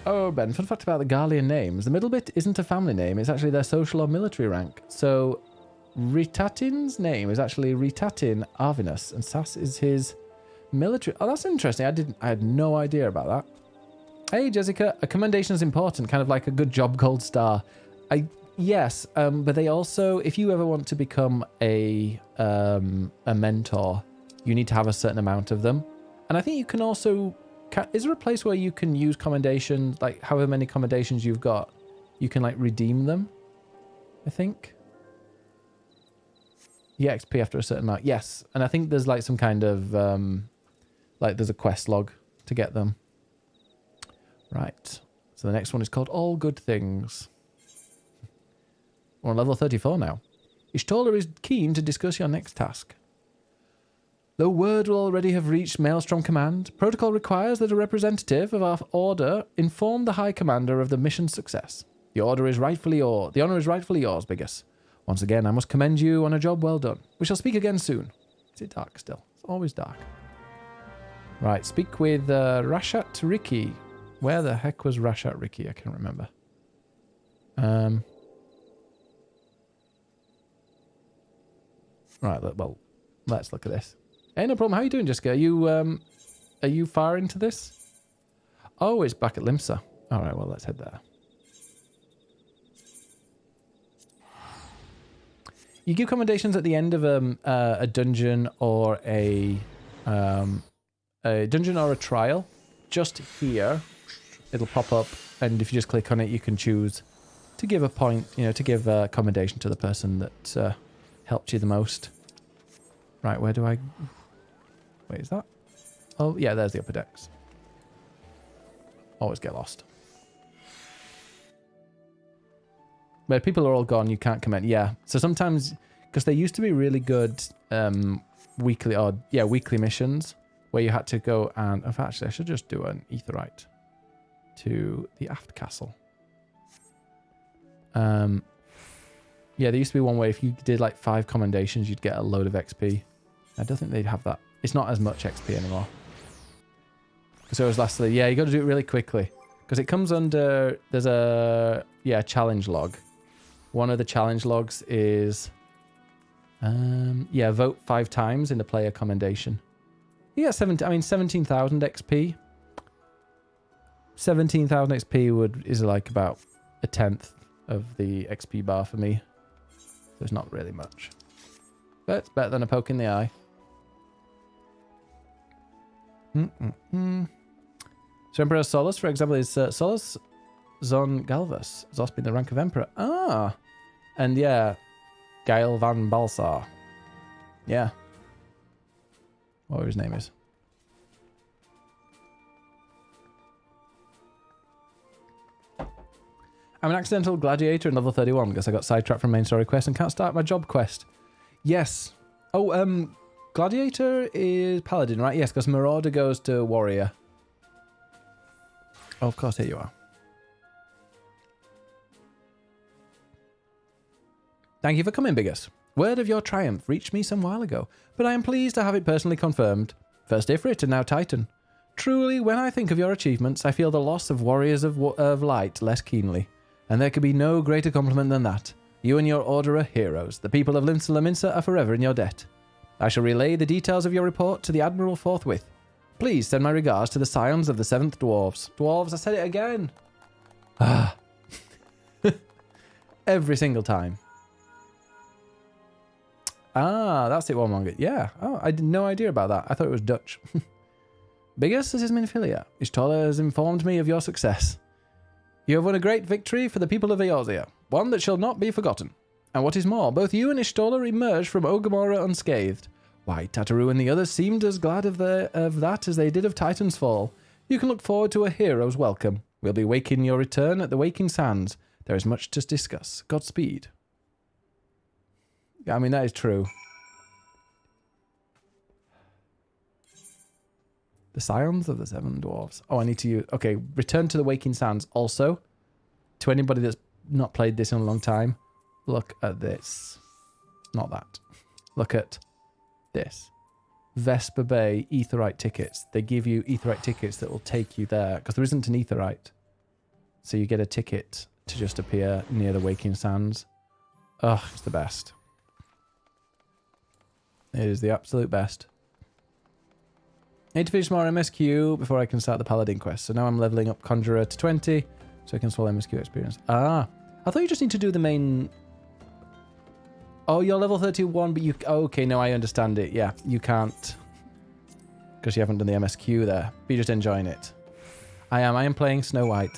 Oh, Ben, fun fact about the Garlean names. The middle bit isn't a family name, it's actually their social or military rank. So, Ritatin's name is actually Ritatin Arvinus, and Sass is his military... Oh, that's interesting. I had no idea about that. Hey, Jessica, a commendation is important, kind of like a good job gold star. Yes, but they also, if you ever want to become a mentor you need to have a certain amount of them. And I think you can also... is there a place where you can use commendations, like however many commendations you've got, you can like redeem them, I think? Yeah, XP after a certain amount. Yes, and I think there's like some kind of... like there's a quest log to get them. Right. So the next one is called All Good Things. We're on level 34 now. Ishtola is keen to discuss your next task. Though word will already have reached Maelstrom Command, protocol requires that a representative of our order inform the High Commander of the mission's success. The honor is rightfully yours, Bigus. Once again, I must commend you on a job well done. We shall speak again soon. Is it dark still? It's always dark. Right, speak with Rashat Ricky. Where the heck was Rashat Ricky? I can't remember. Right, well, let's look at this. Hey, no problem. How are you doing, Jessica? Are you far into this? Oh, it's back at Limsa. All right, well, let's head there. You give commendations at the end of a dungeon or a dungeon or a trial. Just here, it'll pop up, and if you just click on it, you can choose to give a point, to give a commendation to the person that helped you the most. Right, where do I... Wait, is that? Oh, yeah, there's the upper decks. Always get lost. Where people are all gone, you can't comment. Yeah, so sometimes, because there used to be really good weekly missions where you had to go and... Actually, I should just do an Aetheryte to the Aft Castle. Yeah, there used to be one way if you did like 5 commendations, you'd get a load of XP. I don't think they'd have that. It's not as much XP anymore. So it was lastly, yeah, you got to do it really quickly. Because it comes under, there's a, challenge log. One of the challenge logs is, vote 5 times in the player commendation. Yeah, 17,000 XP. 17,000 XP is like about a 10th of the XP bar for me. So it's not really much. But it's better than a poke in the eye. So Emperor Solus, for example, is Solus Zon Galvus. Zos being the rank of Emperor. Ah! And yeah, Gael van Balsar. Yeah. Whatever his name is. I'm an accidental gladiator in level 31 because I got sidetracked from main story quest and can't start my job quest. Yes. Oh, gladiator is paladin, right? Yes, because marauder goes to warrior. Oh, of course, here you are. Thank you for coming, Biggest. Word of your triumph reached me some while ago, but I am pleased to have it personally confirmed. First Ifrit and now Titan. Truly, when I think of your achievements, I feel the loss of warriors of light less keenly. And there could be no greater compliment than that. You and your order are heroes. The people of Limsa Laminsa are forever in your debt. I shall relay the details of your report to the Admiral forthwith. Please send my regards to the scions of the 7th Dwarves. Dwarves, I said it again. Ah. Every single time. Ah, that's it, Warmonger. Yeah. Oh, I had no idea about that. I thought it was Dutch. Biggest, this is Minfilia. Ishtola has informed me of your success. You have won a great victory for the people of Eorzea, one that shall not be forgotten. And what is more, both you and Ishtola emerged from Orgrimmar unscathed. Why, Tataru and the others seemed as glad of that as they did of Titan's fall. You can look forward to a hero's welcome. We'll be waiting your return at the Waking Sands. There is much to discuss. Godspeed. I mean, that is true. The Scions of the 7 Dwarves. Oh, I need to use... Okay, return to the Waking Sands. Also, to anybody that's not played this in a long time, look at this. Not that. Look at this. Vesper Bay Aetheryte tickets. They give you Aetheryte tickets that will take you there, because there isn't an Aetheryte. So you get a ticket to just appear near the Waking Sands. Ugh, it's the best. It is the absolute best. I need to finish more MSQ before I can start the Paladin quest. So now I'm leveling up Conjurer to 20, so I can swallow MSQ experience. Ah, I thought you just need to do the main... Oh, you're level 31, but you... Oh, okay, no, I understand it. Yeah, you can't... because you haven't done the MSQ there. But you're just enjoying it. I am playing Snow White.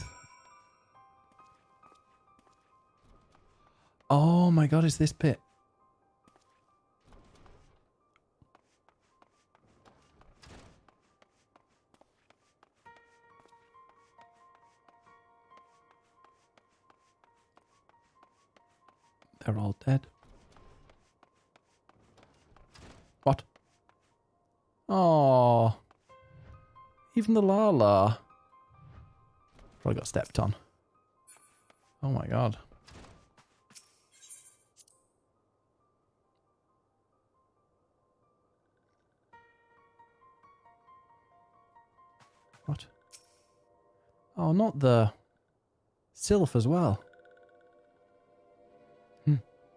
Oh my god, is this pit? They're all dead. What? Oh, even the Lala. Probably got stepped on. Oh my god. What? Oh, not the Sylph as well.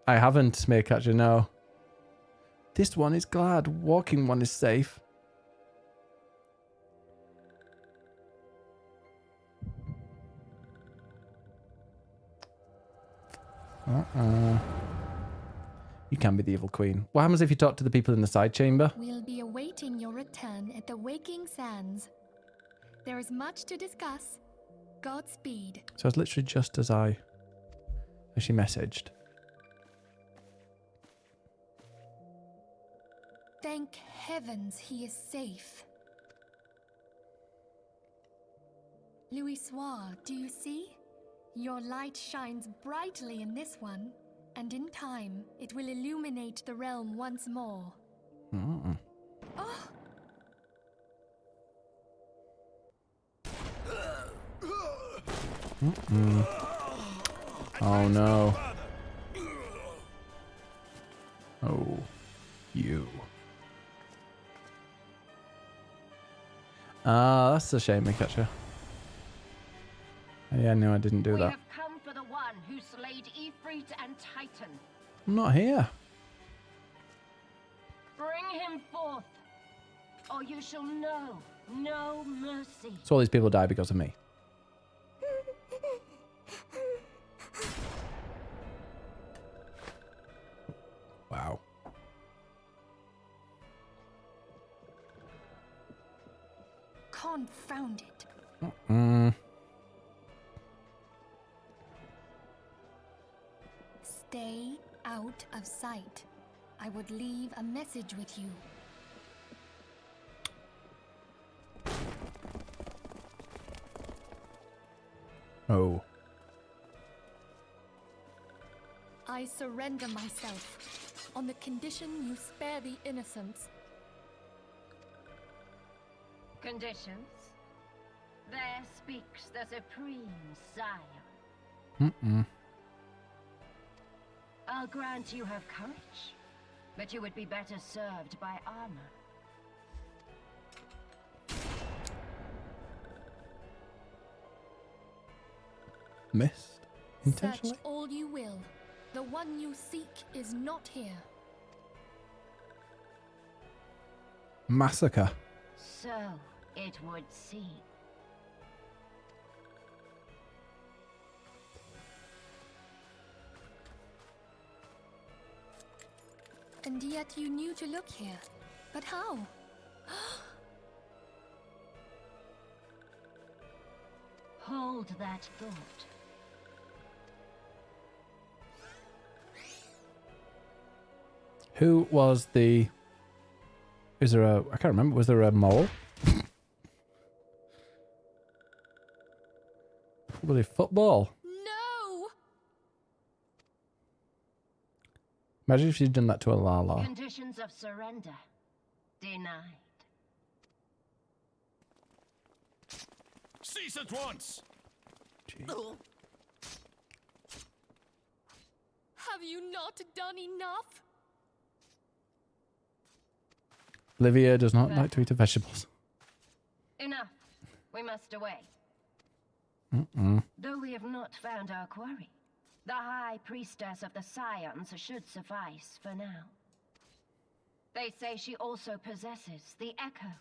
I haven't, Smearcatcher, no. This one is glad. Walking one is safe. You can be the evil queen. What happens if you talk to the people in the side chamber? We'll be awaiting your return at the Waking Sands. There is much to discuss. Godspeed. So it's literally just as she messaged. Thank heavens he is safe. Louisoire, do you see? Your light shines brightly in this one, and in time, it will illuminate the realm once more. Mm. Oh! Mm-mm. Oh no. Oh, you. Ah, that's a shame, Mikacha. Yeah, no, I didn't do We that. have come for the one who slayed Ifrit and Titan. I'm not here. Bring him forth, or you shall know no mercy. So all these people die because of me. Wow. Confound it. Mm. Stay out of sight. I would leave a message with you. Oh. I surrender myself on the condition you spare the innocents. Conditions? There speaks the supreme sire. Mm-mm. I'll grant you have courage, but you would be better served by armor. Missed? Intentionally? Search all you will. The one you seek is not here. Massacre. So it would seem. And yet you knew to look here. But how? Hold that thought. Who was the... Is there a... I can't remember. Was there a mole? Probably football. No! Imagine if she'd done that to a Lala. Conditions of surrender denied. Cease at once! Have you not done enough? Olivia does not like to eat vegetables. Enough. We must away. Mm-mm. Though we have not found our quarry, the High Priestess of the Scions should suffice for now. They say she also possesses the Echo.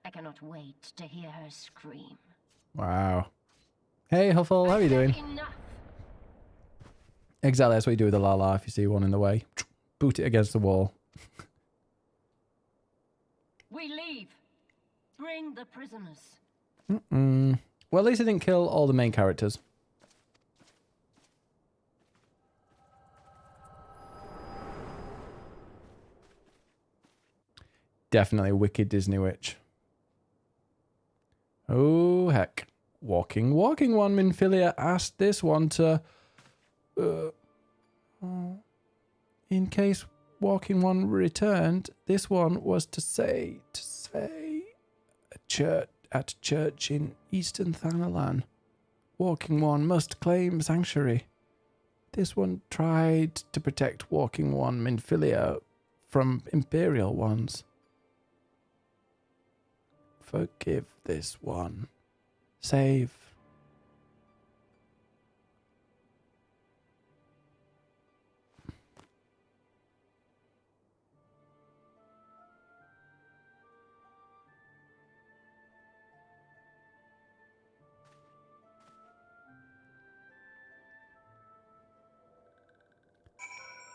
I cannot wait to hear her scream. Wow. Hey, Huffle, how are you doing? Enough. Exactly, that's what you do with a Lala if you see one in the way. Boot it against the wall. We leave. Bring the prisoners. Well, at least I didn't kill all the main characters. Definitely wicked Disney witch. Oh, heck. Walking one. Minfilia asked this one to... in case Walking One returned, this one was to say... at church in Eastern Thanalan. Walking One must claim sanctuary. This one tried to protect Walking One Minfilia from Imperial ones. Forgive this one. Save.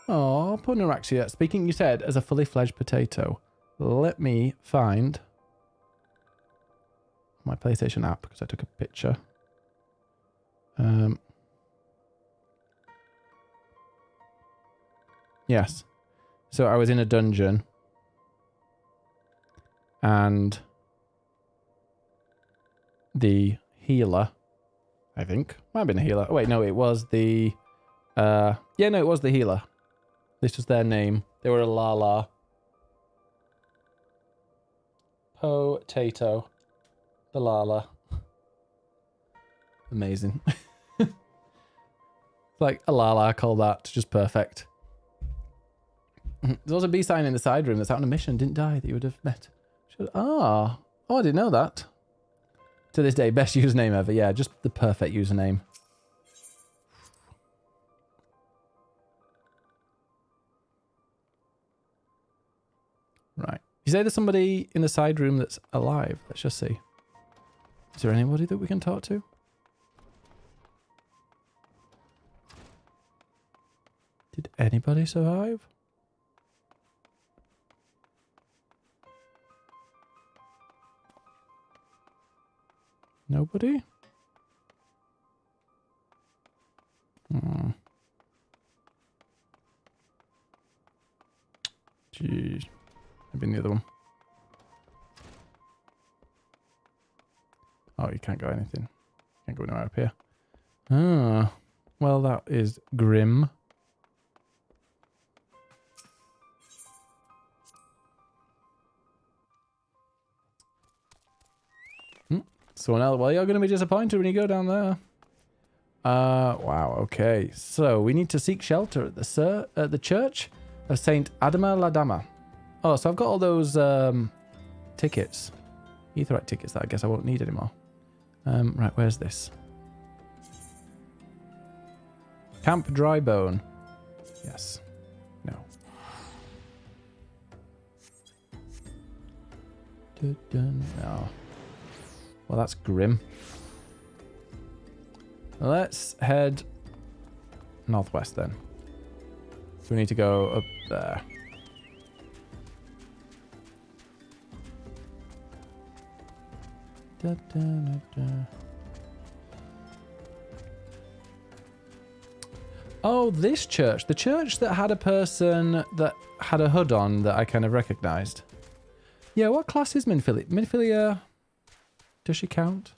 Oh, Punaraxia. Speaking, you said, as a fully fledged potato. Let me find my PlayStation app because I took a picture. Yes. So I was in a dungeon and the healer, I think, might have been a healer. Oh, wait, no, it was the, yeah, no, it was the healer. This was their name. They were a Lala. Potato. The Lala. Amazing. Like a Lala, call that just perfect. There's also a B sign in the side room that's out on a mission, didn't die, that you would have met. Oh, I didn't know that. To this day, best username ever. Yeah, just the perfect username. Right. You say there's somebody in the side room that's alive. Let's just see. Is there anybody that we can talk to? Did anybody survive? Nobody? Jeez. Maybe in the other one. Oh, you can't go anything. Can't go anywhere up here. Ah. Well, that is grim. Someone else. Well, you're going to be disappointed when you go down there. Wow, okay. So, we need to seek shelter at the church of Saint Adama Ladama. Oh, so I've got all those tickets. Aetheryte tickets that I guess I won't need anymore. Right, where's this? Camp Drybone. Yes. No. No. Well, that's grim. Let's head northwest then. So we need to go up there. Da, da, da, da. Oh, this church. The church that had a person that had a hood on that I kind of recognized. Yeah, what class is Minfilia? Minfilia... Does she count?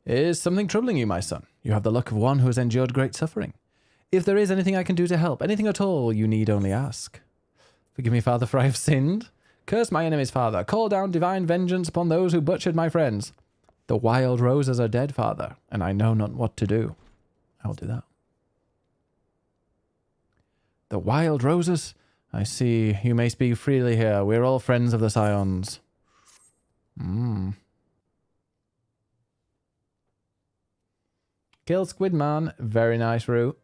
Is something troubling you, my son? You have the luck of one who has endured great suffering. If there is anything I can do to help, anything at all, you need only ask. Forgive me, Father, for I have sinned. Curse my enemies, Father. Call down divine vengeance upon those who butchered my friends. The wild roses are dead, Father, and I know not what to do. I'll do that. The wild roses? I see. You may speak freely here. We're all friends of the Scions. Kill Squidman. Very nice route.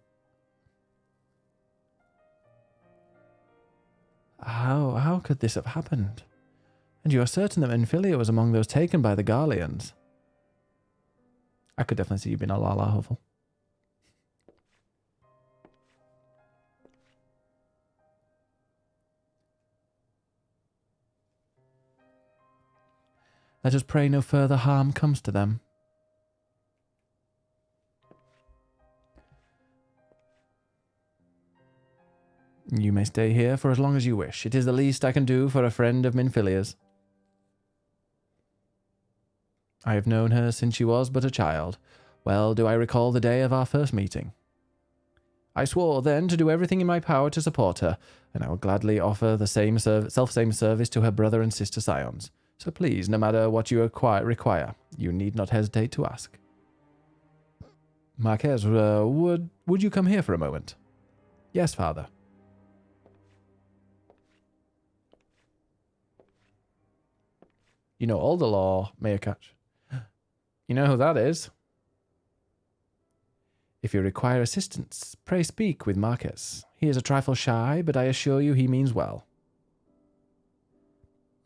How could this have happened? And you are certain that Minfilia was among those taken by the Garleans? I could definitely see you being a Lala Huffle. Let us pray no further harm comes to them. You may stay here for as long as you wish. It is the least I can do for a friend of Minfilia's. I have known her since she was but a child. Well do I recall the day of our first meeting. I swore then to do everything in my power to support her, and I will gladly offer the same self-same service to her brother and sister scions. So please, no matter what you require, you need not hesitate to ask. Marquez, would you come here for a moment? Yes, father. You know all the law, Mayor Catch. You know who that is? If you require assistance, pray speak with Marquez. He is a trifle shy, but I assure you he means well.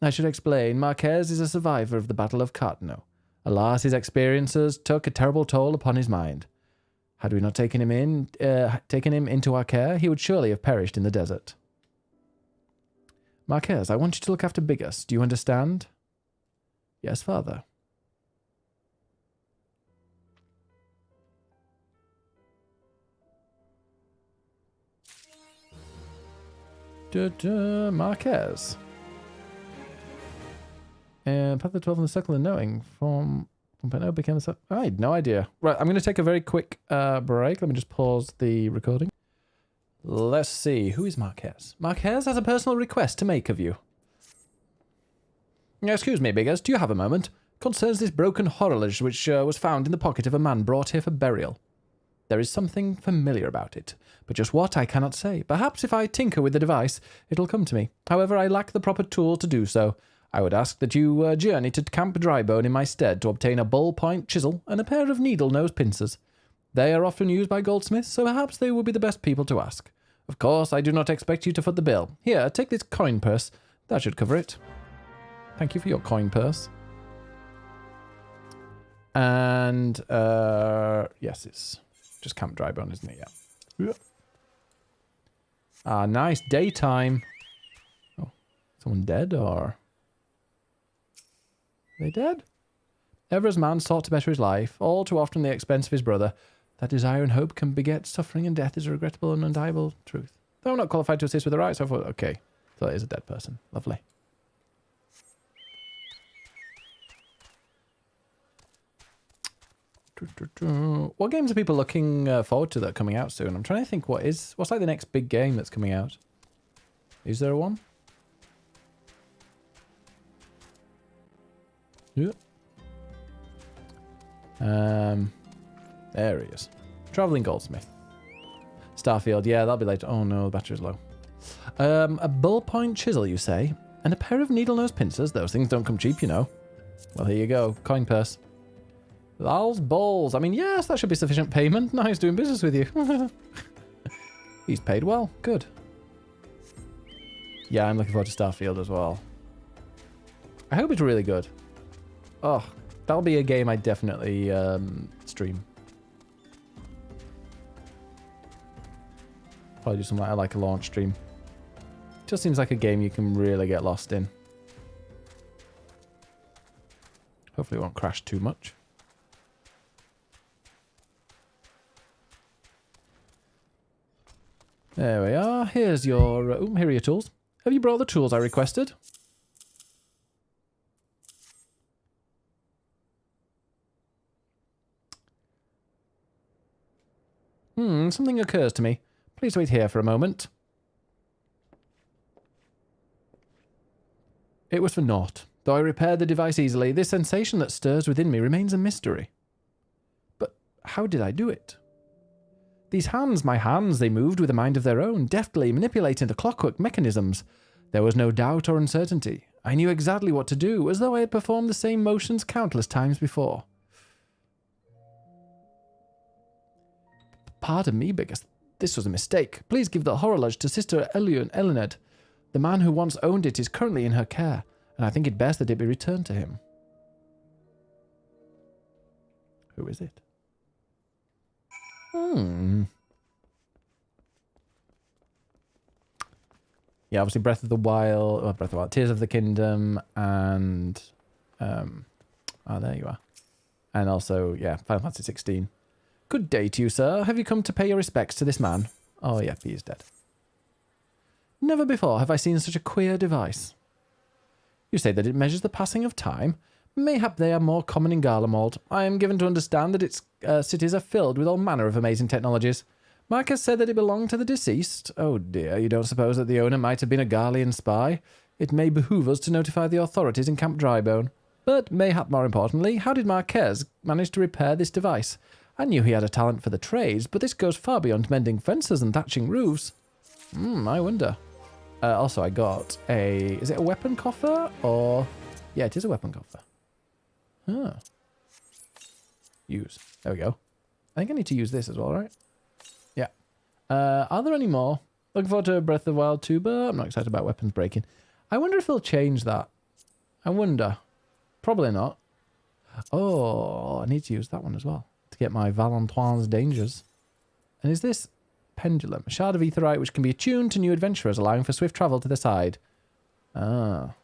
I should explain, Marquez is a survivor of the Battle of Cartano. Alas, his experiences took a terrible toll upon his mind. Had we not taken him into our care, he would surely have perished in the desert. Marquez, I want you to look after Biggest. Do you understand? Yes, father. Marquez. And Path of the 12 and the Circle of Knowing from Peno became a... I had no idea. Right, I'm going to take a very quick break. Let me just pause the recording. Let's see. Who is Marquez? Marquez has a personal request to make of you. Excuse me, Biggers. Do you have a moment? Concerns this broken horologe which was found in the pocket of a man brought here for burial. There is something familiar about it, but just what I cannot say. Perhaps if I tinker with the device, it'll come to me. However, I lack the proper tools to do so. I would ask that you journey to Camp Drybone in my stead to obtain a ballpoint chisel and a pair of needle-nose pincers. They are often used by goldsmiths, so perhaps they will be the best people to ask. Of course, I do not expect you to foot the bill. Here, take this coin purse. That should cover it. Thank you for your coin purse. And, yes, it's just Camp Drybone, isn't it? Yeah. Ah, nice. Daytime. Oh, someone dead, or... Are they dead? Ever as man sought to better his life, all too often at the expense of his brother, that desire and hope can beget suffering, and death is a regrettable and undeniable truth. Though I'm not qualified to assist with the rights, I thought, okay. So it is a dead person. Lovely. What games are people looking forward to that are coming out soon? I'm trying to think what's like the next big game that's coming out. Is there one? Yeah. There he is. Traveling Goldsmith. Starfield, yeah, that'll be later. Oh no, the battery's low. A ballpoint chisel, you say? And a pair of needle-nose pincers? Those things don't come cheap, you know. Well, here you go. Coin purse. Lal's balls. I mean, yes, that should be sufficient payment. Nice doing business with you. He's paid well. Good. Yeah, I'm looking forward to Starfield as well. I hope it's really good. Oh, that'll be a game I definitely stream. Probably do something like a launch stream. Just seems like a game you can really get lost in. Hopefully it won't crash too much. There we are. Here's your... here are your tools. Have you brought the tools I requested? Something occurs to me. Please wait here for a moment. It was for naught. Though I repaired the device easily, this sensation that stirs within me remains a mystery. But how did I do it? These hands, my hands, they moved with a mind of their own, deftly manipulating the clockwork mechanisms. There was no doubt or uncertainty. I knew exactly what to do, as though I had performed the same motions countless times before. Pardon me, Biggest. This was a mistake. Please give the horologe to Sister Elined. The man who once owned it is currently in her care, and I think it best that it be returned to him. Who is it? Yeah, obviously Breath of the Wild, Tears of the Kingdom, and There you are. And also, yeah, Final Fantasy 16. Good day to you, sir. Have you come to pay your respects to this man? Oh, yep, he is dead. Never before have I seen such a queer device. You say that it measures the passing of time? Mayhap they are more common in Garlemald. I am given to understand that its cities are filled with all manner of amazing technologies. Mark has said that it belonged to the deceased. Oh dear, you don't suppose that the owner might have been a Garlean spy? It may behoove us to notify the authorities in Camp Drybone. But mayhap more importantly, how did Marquez manage to repair this device? I knew he had a talent for the trades, but this goes far beyond mending fences and thatching roofs. I wonder. Also, I got a... Is it a weapon coffer? Or... Yeah, it is a weapon coffer. Huh. Use. There we go. I think I need to use this as well, right? Yeah. Are there any more? Looking forward to Breath of the Wild 2, but I'm not excited about weapons breaking. I wonder if they'll change that. I wonder. Probably not. Oh, I need to use that one as well to get my Valentoine's Dangers. And is this pendulum? A shard of aetherite which can be attuned to new adventurers, allowing for swift travel to the side. Ah.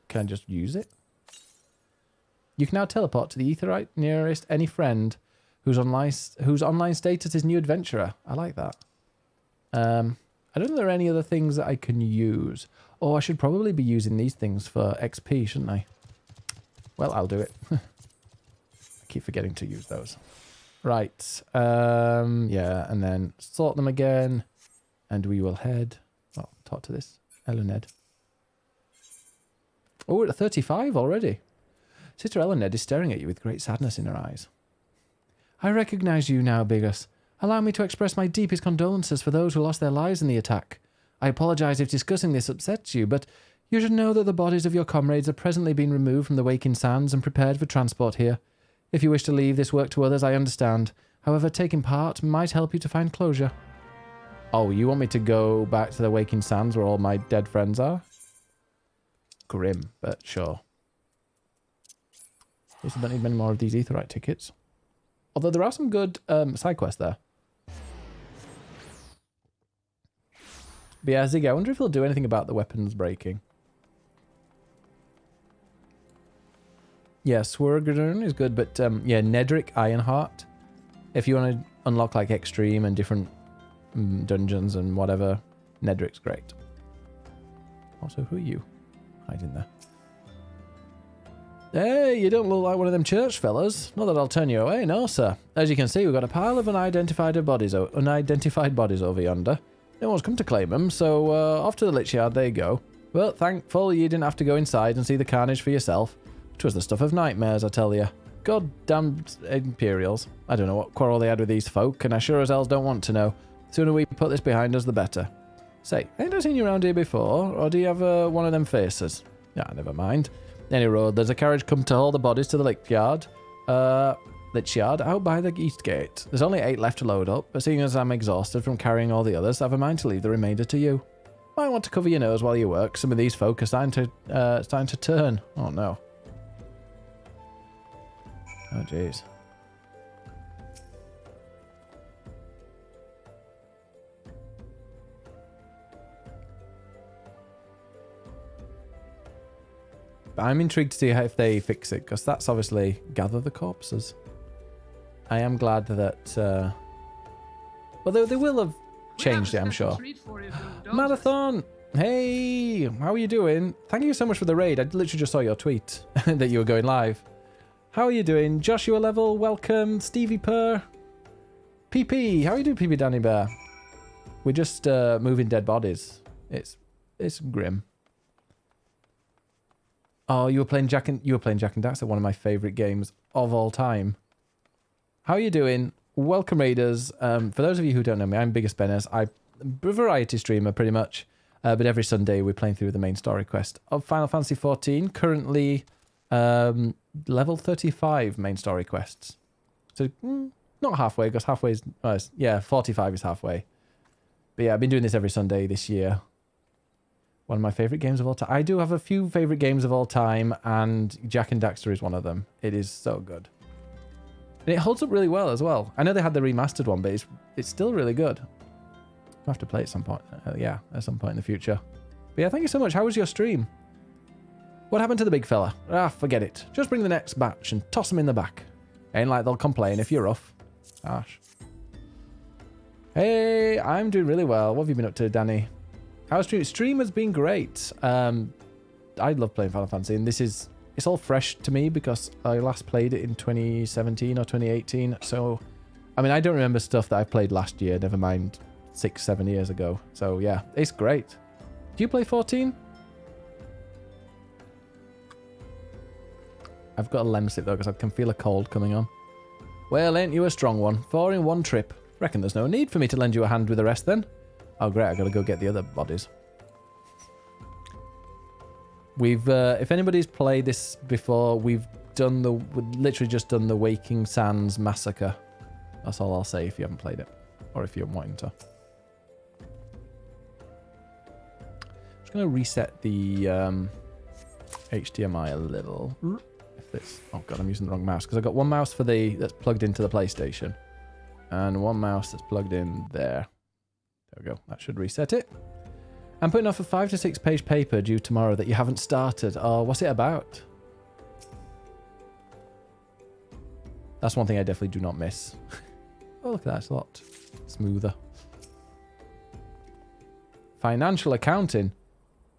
Can I just use it? You can now teleport to the aetherite nearest any friend whose online status is new adventurer. I like that. I don't know if there are any other things that I can use. Oh, I should probably be using these things for XP, shouldn't I? Well, I'll do it. I keep forgetting to use those. Right. Yeah, and then sort them again. And we will head... Oh, talk to this. Eluned. Oh, we're at 35 already. Sister Eluned is staring at you with great sadness in her eyes. I recognize you now, Bigus. Allow me to express my deepest condolences for those who lost their lives in the attack. I apologize if discussing this upsets you, but you should know that the bodies of your comrades are presently being removed from the Waking Sands and prepared for transport here. If you wish to leave this work to others, I understand. However, taking part might help you to find closure. Oh, you want me to go back to the Waking Sands where all my dead friends are? Grim, but sure. I guess I don't need many more of these aetherite tickets. Although there are some good side quests there. But yeah, Ziggy, I wonder if he'll do anything about the weapons breaking. Yeah, Swergradun is good, but yeah, Nedric Ironheart. If you want to unlock like Extreme and different dungeons and whatever, Nedric's great. Also, who are you? Hiding there. Hey, you don't look like one of them church fellas. Not that I'll turn you away, no, sir. As you can see, we've got a pile of unidentified bodies over yonder. No one's come to claim them, so off to the Lich Yard they go. Well, thankful you didn't have to go inside and see the carnage for yourself. 'Twas the stuff of nightmares, I tell you. Goddamned Imperials. I don't know what quarrel they had with these folk, and I sure as hell don't want to know. The sooner we put this behind us, the better. Say, ain't I seen you around here before, or do you have one of them faces? Ah, never mind. Any road, there's a carriage come to haul the bodies to the Lich Yard. Lich Yard out by the east gate. There's only 8 left to load up, but seeing as I'm exhausted from carrying all the others, I've a mind to leave the remainder to you. Might want to cover your nose while you work. Some of these folk are starting to turn. Oh no. Oh jeez. I'm intrigued to see how if they fix it, because that's obviously gather the corpses. I am glad that... well, they will have changed it, I'm sure. Marathon! Hey! How are you doing? Thank you so much for the raid. I literally just saw your tweet that you were going live. How are you doing? Joshua Level, welcome. Stevie Purr. PP, how are you doing, PP Danny Bear? We're just moving dead bodies. It's grim. Oh, you were playing Jak and Daxter, one of my favorite games of all time. How are you doing? Welcome, Raiders. For those of you who don't know me, I'm Biggest Benners. I'm a variety streamer, pretty much. But every Sunday, we're playing through the main story quest of Final Fantasy XIV. Currently, level 35 main story quests. So, not halfway, because halfway is... yeah, 45 is halfway. But yeah, I've been doing this every Sunday this year. One of my favourite games of all time. I do have a few favourite games of all time, and Jak and Daxter is one of them. It is so good. And it holds up really well as well. I know they had the remastered one, but it's still really good. I'll have to play it at some point. Yeah, at some point in the future. But yeah, thank you so much. How was your stream? What happened to the big fella? Ah, forget it. Just bring the next batch and toss them in the back. Ain't like they'll complain if you're rough. Gosh. Hey, I'm doing really well. What have you been up to, Danny? How's stream? Stream has been great. I love playing Final Fantasy, and it's all fresh to me because I last played it in 2017 or 2018. So, I mean, I don't remember stuff that I played last year, never mind 6-7 years ago. So, yeah, it's great. Do you play 14? I've got a lens it though because I can feel a cold coming on. Well, ain't you a strong one? 4 in one trip. Reckon there's no need for me to lend you a hand with the rest then. Oh, great, I gotta go get the other bodies. We've, if anybody's played this before, we've literally just done the Waking Sands Massacre. That's all I'll say if you haven't played it. Or if you're wanting to. Just gonna reset the HDMI a little. If this, oh god, I'm using the wrong mouse. Because I've got one mouse for that's plugged into the PlayStation. And one mouse that's plugged in there. There we go. That should reset it. I'm putting off a 5 to 6 page paper due tomorrow that you haven't started. Oh, what's it about? That's one thing I definitely do not miss. Oh, look at that. It's a lot smoother. Financial accounting.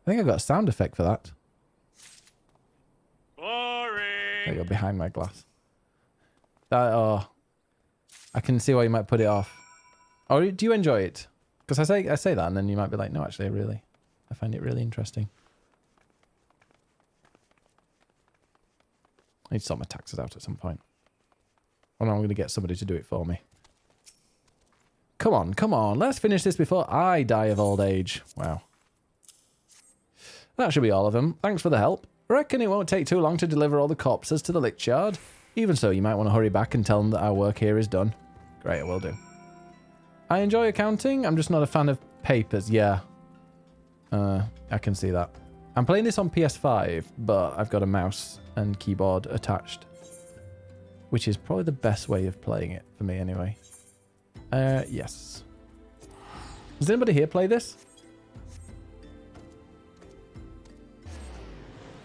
I think I've got a sound effect for that. Boring. There you go, behind my glass. Oh, I can see why you might put it off. Or do you enjoy it? Because I say that and then you might be like, no, actually, I find it really interesting. I need to sort my taxes out at some point. Or I'm going to get somebody to do it for me. Come on, let's finish this before I die of old age. Wow. That should be all of them. Thanks for the help. I reckon it won't take too long to deliver all the corpses to the lich yard. Even so, you might want to hurry back and tell them that our work here is done. Great, I will do. I enjoy accounting. I'm just not a fan of papers. Yeah. I can see that. I'm playing this on PS5, but I've got a mouse and keyboard attached. Which is probably the best way of playing it, for me anyway. Yes. Does anybody here play this?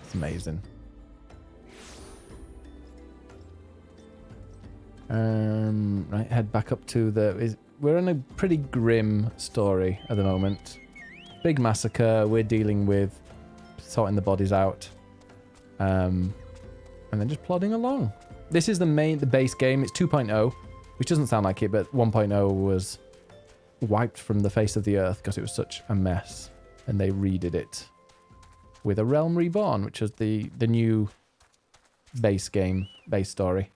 It's amazing. Right, head back up to we're in a pretty grim story at the moment. Big massacre. We're dealing with sorting the bodies out. And then just plodding along. This is the base game. It's 2.0, which doesn't sound like it, but 1.0 was wiped from the face of the earth because it was such a mess. And they redid it with A Realm Reborn, which is the new base game, base story.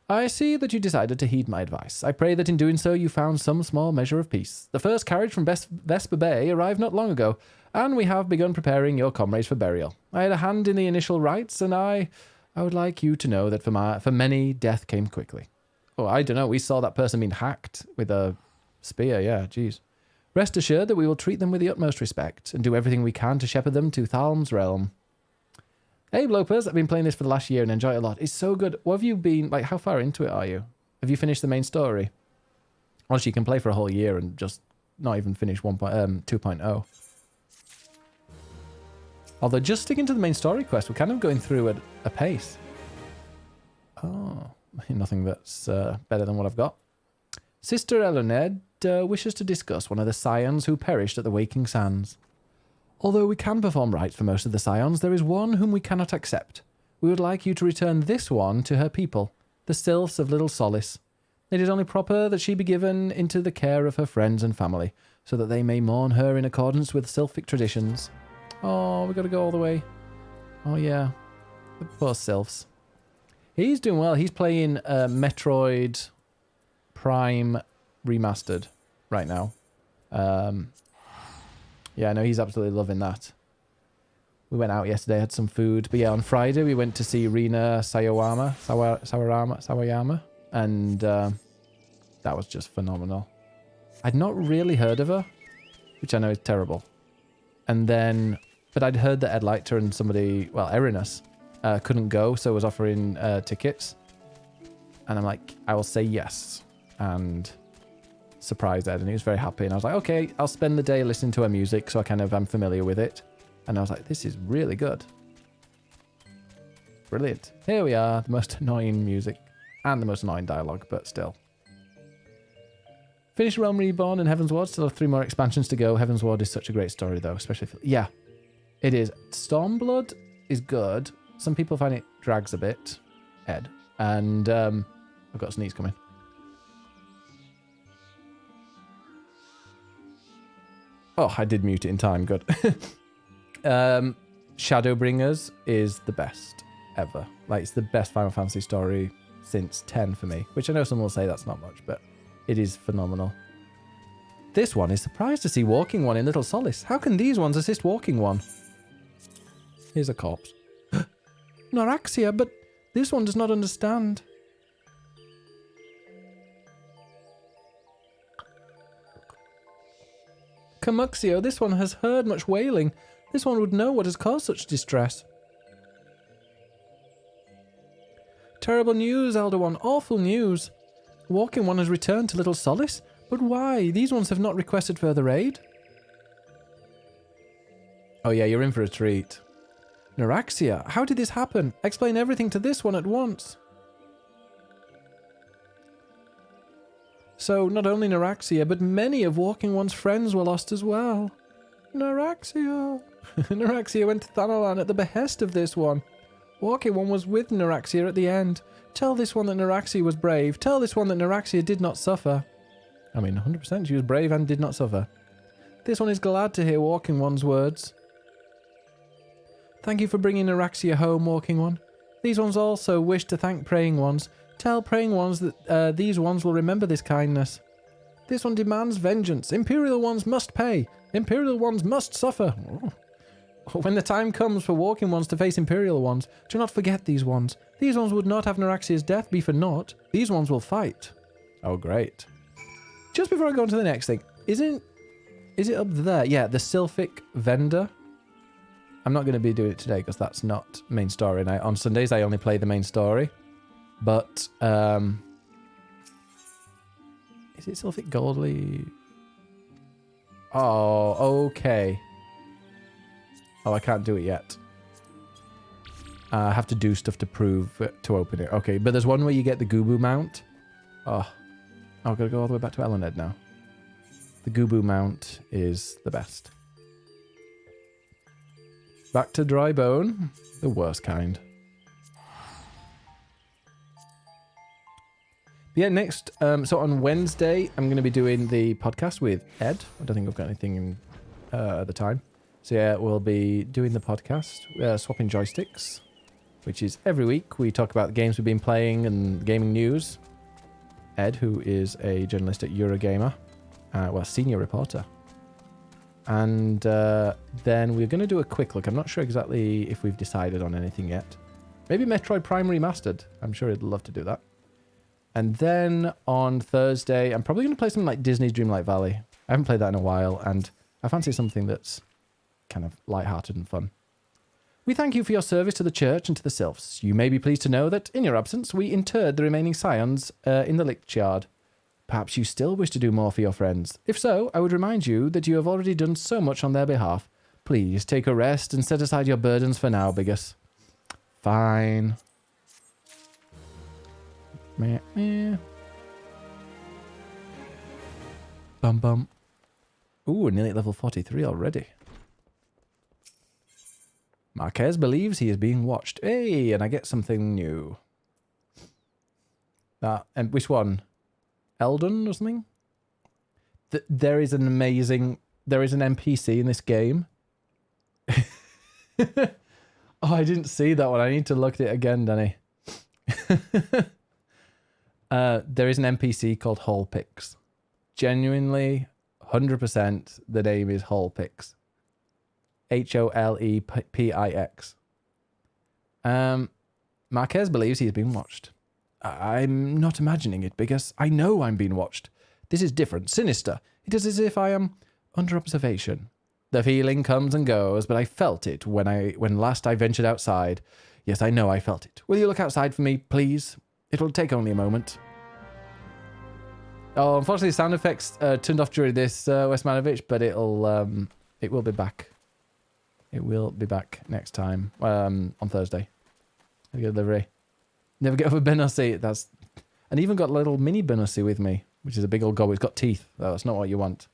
I see that you decided to heed my advice. I pray that in doing so you found some small measure of peace. The first carriage from Vesper Bay arrived not long ago, and we have begun preparing your comrades for burial. I had a hand in the initial rites, and I would like you to know that for many, death came quickly. Oh, I don't know. We saw that person being hacked with a spear. Yeah, jeez. Rest assured that we will treat them with the utmost respect and do everything we can to shepherd them to Thalm's realm. Hey, Blopers, I've been playing this for the last year and enjoy it a lot. It's so good. What have you been, like, how far into it are you? Have you finished the main story? Honestly, you can play for a whole year and just not even finish 2.0. Although, just sticking to the main story quest, we're kind of going through at a pace. Oh, nothing that's better than what I've got. Sister Eloned wishes to discuss one of the scions who perished at the Waking Sands. Although we can perform rites for most of the scions, there is one whom we cannot accept. We would like you to return this one to her people, the Sylphs of Little Solace. It is only proper that she be given into the care of her friends and family, so that they may mourn her in accordance with Sylphic traditions. Oh, we got to go all the way. Oh, yeah. The poor Sylphs. He's doing well. He's playing Metroid Prime Remastered right now. Yeah, I know he's absolutely loving that. We went out yesterday, had some food. But yeah, on Friday we went to see Rina Sawayama, and that was just phenomenal. I'd not really heard of her, which I know is terrible. And then, but I'd heard that Ed liked her and somebody, well, Erinus, couldn't go, so was offering tickets. And I'm like, I will say yes. And surprised Ed, and he was very happy. And I was like, okay, I'll spend the day listening to her music, so I kind of am familiar with it. And I was like, this is really good. Brilliant. Here we are, the most annoying music and the most annoying dialogue, but still. Finish Realm Reborn and Heaven's Ward. Still have 3 more expansions to go. Heaven's Ward is such a great story, though, especially if... Yeah, it is. Stormblood is good. Some people find it drags a bit. Ed. And I've got a sneeze coming. Oh, I did mute it in time. Good. Shadowbringers is the best ever. Like, it's the best Final Fantasy story since 10 for me. Which I know some will say that's not much, but it is phenomenal. This one is surprised to see Walking One in Little Solace. How can these ones assist Walking One? Here's a corpse. Noraxia, but this one does not understand. Camuxio, this one has heard much wailing. This one would know what has caused such distress. Terrible news, Elder One. Awful news. Walking One has returned to Little Solace. But why? These ones have not requested further aid. Oh yeah, you're in for a treat. Noraxia, how did this happen? Explain everything to this one at once. So, not only Noraxia, but many of Walking One's friends were lost as well. Noraxia. Noraxia went to Thanalan at the behest of this one. Walking One was with Noraxia at the end. Tell this one that Noraxia was brave. Tell this one that Noraxia did not suffer. I mean, 100% she was brave and did not suffer. This one is glad to hear Walking One's words. Thank you for bringing Noraxia home, Walking One. These ones also wish to thank Praying Ones. Tell Praying Ones that these ones will remember this kindness. This one demands vengeance. Imperial Ones must pay. Imperial Ones must suffer. When the time comes for Walking Ones to face Imperial Ones, do not forget these ones. These ones would not have Noraxia's death be for naught. These ones will fight. Oh, great. Just before I go on to the next thing, is it up there? Yeah, the Sylphic Vendor. I'm not going to be doing it today because that's not main story. And on Sundays, I only play the main story. But, is it Sylphic Goldly? Oh, okay. Oh, I can't do it yet. I have to do stuff to prove to open it. Okay, but there's one where you get the Gubu mount. Oh, I've got to go all the way back to Elened now. The Gubu mount is the best. Back to Dry Bone. The worst kind. Yeah, next, so on Wednesday, I'm going to be doing the podcast with Ed. I don't think I've got anything at the time. So yeah, we'll be doing the podcast, swapping joysticks, which is every week. We talk about the games we've been playing and gaming news. Ed, who is a journalist at Eurogamer, senior reporter. And then we're going to do a quick look. I'm not sure exactly if we've decided on anything yet. Maybe Metroid Prime Remastered. I'm sure he'd love to do that. And then on Thursday, I'm probably going to play something like Disney's Dreamlight Valley. I haven't played that in a while, and I fancy something that's kind of light-hearted and fun. We thank you for your service to the church and to the sylphs. You may be pleased to know that, in your absence, we interred the remaining scions in the Lickyard. Perhaps you still wish to do more for your friends. If so, I would remind you that you have already done so much on their behalf. Please take a rest and set aside your burdens for now, Bigus. Fine. Meh, meh. Bum bum. Ooh, nearly at level 43 already. Marquez believes he is being watched. Hey, and I get something new. And which one? Eldon or something? There is an NPC in this game. Oh, I didn't see that one. I need to look at it again, Danny. There is an NPC called Holpix. Genuinely, 100% the name is Holpix. Holepix. Marquez believes he is being watched. I'm not imagining it because I know I'm being watched. This is different, sinister. It is as if I am under observation. The feeling comes and goes, but I felt it when last I ventured outside. Yes, I know I felt it. Will you look outside for me, please? It will take only a moment. Oh, unfortunately, sound effects turned off during this, Westmanovich, but it will be back. It will be back next time, on Thursday. I get delivery. Never get over Benussi. That's... And even got a little mini Benussi with me, which is a big old gob. It's got teeth. Oh, that's not what you want.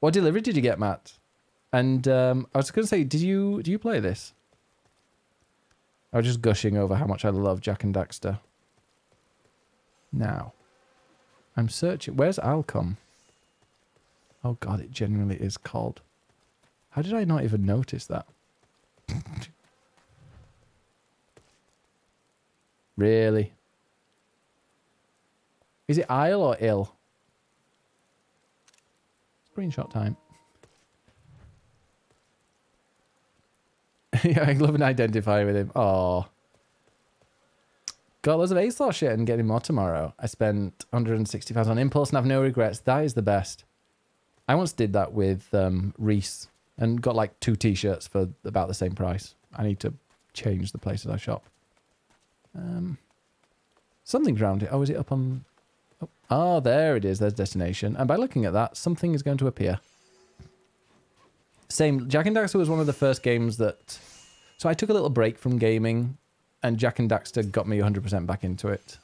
What delivery did you get, Matt? And I was going to say, do you play this? I was just gushing over how much I love Jak and Daxter. Now, I'm searching. Where's Alcom? Oh god, it genuinely is cold. How did I not even notice that? Really? Is it Isle or ill? Screenshot time. Yeah, I love and identify with him. Oh. Got loads of ASOS shit and getting more tomorrow. I spent 160 pounds on Impulse and have no regrets. That is the best. I once did that with Reese and got like 2 t-shirts for about the same price. I need to change the places I shop. Something's around it. Oh, is it up on... Oh, there it is. There's destination. And by looking at that, something is going to appear. Same. Jak and Daxter was one of the first games that... So I took a little break from gaming, and Jak and Daxter got me 100% back into it.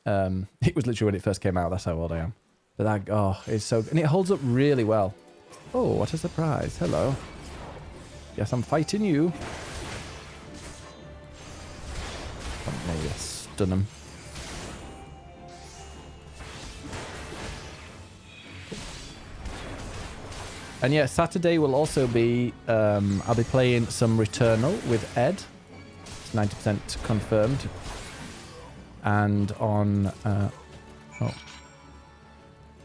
It was literally when it first came out. That's how old I am. But that... Oh, it's so... And it holds up really well. Oh, what a surprise. Hello. Yes, I'm fighting you. Maybe stun him. And yeah, Saturday will also be, I'll be playing some Returnal with Ed. It's 90% confirmed. And on,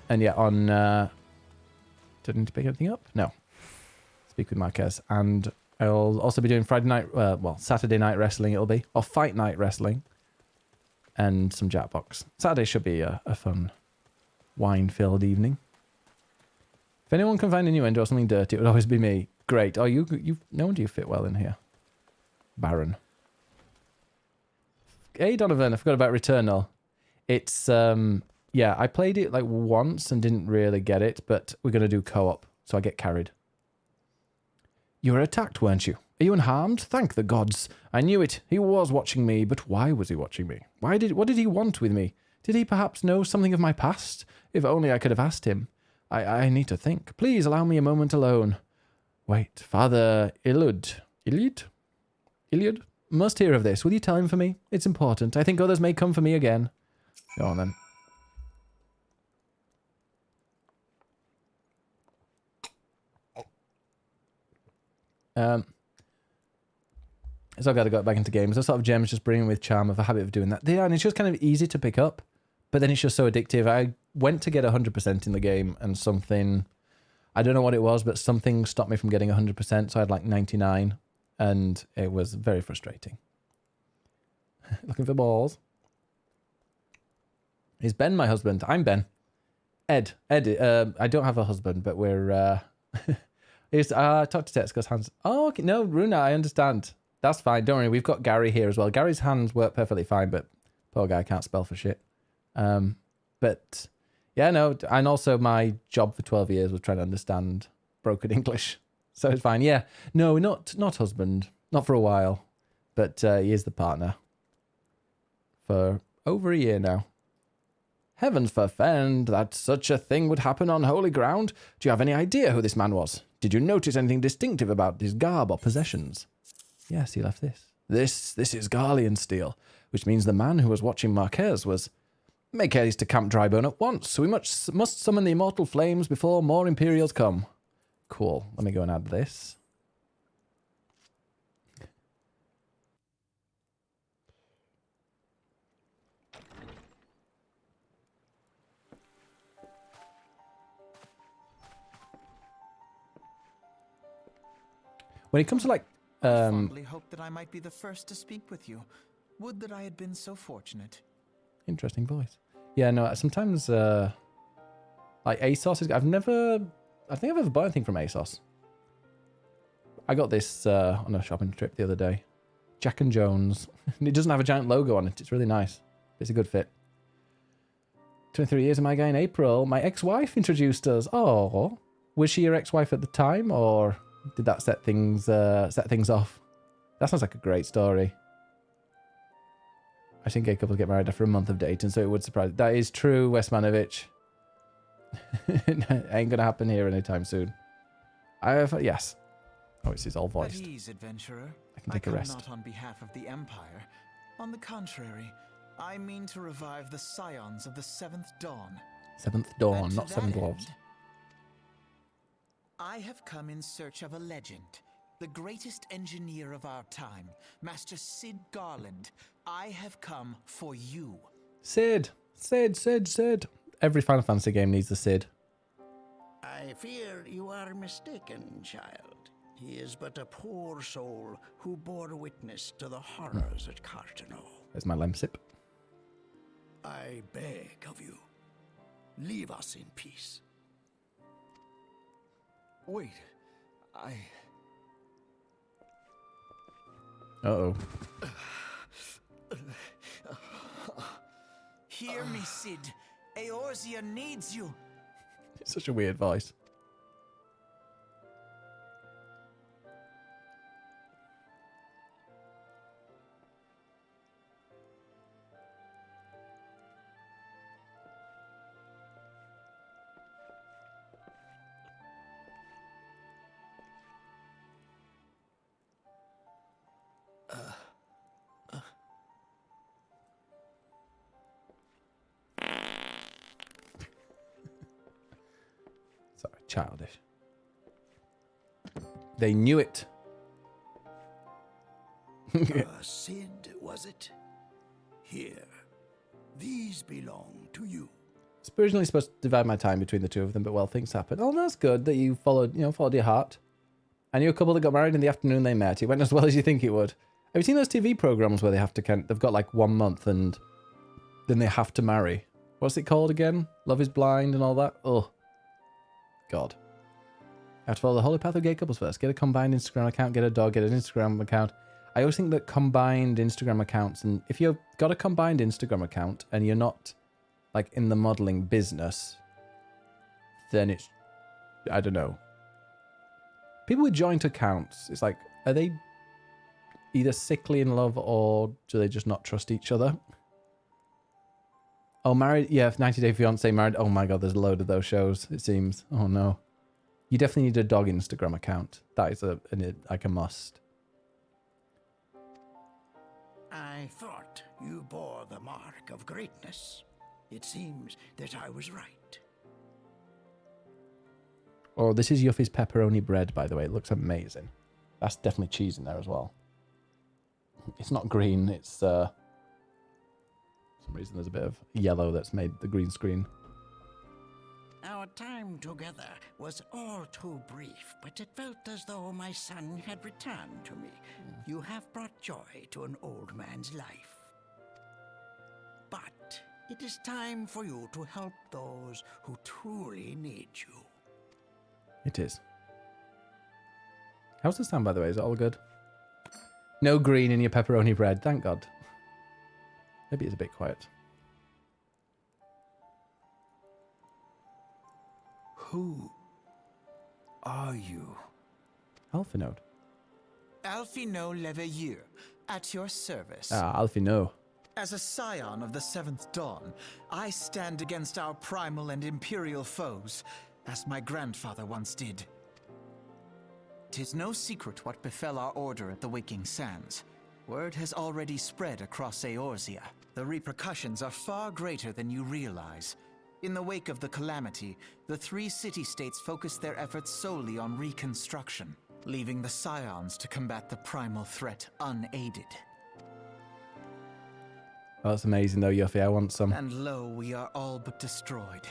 And yeah, on, didn't need to pick anything up? No. Speak with Marquez. And I'll also be doing Friday night, Saturday night wrestling it'll be. Or Fight Night Wrestling. And some Jackbox. Saturday should be a fun, wine-filled evening. If anyone can find a new endo or something dirty, it would always be me. Great. Oh, you no wonder you fit well in here. Baron. Hey, Donovan, I forgot about Returnal. It's, yeah, I played it like once and didn't really get it, but we're going to do co-op, so I get carried. You were attacked, weren't you? Are you unharmed? Thank the gods. I knew it. He was watching me, but why was he watching me? What did he want with me? Did he perhaps know something of my past? If only I could have asked him. I need to think. Please allow me a moment alone. Wait, Father Iliud must hear of this. Will you tell him for me? It's important. I think others may come for me again. Go on then. So I've got to go back into games. Those sort of gems just bring with charm of a habit of doing that. Yeah, and it's just kind of easy to pick up, but then it's just so addictive. I went to get 100% in the game and something, I don't know what it was, but something stopped me from getting 100%. So I had like 99 and it was very frustrating. Looking for balls. Is Ben my husband? I'm Ben. Ed, I don't have a husband, but we're, talk to Tex because hands, oh, okay. No, Runa, I understand. That's fine. Don't worry. We've got Gary here as well. Gary's hands work perfectly fine, but poor guy can't spell for shit. But yeah, no. And also my job for 12 years was trying to understand broken English. So it's fine. Yeah. No, not husband. Not for a while. But he is the partner. For over a year now. Heavens forfend that such a thing would happen on holy ground. Do you have any idea who this man was? Did you notice anything distinctive about his garb or possessions? Yes, he left this. This is Garlean steel, which means the man who was watching Marquez was... Make haste to Camp Drybone at once, so we must summon the immortal flames before more Imperials come. Cool. Let me go and add this. When it comes to like... I fondly hoped that I might be the first to speak with you. Would that I had been so fortunate. Interesting voice. Yeah, no, sometimes, like ASOS is... I think I've ever bought anything from ASOS. I got this on a shopping trip the other day. Jack and Jones. And it doesn't have a giant logo on it. It's really nice. It's a good fit. 23 years of my guy in April. My ex-wife introduced us. Oh, was she your ex-wife at the time, or did that set things off? That sounds like a great story. I've seen gay couples get married after a month of dating, so it would surprise. That is true, Westmanovich. Ain't gonna happen here anytime soon. Yes. Oh, it's all voiced. At ease, adventurer. I can take a rest. Not on behalf of the Empire. On the contrary, I mean to revive the scions of the Seventh Dawn. Seventh Dawn, not Seven Dwarves. I have come in search of a legend. The greatest engineer of our time, Master Sid Garland. I have come for you. Sid. Every Final Fantasy game needs a Sid. I fear you are mistaken, child. He is but a poor soul who bore witness to the horrors at Cartano. There's my lemsip. I beg of you, leave us in peace. Wait, Uh-oh. Hear me, Sid. Eorzea needs you. It's such a weird voice. Sorry, childish. They knew it. Sid, was it? Here. These belong to you. It's originally supposed to divide my time between the two of them, but well, things happen. Oh, that's good that you followed your heart. I knew a couple that got married in the afternoon they met. It went as well as you think it would. Have you seen those TV programs where they have to they've got like 1 month and then they have to marry? What's it called again? Love is Blind and all that? Oh, God. You have to follow the holy path of gay couples first. Get a combined Instagram account, get a dog, get an Instagram account. I always think that combined Instagram accounts, and if you've got a combined Instagram account and you're not like in the modeling business, then it's, I don't know. People with joint accounts, it's like, are they either sickly in love or do they just not trust each other? Oh, married, yeah, 90 Day Fiance, married. Oh my God, there's a load of those shows, it seems. Oh no. You definitely need a dog Instagram account. That is like a must. I thought you bore the mark of greatness. It seems that I was right. Oh, this is Yuffie's pepperoni bread, by the way. It looks amazing. That's definitely cheese in there as well. It's not green. It's, for some reason there's a bit of yellow that's made the green screen. Our time together was all too brief, but it felt as though my son had returned to me. You have brought joy to an old man's life. But it is time for you to help those who truly need you. It is. How's the sound, by the way? Is it all good? No green in your pepperoni bread. Thank God. Maybe it's a bit quiet. Who are you? Alphinode. Alphino Leveilleur, at your service. Ah, Alphino. As a scion of the Seventh Dawn, I stand against our primal and imperial foes, as my grandfather once did. 'Tis no secret what befell our order at the Waking Sands. Word has already spread across Eorzea. The repercussions are far greater than you realize. In the wake of the calamity, the 3 city-states focused their efforts solely on reconstruction, leaving the scions to combat the primal threat unaided. Oh, that's amazing though, Yuffie. I want some. And lo, we are all but destroyed.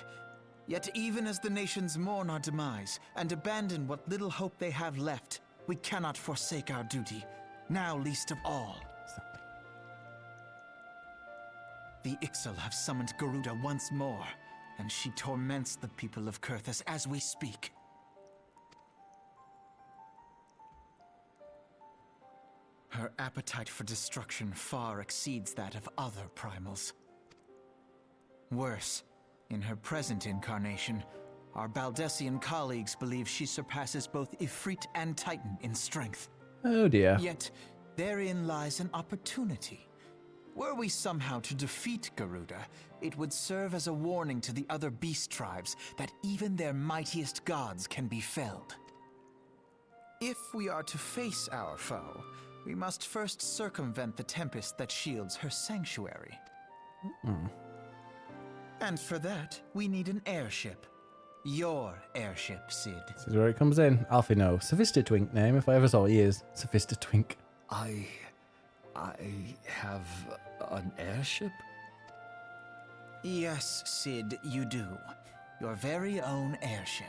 Yet even as the nations mourn our demise and abandon what little hope they have left, we cannot forsake our duty, now least of all. The Ixal have summoned Garuda once more, and she torments the people of Coerthas as we speak. Her appetite for destruction far exceeds that of other primals. Worse, in her present incarnation, our Baldessian colleagues believe she surpasses both Ifrit and Titan in strength. Oh dear. Yet, therein lies an opportunity. Were we somehow to defeat Garuda, it would serve as a warning to the other beast tribes that even their mightiest gods can be felled. If we are to face our foe, we must first circumvent the tempest that shields her sanctuary. And for that, we need an airship. Your airship, Sid. This is where it comes in. Alfie, no. Sophistitwink name, if I ever saw he is. Sophistitwink. I have an airship? Yes, Sid, you do. Your very own airship.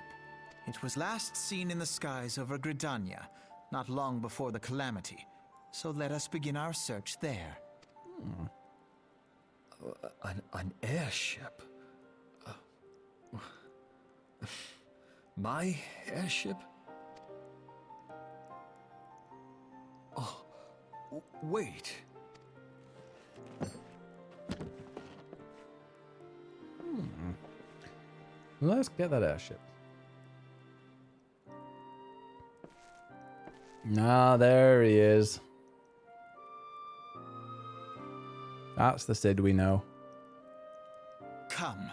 It was last seen in the skies over Gridania, not long before the calamity. So let us begin our search there. An airship? My airship? Oh, wait. Let's get that airship. Ah, there he is. That's the Sid we know. Come,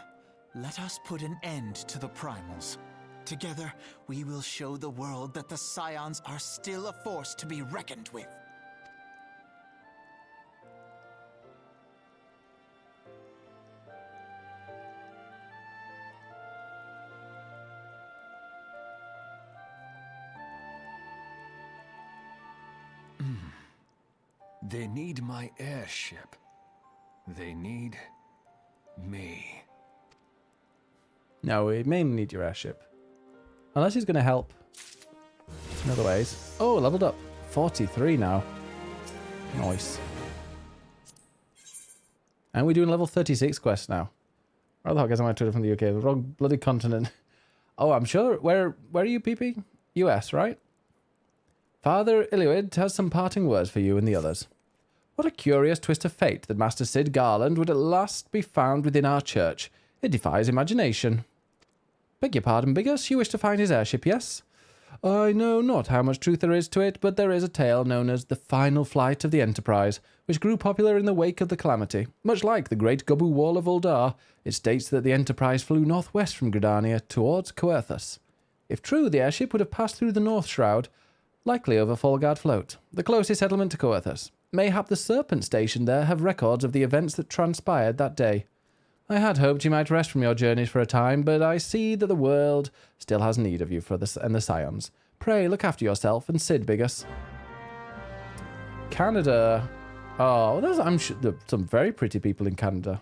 let us put an end to the primals. Together, we will show the world that the Scions are still a force to be reckoned with. They need my airship. They need me. No, we may need your airship. Unless he's going to help in other ways. Oh, leveled up. 43 now. Nice. And we're doing level 36 quest now. Where the hell am I Twitter from the UK? The wrong bloody continent. Oh, I'm sure. Where are you, PP? US, right? Father Iluid has some parting words for you and the others. What a curious twist of fate that Master Sid Garland would at last be found within our church. It defies imagination. Beg your pardon, Biggers, you wish to find his airship, yes? I know not how much truth there is to it, but there is a tale known as the final flight of the Enterprise, which grew popular in the wake of the calamity. Much like the Great Gubbu Wall of Uldar, it states that the Enterprise flew northwest from Gridania towards Coerthas. If true, the airship would have passed through the North Shroud, likely over Folgard Float, the closest settlement to Coerthas. Mayhap the Serpent station there have records of the events that transpired that day. I had hoped you might rest from your journeys for a time, but I see that the world still has need of you and the Scions. Pray look after yourself and Sid, Biggers. Canada. Oh, I'm sure there's some very pretty people in Canada.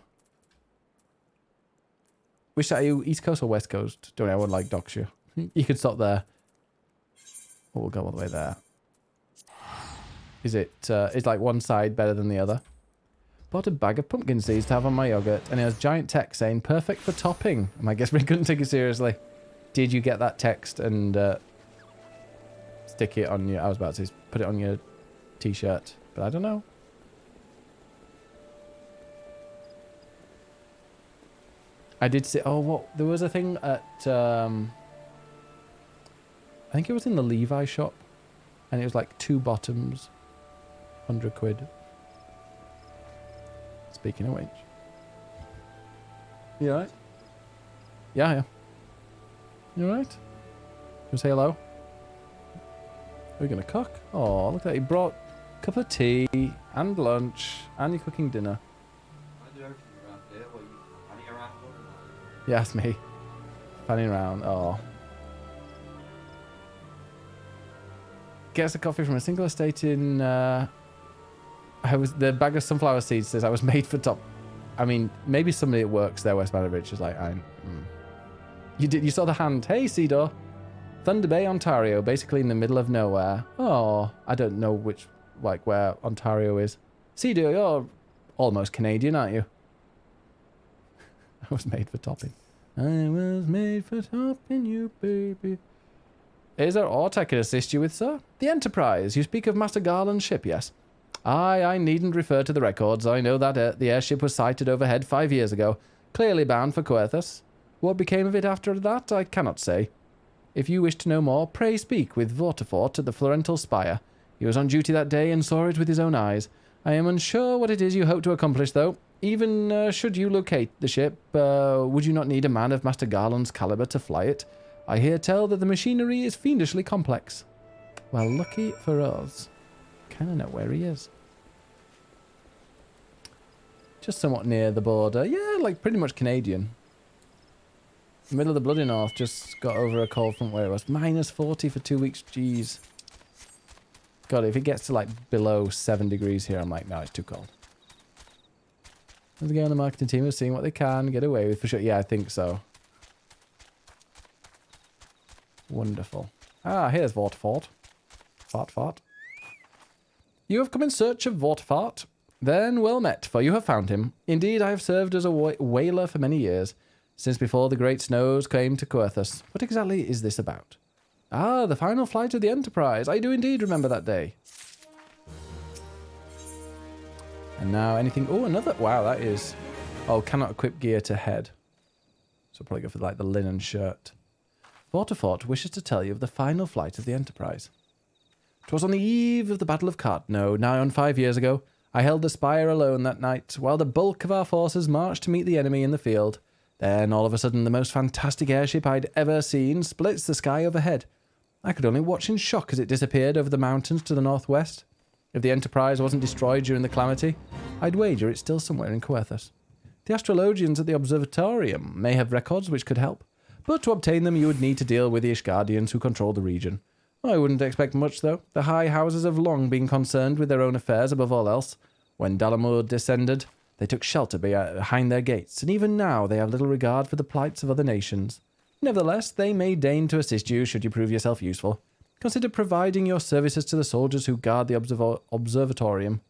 Which are you, East Coast or West Coast? Don't know, I would like dox you. You could stop there. Oh, we'll go all the way there. Is like one side better than the other? Bought a bag of pumpkin seeds to have on my yogurt, and it has giant text saying perfect for topping. And I guess we couldn't take it seriously. Did you get that text and stick it on your, I was about to say, put it on your t-shirt, but I don't know. I did see, oh, what, there was a thing at, I think it was in the Levi shop, and it was like 2 bottoms, 100 quid. Speaking of which. You alright? Yeah. You alright? Can we say hello? Are we going to cook? Oh, look at that. He brought a cup of tea and lunch and you're cooking dinner. I do everything around here. What, you fanning around? Yeah, that's me. Fanning around. Oh. Gets a coffee from a single estate in... the bag of sunflower seeds says I was made for top. I mean, maybe somebody that works there, West Bannerbridge, is like, You saw the hand. Hey, Cedar. Thunder Bay, Ontario, basically in the middle of nowhere. Oh, I don't know where Ontario is. Cedar, you're almost Canadian, aren't you? I was made for topping. I was made for topping you, baby. Is there aught I could assist you with, sir? The Enterprise. You speak of Master Garland's ship, yes? Aye, I needn't refer to the records. I know that the airship was sighted overhead 5 years ago, clearly bound for Coerthas. What became of it after that, I cannot say. If you wish to know more, pray speak with Vortifort at the Florental Spire. He was on duty that day and saw it with his own eyes. I am unsure what it is you hope to accomplish, though. Even should you locate the ship, would you not need a man of Master Garland's caliber to fly it? I hear tell that the machinery is fiendishly complex. Well, lucky for us. Kind of know where he is. Just somewhat near the border. Yeah, like pretty much Canadian. Middle of the bloody north, just got over a cold front where it was. -40 for 2 weeks, jeez. God, if it gets to like below 7 degrees here, I'm like, no, it's too cold. Once again, the marketing team is seeing what they can get away with for sure. Yeah, I think so. Wonderful. Ah, here's Vortfort. Fart. You have come in search of Vortfart? Then well met, for you have found him. Indeed, I have served as a whaler for many years, since before the great snows came to Coerthas. What exactly is this about? Ah, the final flight of the Enterprise. I do indeed remember that day. And now anything... Oh, another... Wow, that is... Oh, cannot equip gear to head. So I'll probably go for like the linen shirt. Vortfort wishes to tell you of the final flight of the Enterprise. 'Twas on the eve of the Battle of Cartno, nigh on 5 years ago. I held the spire alone that night, while the bulk of our forces marched to meet the enemy in the field. Then, all of a sudden, the most fantastic airship I'd ever seen splits the sky overhead. I could only watch in shock as it disappeared over the mountains to the northwest. If the Enterprise wasn't destroyed during the calamity, I'd wager it's still somewhere in Coerthas. The astrologians at the observatorium may have records which could help, but to obtain them you would need to deal with the Ishgardians who control the region. I wouldn't expect much, though. The high houses have long been concerned with their own affairs above all else. When Dalamur descended, they took shelter behind their gates, and even now they have little regard for the plights of other nations. Nevertheless, they may deign to assist you should you prove yourself useful. Consider providing your services to the soldiers who guard the observatorium.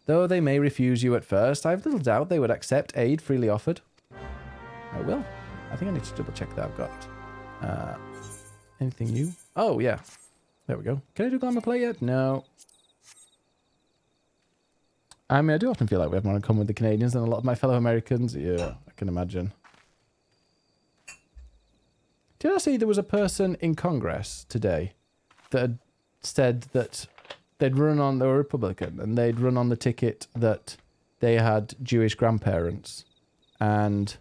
Though they may refuse you at first, I have little doubt they would accept aid freely offered. I will. I think I need to double check that I've got anything new. Oh, yeah. There we go. Can I do glamour play yet? No. I mean, I do often feel like we have more in common with the Canadians than a lot of my fellow Americans. Yeah, I can imagine. Did I see there was a person in Congress today that had said that they'd run on, they were Republican, and they'd run on the ticket that they had Jewish grandparents, and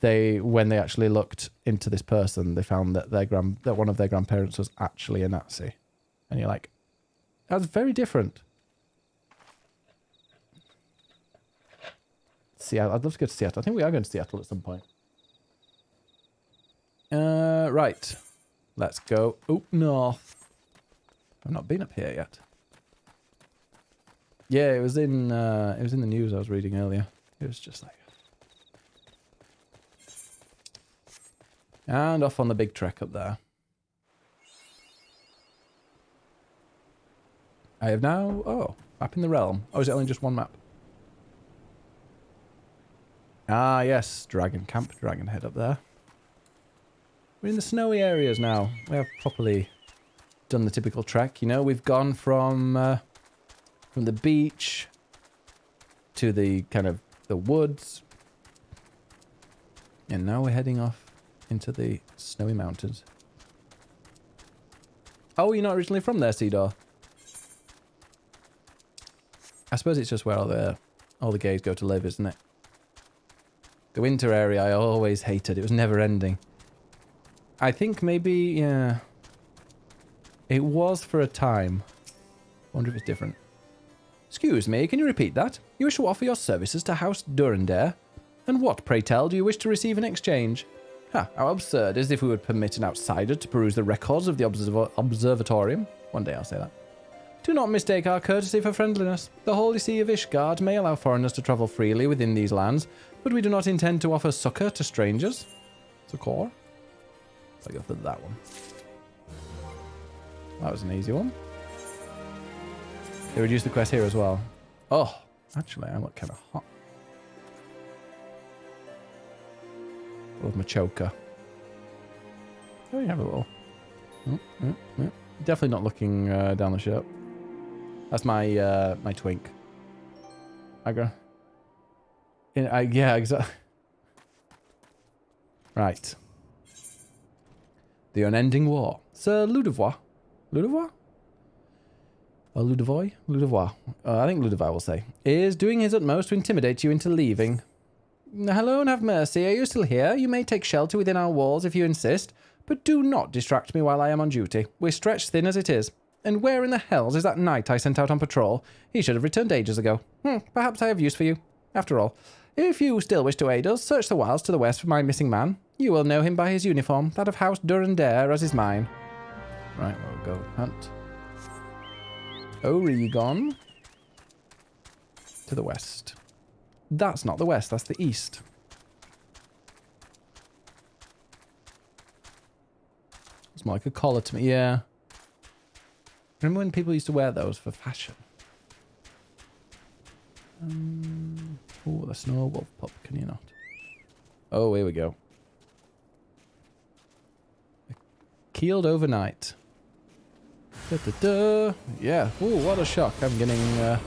when they actually looked into this person, they found that that one of their grandparents was actually a Nazi. And you're like, that's very different. Seattle. I'd love to go to Seattle. I think we are going to Seattle at some point. Right. Let's go up north. I've not been up here yet. Yeah, it was in the news I was reading earlier. It was just like... And off on the big trek up there. I have now... Oh, map in the realm. Oh, is it only just one map? Ah, yes. Camp Dragonhead up there. We're in the snowy areas now. We have properly done the typical trek. You know, we've gone from the beach to the kind of the woods. And now we're heading off into the snowy mountains. Oh, you're not originally from there, Cedar? I suppose it's just where all the gays go to live, isn't it? The winter area I always hated. It was never ending. I think maybe, yeah. It was for a time. Wonder if it's different. Excuse me, can you repeat that? You wish to offer your services to House Durandare? And what, pray tell, do you wish to receive in exchange? Ha, how absurd, as if we would permit an outsider to peruse the records of the observatorium. One day I'll say that. Do not mistake our courtesy for friendliness. The Holy See of Ishgard may allow foreigners to travel freely within these lands, but we do not intend to offer succor to strangers. Succor? I'll go for that one. That was an easy one. They reduced the quest here as well. Oh, actually, I look kind of hot. Love my choker. Oh, you have a little. Definitely not looking down the shirt. That's my my twink. I go. Yeah, exactly. Right. The Unending War. Sir Ludovois. Ludovois? Or Ludovoy? Ludovois. I think Ludovois will say. Is doing his utmost to intimidate you into leaving. Hello and have mercy. Are you still here? You may take shelter within our walls if you insist, but do not distract me while I am on duty. We're stretched thin as it is. And where in the hells is that knight I sent out on patrol? He should have returned ages ago. Perhaps I have use for you. After all, if you still wish to aid us, search the wilds to the west for my missing man. You will know him by his uniform, that of House Durandare, as is mine. Right, we'll go hunt. Oregon. To the west. That's not the west, that's the east. It's more like a collar to me, yeah. Remember when people used to wear those for fashion? Oh, the snow wolf pup, can you not? Oh, here we go. Keeled overnight. Da, da, da. Yeah, ooh, what a shock. I'm getting... I'm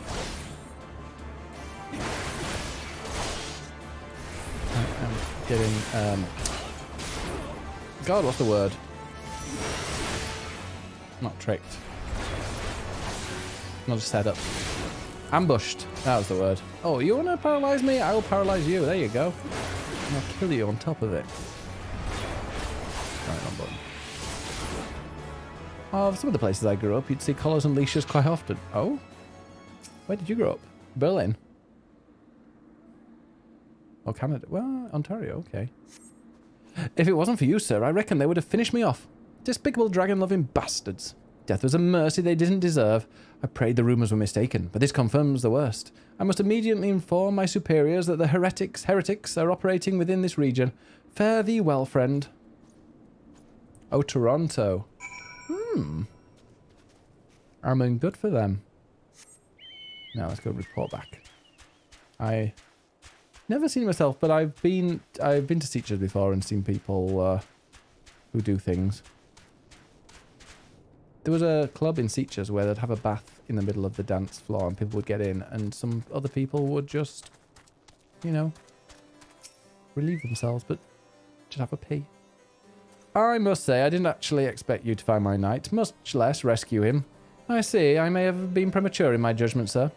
getting... God, what's the word? Not tricked. Not a setup. Ambushed. That was the word. Oh, you want to paralyze me? I will paralyze you. There you go. And I'll kill you on top of it. Right, on button. Oh, some of the places I grew up, you'd see collars and leashes quite often. Oh? Where did you grow up? Berlin? Oh, Canada. Well, Ontario, okay. If it wasn't for you, sir, I reckon they would have finished me off. Despicable dragon-loving bastards. Death was a mercy they didn't deserve. I prayed the rumours were mistaken, but this confirms the worst. I must immediately inform my superiors that the heretics are operating within this region. Fare thee well, friend. Oh, Toronto. I mean, good for them. Now let's go report back. I never seen myself, but I've been to Sitges before and seen people who do things. There was a club in Sitges where they'd have a bath in the middle of the dance floor and people would get in and some other people would just, you know, relieve themselves, but just have a pee. I must say, I didn't actually expect you to find my knight, much less rescue him. I see, I may have been premature in my judgment, sir.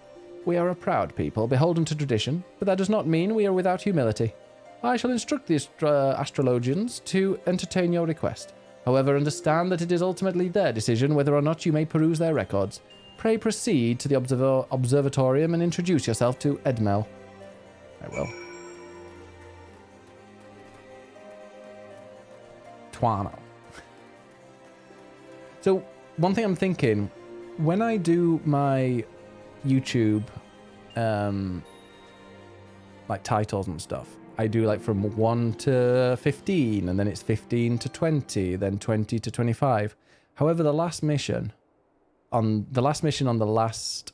We are a proud people, beholden to tradition, but that does not mean we are without humility. I shall instruct the astrologians to entertain your request. However, understand that it is ultimately their decision whether or not you may peruse their records. Pray proceed to the observatorium and introduce yourself to Edmel. I will. Tuano. So, one thing I'm thinking, when I do my YouTube, like titles and stuff, I do like from 1 to 15, and then it's 15 to 20, then 20 to 25. However, the last mission on the last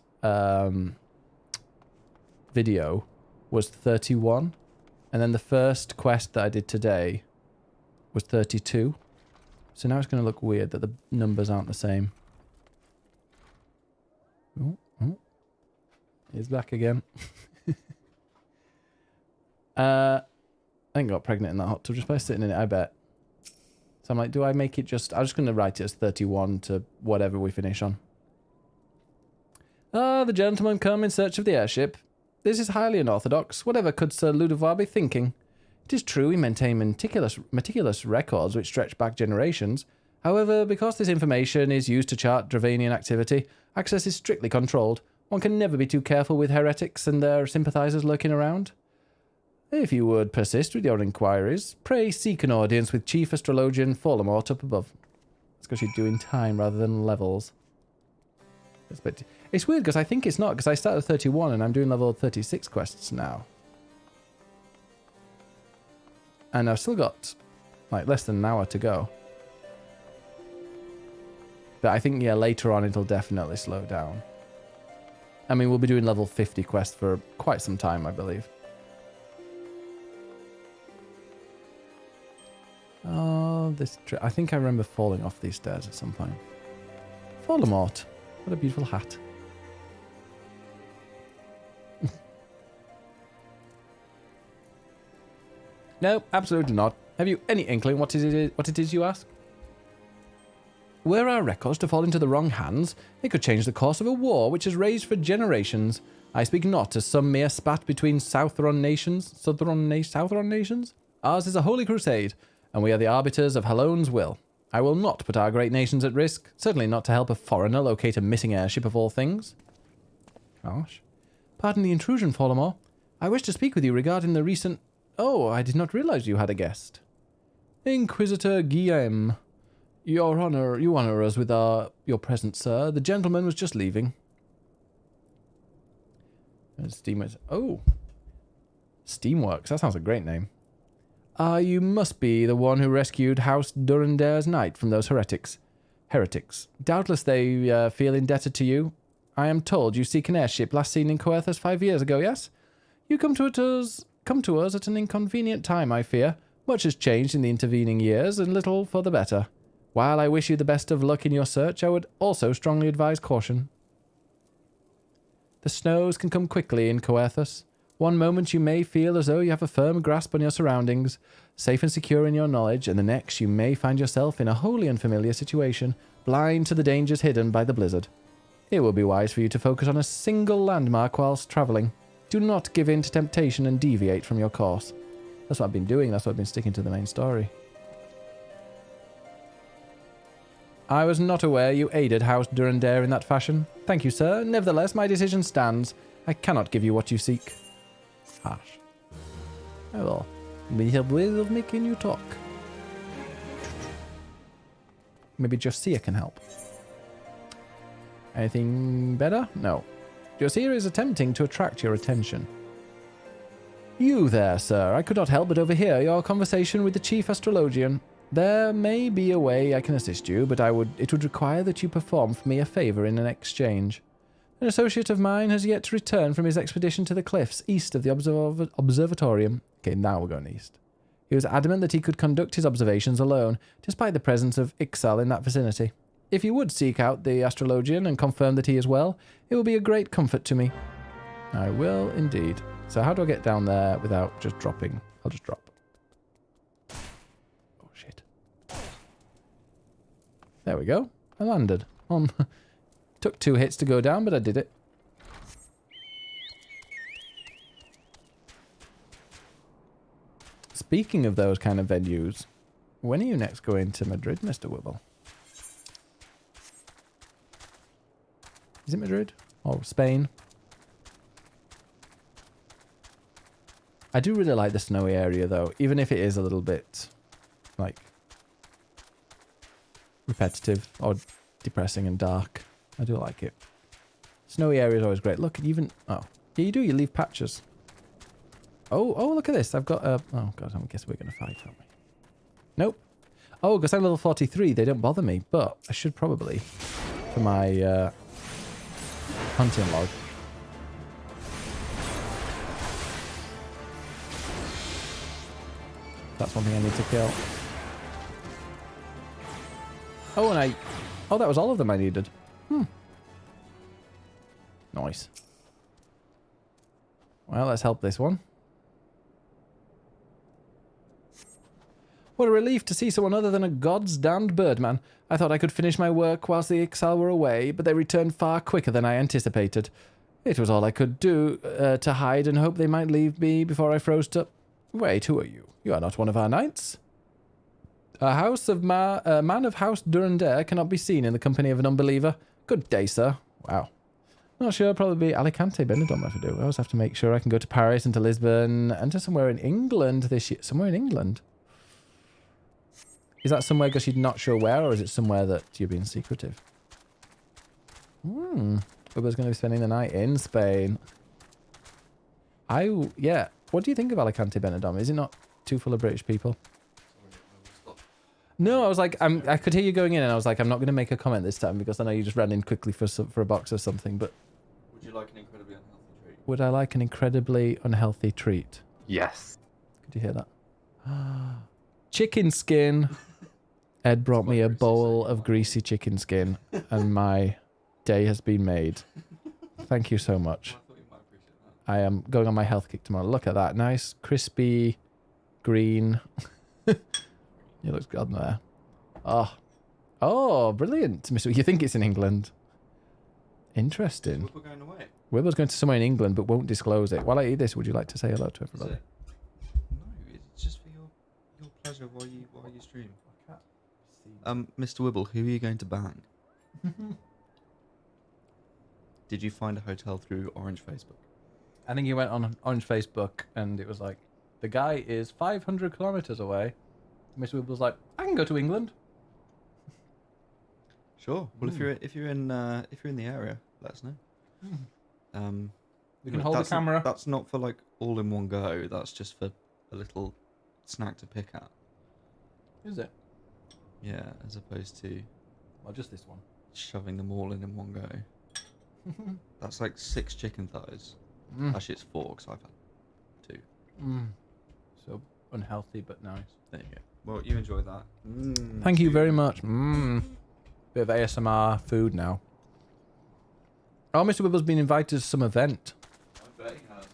video was 31, and then the first quest that I did today was 32. So now it's going to look weird that the numbers aren't the same. Oh, he's back again. I think I got pregnant in that hot tub just by sitting in it, I bet. So I'm like, do I make it just... I'm just going to write it as 31 to whatever we finish on. Ah, the gentlemen come in search of the airship. This is highly unorthodox. Whatever could Sir Ludovar be thinking? It is true we maintain meticulous records which stretch back generations. However, because this information is used to chart Dravanian activity, access is strictly controlled. One can never be too careful with heretics and their sympathizers lurking around. If you would persist with your inquiries, pray seek an audience with Chief Astrologian Fallamort up above. It's because you're doing time rather than levels. It's weird because I think it's not, because I started at 31 and I'm doing level 36 quests now. And I've still got like less than an hour to go. But I think, yeah, later on it'll definitely slow down. I mean, we'll be doing level 50 quests for quite some time, I believe. Oh, I think I remember falling off these stairs at some point. Fallamort. What a beautiful hat. No, absolutely not. Have you any inkling what it is you ask? Were our records to fall into the wrong hands, it could change the course of a war which has raged for generations. I speak not as some mere spat between Southron nations. Ours is a holy crusade, and we are the arbiters of Halone's will. I will not put our great nations at risk, certainly not to help a foreigner locate a missing airship of all things. Gosh. Pardon the intrusion, Fallamore. I wish to speak with you regarding the recent... Oh, I did not realize you had a guest. Inquisitor Guillaume. You honor us with your presence, sir. The gentleman was just leaving. Oh. Steamworks. That sounds a great name. You must be the one who rescued House Durandair's knight from those heretics. Doubtless they feel indebted to you. I am told you seek an airship last seen in Coerthas 5 years ago, yes? You come to us at an inconvenient time, I fear. Much has changed in the intervening years, and little for the better. While I wish you the best of luck in your search, I would also strongly advise caution. The snows can come quickly in Coerthas. One moment you may feel as though you have a firm grasp on your surroundings, safe and secure in your knowledge, and the next you may find yourself in a wholly unfamiliar situation, blind to the dangers hidden by the blizzard. It will be wise for you to focus on a single landmark whilst travelling. Do not give in to temptation and deviate from your course. That's what I've been doing, that's what I've been sticking to the main story. I was not aware you aided House Durandair in that fashion. Thank you, sir. Nevertheless, my decision stands. I cannot give you what you seek. Harsh. Oh well. We have ways of making you talk. Maybe Josiah can help. Anything better? No. Josiah is attempting to attract your attention. You there, sir. I could not help but overhear your conversation with the chief astrologian. There may be a way I can assist you, but it would require that you perform for me a favour in an exchange. An associate of mine has yet to return from his expedition to the cliffs east of the observatorium. Okay, now we're going east. He was adamant that he could conduct his observations alone, despite the presence of Ixal in that vicinity. If you would seek out the astrologian and confirm that he is well, it will be a great comfort to me. I will indeed. So how do I get down there without just dropping? I'll just drop. Oh, shit. There we go. I landed. Took 2 hits to go down, but I did it. Speaking of those kind of venues, when are you next going to Madrid, Mr. Wibble? Is it Madrid? Or Spain? I do really like the snowy area, though, even if it is a little bit, like, repetitive or depressing and dark. I do like it. Snowy area is always great. Look, even... Oh. Yeah, you do. You leave patches. Oh, look at this. I've got a... Oh, God, I guess we're going to fight, aren't we? Nope. Oh, because I'm level 43, they don't bother me. But I should probably, for my hunting log. That's one thing I need to kill. Oh, and I... Oh, that was all of them I needed. Nice. Well, let's help this one. What a relief to see someone other than a god's damned birdman. I thought I could finish my work whilst the Ixal were away, but they returned far quicker than I anticipated. It was all I could do to hide and hope they might leave me before I froze to... Wait, who are you? You are not one of our knights. A man of House Durandair cannot be seen in the company of an unbeliever. Good day, sir. Wow. Not sure, probably Alicante, Benidorm if I do. I always have to make sure I can go to Paris and to Lisbon and to somewhere in England this year. Somewhere in England? Is that somewhere because you're not sure where, or is it somewhere that you're being secretive? Bubba's going to be spending the night in Spain. Yeah. What do you think of Alicante, Benidorm? Is it not too full of British people? No, I was like, I could hear you going in, and I was like, I'm not going to make a comment this time because I know you just ran in quickly for a box or something. But would you like an incredibly unhealthy treat? Would I like an incredibly unhealthy treat? Yes. Could you hear that? Chicken skin. Ed brought me a bowl of greasy chicken skin, and my day has been made. Thank you so much. I thought you might appreciate that. I am going on my health kick tomorrow. Look at that. Nice, crispy, green. It looks good there. Oh, Oh, brilliant. Mr. You think it's in England? Interesting. We're going away. Wilbur's going to somewhere in England but won't disclose it. While I eat this, would you like to say hello to everybody? No, it's just for your pleasure while you stream. Mr. Wibble, who are you going to bang? Did you find a hotel through Orange Facebook? I think you went on Orange Facebook and it was like, the guy is 500 kilometers away. Mr. Wibble's like, I can go to England. Sure. Well, if you're in the area, let us know. We can hold the camera. That's not for like all in one go. That's just for a little snack to pick at. Is it? Yeah, as opposed to Well, just this one. shoving them all in one go. That's like 6 chicken thighs. Actually, it's 4 because I've had 2. So unhealthy but nice. There you go. Well, you enjoy that. Thank you very much. Bit of ASMR food now. Oh, Mr. Wibble's been invited to some event. I bet he has.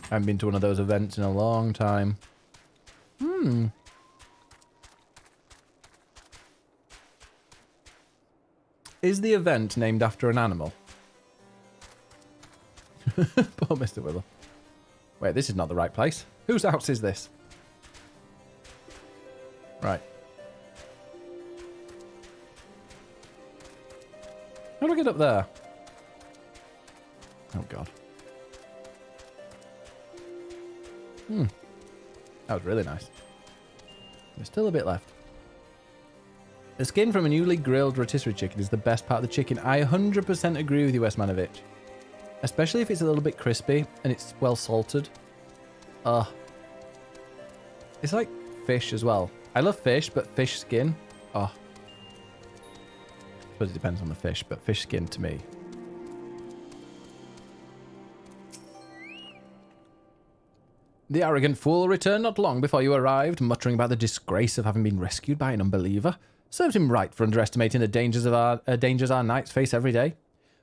I haven't been to one of those events in a long time. Is the event named after an animal? Poor Mr. Wibble. Wait, this is not the right place. Whose house is this? Right. How do I get up there? Oh, God. That was really nice. There's still a bit left. The skin from a newly grilled rotisserie chicken is the best part of the chicken. I 100% agree with you, Westmanovich. Especially if it's a little bit crispy and it's well salted. It's like fish as well. I love fish, but fish skin. I suppose it depends on the fish, but fish skin to me. The arrogant fool returned not long before you arrived, muttering about the disgrace of having been rescued by an unbeliever. Served him right for underestimating the dangers our knights face every day.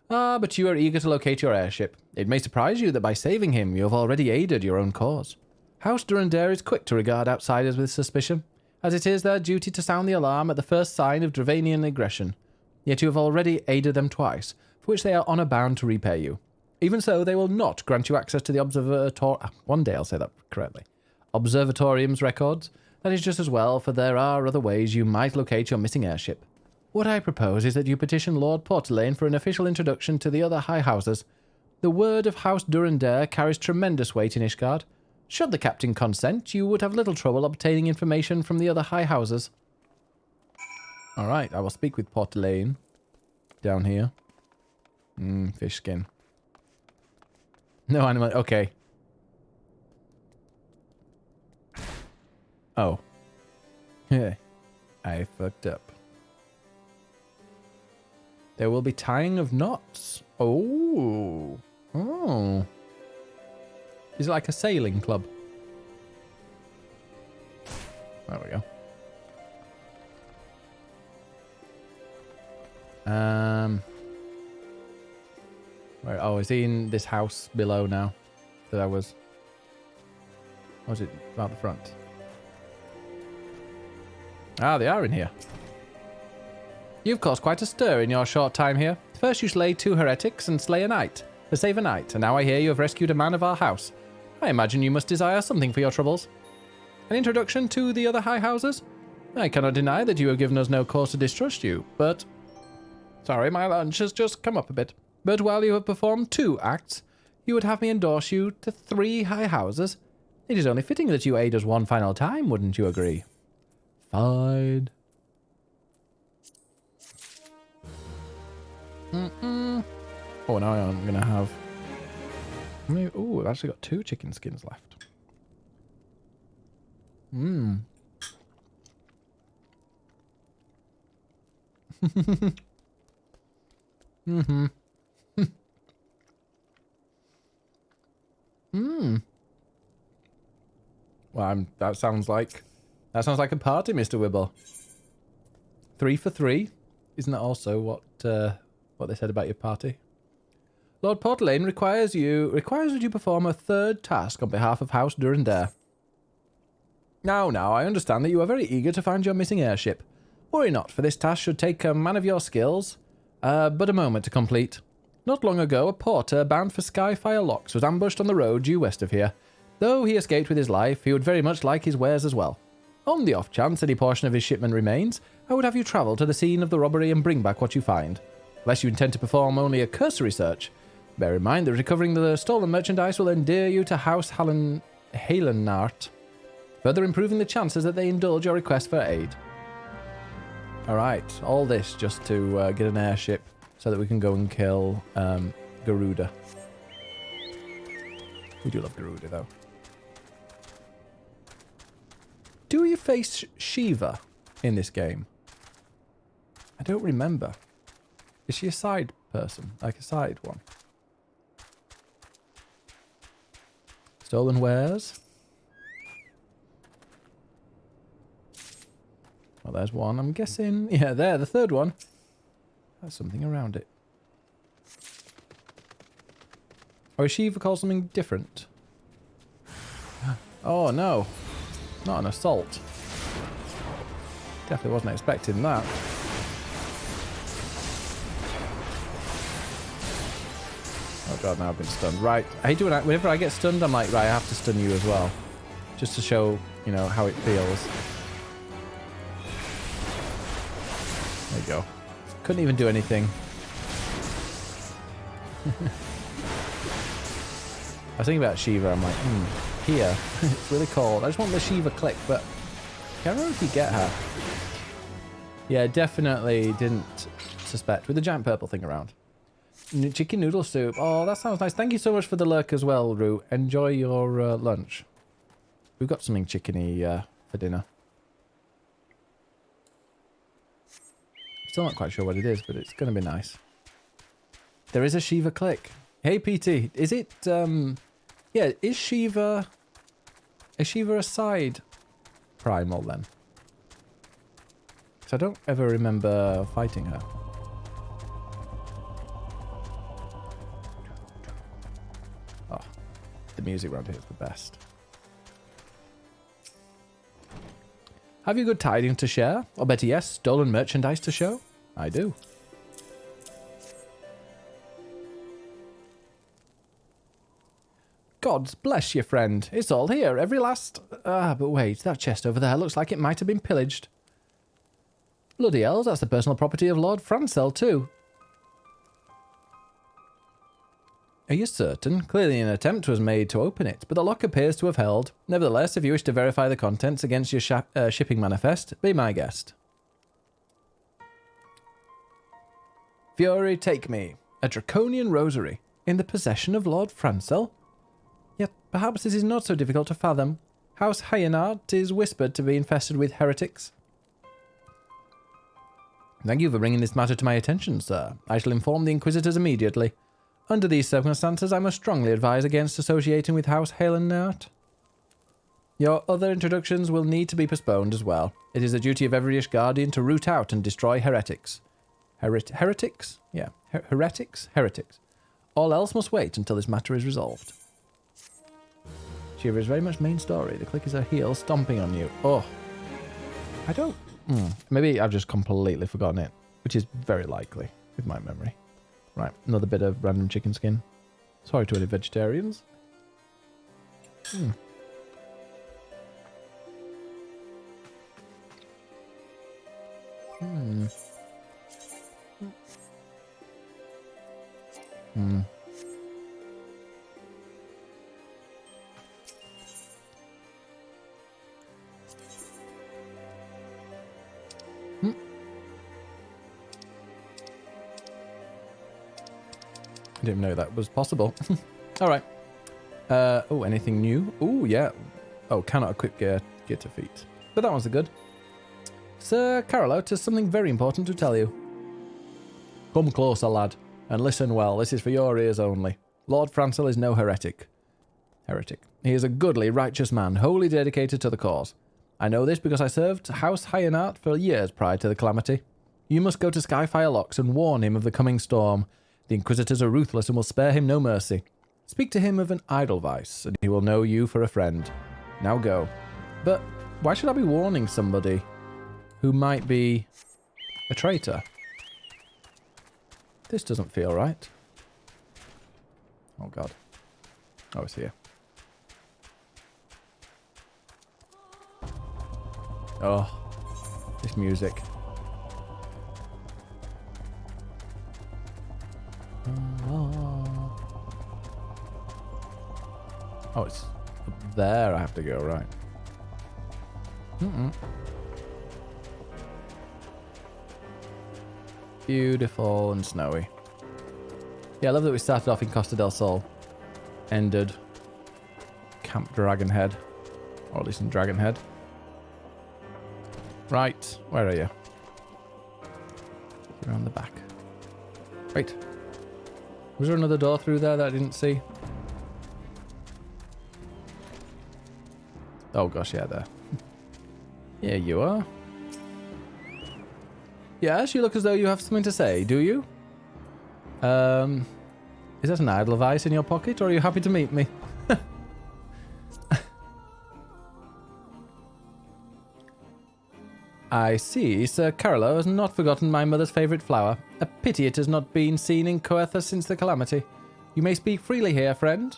But you are eager to locate your airship. It may surprise you that by saving him, you have already aided your own cause. House Durandare is quick to regard outsiders with suspicion, as it is their duty to sound the alarm at the first sign of Dravanian aggression. Yet you have already aided them twice, for which they are honour bound to repay you. Even so, they will not grant you access to the one day I'll say that correctly. Observatorium's records. That is just as well, for there are other ways you might locate your missing airship. What I propose is that you petition Lord Portelaine for an official introduction to the other high houses. The word of House Durandare carries tremendous weight in Ishgard. Should the captain consent, you would have little trouble obtaining information from the other high houses. Alright, I will speak with Portelaine. Down here. Fish skin. No animal. Okay. Oh. Yeah. I fucked up. There will be tying of knots. Oh. Oh. Is it like a sailing club? There we go. Where, oh, is he in this house below now? That I was... Or was it about the front? Ah, they are in here. You've caused quite a stir in your short time here. First you slay 2 heretics and slay a knight. To save a knight, and now I hear you have rescued a man of our house. I imagine you must desire something for your troubles. An introduction to the other high houses? I cannot deny that you have given us no cause to distrust you, but... Sorry, my lunch has just come up a bit. But while you have performed 2 acts, you would have me endorse you to 3 high houses? It is only fitting that you aid us one final time, wouldn't you agree? Fine. Oh, now I'm going to have... Ooh, I've actually got 2 chicken skins left. Well, that sounds like a party, Mr. Wibble. 3 for 3. Isn't that also what they said about your party? Lord Portelaine requires that you perform a 3rd task on behalf of House Durandare. Now, I understand that you are very eager to find your missing airship. Worry not, for this task should take a man of your skills, but a moment to complete. Not long ago, a porter bound for Skyfire Locks was ambushed on the road due west of here. Though he escaped with his life, he would very much like his wares as well. On the off chance any portion of his shipment remains, I would have you travel to the scene of the robbery and bring back what you find. Unless you intend to perform only a cursory search, bear in mind that recovering the stolen merchandise will endear you to House Halenart, further improving the chances that they indulge your request for aid. Alright, all this just to get an airship so that we can go and kill Garuda. We do love Garuda, though. Do you face Shiva in this game? I don't remember. Is she a side person? Like a side one? Stolen wares. Well, there's one. I'm guessing... Yeah, there, the third one. There's something around it. Or is Shiva called something different? Oh, no. Not an assault. Definitely wasn't expecting that. Oh god, now I've been stunned. Right, I hate doing that. Whenever I get stunned, I'm like, right, I have to stun you as well. Just to show, you know, how it feels. There you go. Couldn't even do anything. I was thinking about Shiva, I'm like, here. It's really cold. I just want the Shiva click, but I can't remember if you get her. Yeah, definitely didn't suspect with the giant purple thing around. Chicken noodle soup. Oh, that sounds nice. Thank you so much for the lurk as well, Rue. Enjoy your lunch. We've got something chickeny for dinner. Still not quite sure what it is, but it's going to be nice. There is a Shiva click. Hey, PT. Is it... yeah, is Shiva a side primal then? Because I don't ever remember fighting her. Oh, the music around here is the best. Have you good tidings to share? Or better yes, stolen merchandise to show? I do. God bless you, friend. It's all here. Every last... but wait, that chest over there looks like it might have been pillaged. Bloody hell, that's the personal property of Lord Francel, too. Are you certain? Clearly an attempt was made to open it, but the lock appears to have held. Nevertheless, if you wish to verify the contents against your shipping manifest, be my guest. Fury, take me. A draconian rosary. In the possession of Lord Francel? Yet perhaps this is not so difficult to fathom. House Hayenart is whispered to be infested with heretics. Thank you for bringing this matter to my attention, sir. I shall inform the Inquisitors immediately. Under these circumstances, I must strongly advise against associating with House Hayenart. Your other introductions will need to be postponed as well. It is the duty of every Ishgardian to root out and destroy heretics. Heretics? Yeah. Heretics? Heretics. All else must wait until this matter is resolved. Shiva is very much main story. The click is her heel stomping on you. Oh. I don't... Maybe I've just completely forgotten it, which is very likely with my memory. Right, another bit of random chicken skin. Sorry to any vegetarians. I didn't know that was possible. All right. Oh, anything new? Oh, yeah. Oh, cannot equip gear to feet. But that one's good. Sir Carolot has something very important to tell you. Come closer, lad, and listen well. This is for your ears only. Lord Francel is no heretic. He is a goodly, righteous man, wholly dedicated to the cause. I know this because I served House Hayenart for years prior to the calamity. You must go to Skyfire Locks and warn him of the coming storm. The Inquisitors are ruthless and will spare him no mercy. Speak to him of an Edelweiss, and he will know you for a friend. Now go. But Why should I be warning somebody who might be a traitor? This doesn't feel right. Oh god. Oh, it's here. Oh, this music. Oh, it's up there I have to go, right. Beautiful and snowy. Yeah, I love that we started off in Costa del Sol. Ended Camp Dragonhead. Or at least in Dragonhead. Right, where are you? Around the back. Wait. Was there another door through there that I didn't see? Oh gosh, yeah, there. Yeah, you are. Yes, you look as though you have something to say, do you? Is that an idle device in your pocket, or are you happy to meet me? I see, Sir Carolo has not forgotten my mother's favourite flower. A pity it has not been seen in Coerthas since the calamity. You may speak freely here, friend.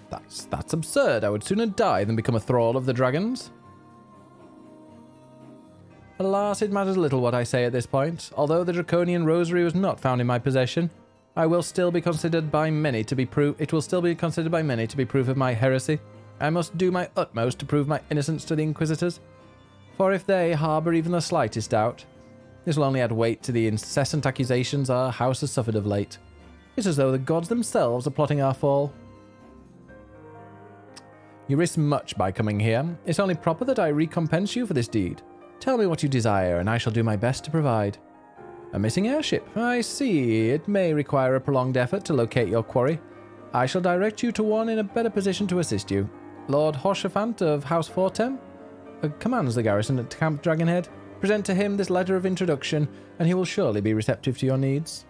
That's absurd. I would sooner die than become a thrall of the dragons. Alas, it matters little what I say at this point. Although the draconian rosary was not found in my possession, it will still be considered by many to be proof of my heresy. I must do my utmost to prove my innocence to the Inquisitors. For if they harbour even the slightest doubt, this will only add weight to the incessant accusations our house has suffered of late. It's as though the gods themselves are plotting our fall. You risk much by coming here. It's only proper that I recompense you for this deed. Tell me what you desire, and I shall do my best to provide. A missing airship. I see. It may require a prolonged effort to locate your quarry. I shall direct you to one in a better position to assist you. Lord Horshaphant of House Fortem commands the garrison at Camp Dragonhead. Present to him this letter of introduction, and he will surely be receptive to your needs.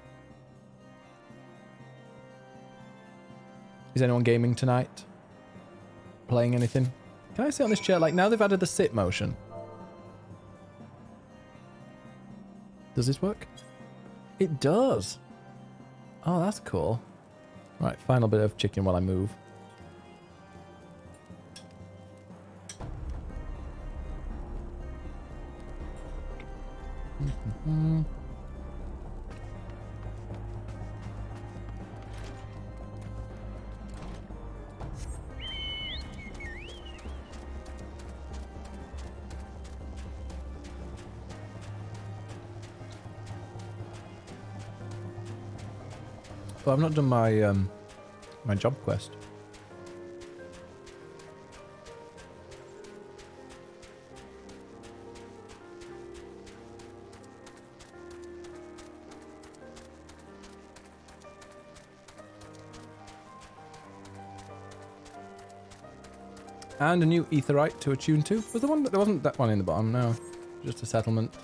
Is anyone gaming tonight? Playing anything? Can I sit on this chair? Like, now they've added the sit motion. Does this work? It does. Oh, that's cool. Right, final bit of chicken while I move. Well, I've not done my my job quest. And a new etherite to attune to. Was there wasn't that one in the bottom? No, just a settlement.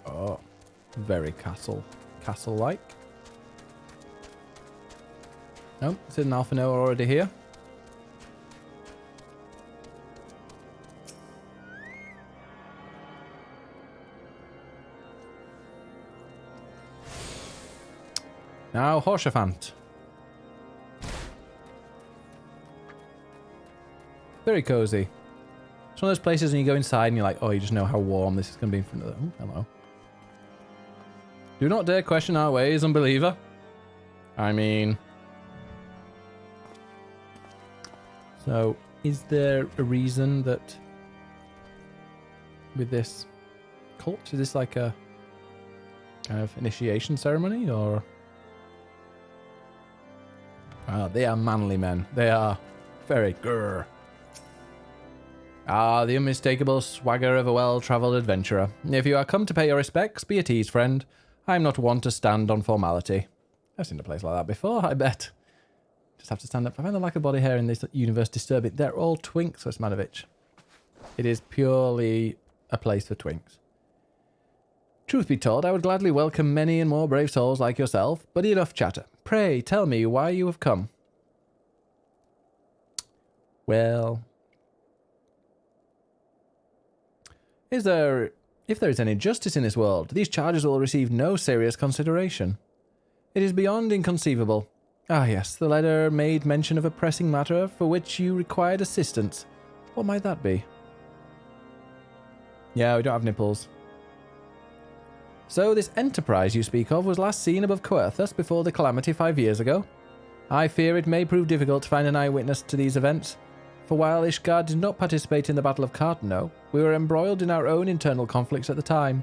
Oh, very castle-like. Oh, is it an Alpha Noah already here? Now, Horshaphant. Very cozy. It's one of those places when you go inside and you're like, oh, you just know how warm this is going to be in front of them. Oh, hello. Do not dare question our ways, unbeliever. I mean... So, is there a reason that... with this cult? Is this like a kind of initiation ceremony, or... Ah, they are manly men. They are very grrr. Ah, the unmistakable swagger of a well-travelled adventurer. If you are come to pay your respects, be at ease, friend. I am not one to stand on formality. I've seen a place like that before, I bet. Just have to stand up. I find the lack of body hair in this universe disturbing. They're all twinks, Osmanovich. It is purely a place for twinks. Truth be told, I would gladly welcome many and more brave souls like yourself, but enough chatter. Pray, tell me why you have come. Well... If there is any justice in this world, these charges will receive no serious consideration. It is beyond inconceivable. Ah yes, the letter made mention of a pressing matter for which you required assistance. What might that be? Yeah, we don't have nipples. So this enterprise you speak of was last seen above Coerthas before the calamity 5 years ago? I fear it may prove difficult to find an eyewitness to these events. For while Ishgard did not participate in the Battle of Cartano, we were embroiled in our own internal conflicts at the time.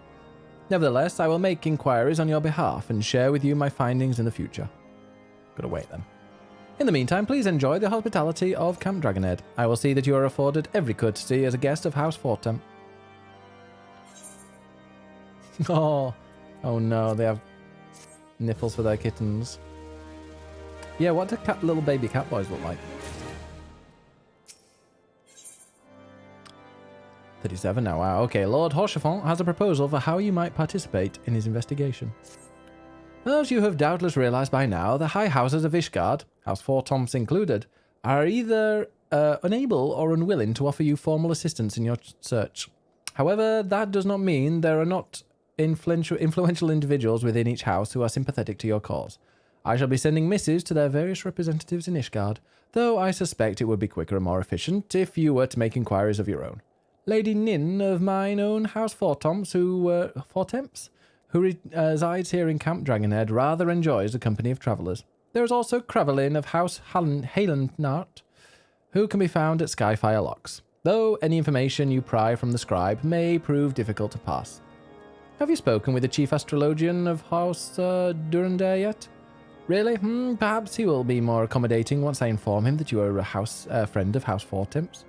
Nevertheless, I will make inquiries on your behalf and share with you my findings in the future. Gotta wait then. In the meantime, please enjoy the hospitality of Camp Dragonhead. I will see that you are afforded every courtesy as a guest of House Fortem. Oh no, they have nipples for their kittens. Yeah, what do little baby cat boys look like? 37 now, wow. Okay, Lord Horchefant has a proposal for how you might participate in his investigation. As you have doubtless realized by now, the high houses of Ishgard, House Fortom's included, are either unable or unwilling to offer you formal assistance in your search. However, that does not mean there are not influential individuals within each house who are sympathetic to your cause. I shall be sending missives to their various representatives in Ishgard, though I suspect it would be quicker and more efficient if you were to make inquiries of your own. Lady Nin of mine own House Fortemps, who resides here in Camp Dragonhead, rather enjoys the company of travellers. There is also Cravelin of House Halenart, who can be found at Skyfire Locks, though any information you pry from the scribe may prove difficult to pass. Have you spoken with the chief astrologian of House Durandare yet? Really? Perhaps he will be more accommodating once I inform him that you are a friend of House Fortemps.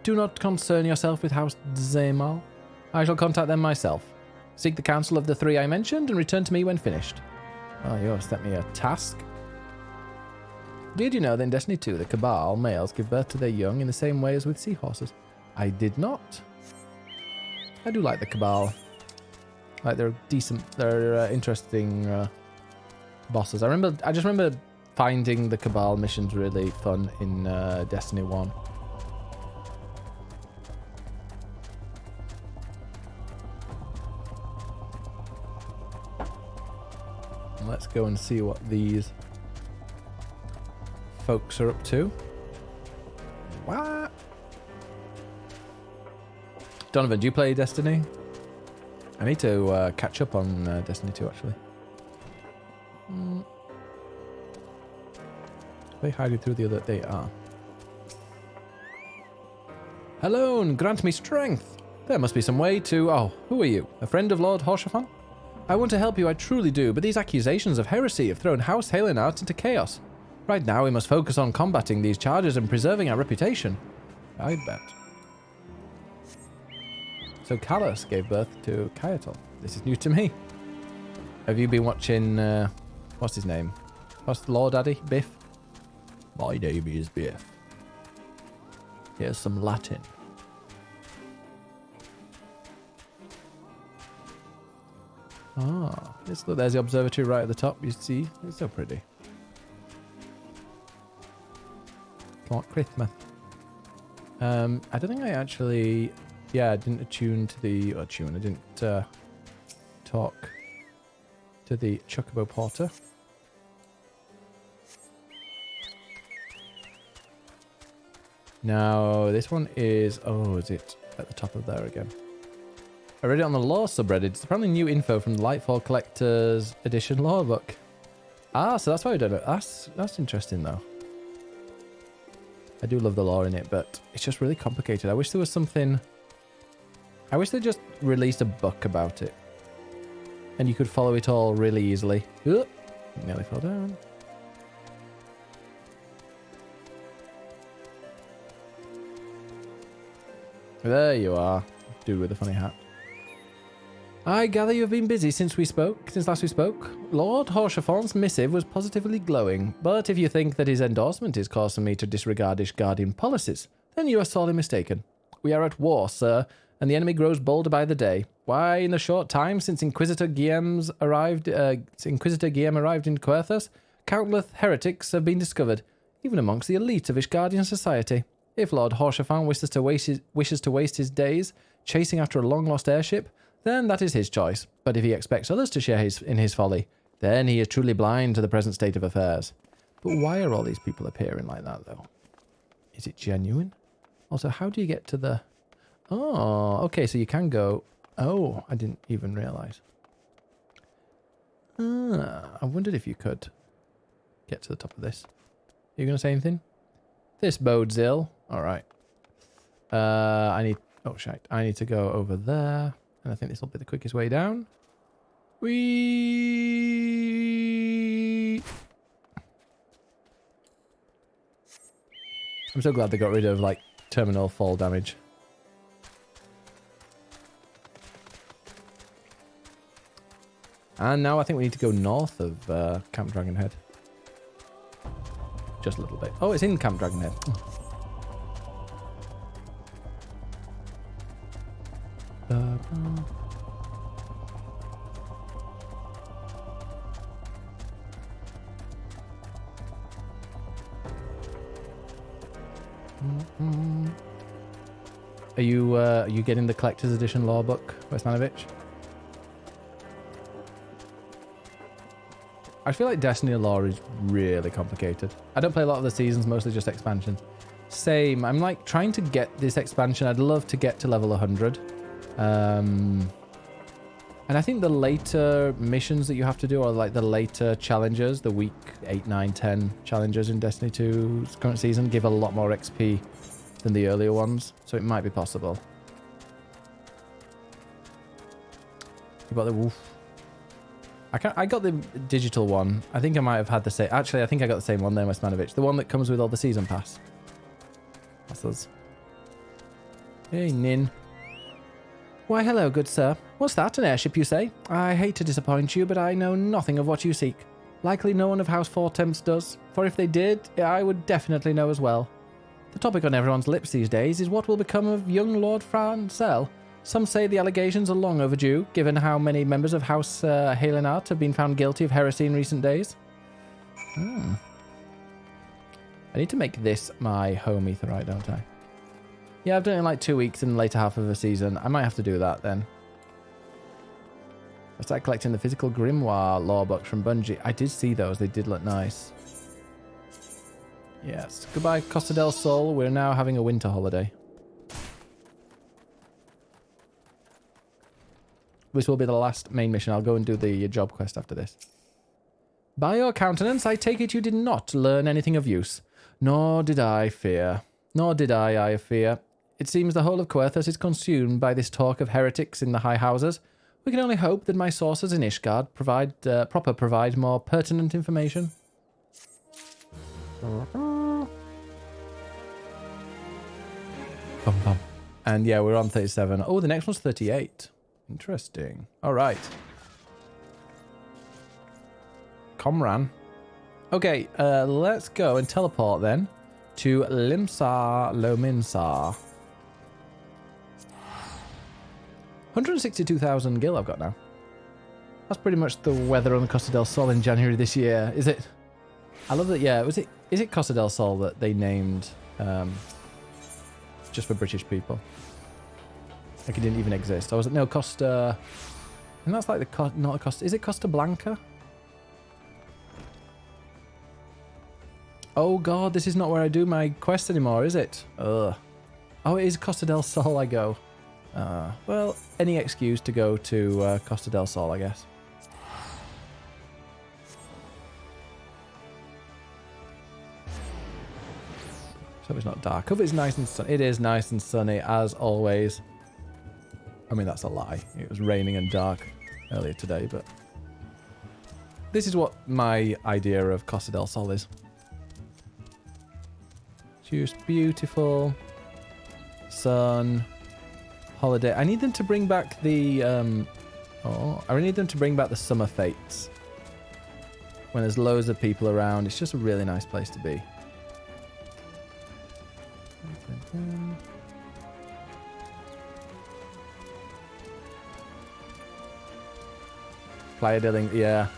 Do not concern yourself with House Zemal. I shall contact them myself. Seek the counsel of the 3 I mentioned and return to me when finished. Oh, you have set me a task. Did you know that in Destiny 2, the Cabal males give birth to their young in the same way as with seahorses? I did not. I do like the Cabal. Like, they're decent, they're interesting bosses. I just remember finding the Cabal missions really fun in Destiny 1. Let's go and see what these folks are up to. What? Donovan, do you play Destiny? I need to catch up on Destiny 2, actually. They hiding through the other... They are. Hello, and grant me strength. There must be some way to... Oh, who are you? A friend of Lord Horchefant? I want to help you, I truly do, but these accusations of heresy have thrown House Halenart into chaos. Right now, we must focus on combating these charges and preserving our reputation. I bet. So Callus gave birth to Kyatal. This is new to me. Have you been watching, what's his name? What's the Lord Daddy? Biff? My name is Biff. Here's some Latin. Ah, look, there's the observatory right at the top, you see? It's so pretty. Clark Christmas. I don't think I actually... Yeah, I didn't attune to the... I didn't talk to the Chocobo Porter. Now, this one is... Oh, is it at the top of there again? I read it on the lore subreddit. It's apparently new info from the Lightfall Collector's Edition lore book. Ah, so that's why we don't know. That's interesting, though. I do love the lore in it, but it's just really complicated. I wish there was something... I wish they just released a book about it. And you could follow it all really easily. Oop, nearly fell down. There you are. Dude with the funny hat. I gather you have been busy since last we spoke. Lord Horchefant's missive was positively glowing, but if you think that his endorsement is cause for me to disregard Ishgardian policies, then you are sorely mistaken. We are at war, sir, and the enemy grows bolder by the day. Why, in the short time since Inquisitor Guillaume arrived in Coerthas, countless heretics have been discovered, even amongst the elite of Ishgardian society. If Lord Horshapham wishes to waste his days chasing after a long-lost airship, then that is his choice. But if he expects others to share in his folly, then he is truly blind to the present state of affairs. But why are all these people appearing like that, though? Is it genuine? Also, how do you get to the... Oh, okay, so you can go... Oh, I didn't even realise. I wondered if you could get to the top of this. Are you going to say anything? This bodes ill. Alright. I need... Oh, shite. I need to go over there. And I think this will be the quickest way down. Whee! I'm so glad they got rid of, like, terminal fall damage. And now I think we need to go north of Camp Dragonhead. Just a little bit. Oh, it's in Camp Dragonhead. Are you getting the collector's edition lore book, Westmanovich? I feel like Destiny lore is really complicated. I don't play a lot of the seasons, mostly just expansion. Same. I'm like trying to get this expansion. I'd love to get to level 100. And I think the later missions that you have to do are like the later challenges, the week 8, 9, 10 challenges in Destiny 2's current season give a lot more XP than the earlier ones. So it might be possible. You got the wolf. I got the digital one. I think I might have had the same. Actually, I think I got the same one there, Westmanovich. The one that comes with all the season pass. That's us. Hey, Nin. Why, hello, good sir. What's that, an airship, you say? I hate to disappoint you, but I know nothing of what you seek. Likely no one of House Four Temps does, for if they did, I would definitely know as well. The topic on everyone's lips these days is what will become of young Lord Francel. Some say the allegations are long overdue, given how many members of House Halenart have been found guilty of heresy in recent days. I need to make this my home aetherite, don't I? Yeah, I've done it in like 2 weeks in the later half of a season. I might have to do that then. I started collecting the physical grimoire lore books from Bungie. I did see those. They did look nice. Yes. Goodbye, Costa del Sol. We're now having a winter holiday. This will be the last main mission. I'll go and do the job quest after this. By your countenance, I take it you did not learn anything of use. Nor did I fear. Nor did I fear. It seems the whole of Coerthas is consumed by this talk of heretics in the high houses. We can only hope that my sources in Ishgard provide more pertinent information. Bum, bum. And yeah, we're on 37. Oh, the next one's 38. Interesting. All right. Comran. Okay, let's go and teleport then to Limsar Lominsar. 162,000 gil I've got now. That's pretty much the weather on the Costa del Sol in January this year, is it? I love that, yeah. Is it Costa del Sol that they named just for British people? Like it didn't even exist. I was no Costa, and that's like the not a Costa. Is it Costa Blanca? Oh god, this is not where I do my quest anymore, is it? Ugh. Oh, it is Costa del Sol. I go. Well, any excuse to go to Costa del Sol, I guess. So it's not dark. Hope it's nice and sunny. It is nice and sunny as always. I mean, that's a lie. It was raining and dark earlier today, but this is what my idea of Costa del Sol is. Just beautiful. Sun. Holiday. I need them to bring back the, I need them to bring back the summer fates. When there's loads of people around. It's just a really nice place to be. Playa del yeah.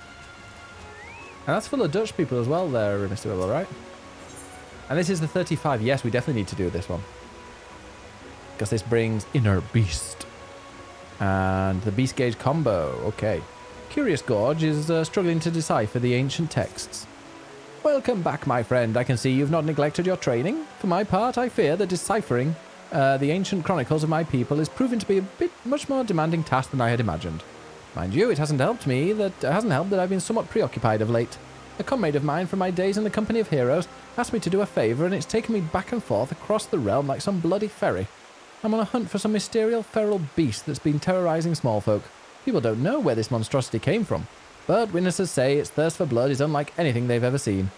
And that's full of Dutch people as well there, Mr. Willow, right? And this is the 35. Yes, we definitely need to do this one. Because this brings Inner Beast. And the Beast Gauge combo. Okay. Curious Gorge is struggling to decipher the ancient texts. Welcome back, my friend. I can see you've not neglected your training. For my part, I fear that deciphering the ancient chronicles of my people is proving to be a bit much more demanding task than I had imagined. Mind you, it hasn't helped that I've been somewhat preoccupied of late. A comrade of mine from my days in the company of heroes asked me to do a favour, and it's taken me back and forth across the realm like some bloody ferry. I'm on a hunt for some mysterious feral beast that's been terrorising small folk. People don't know where this monstrosity came from, but witnesses say its thirst for blood is unlike anything they've ever seen.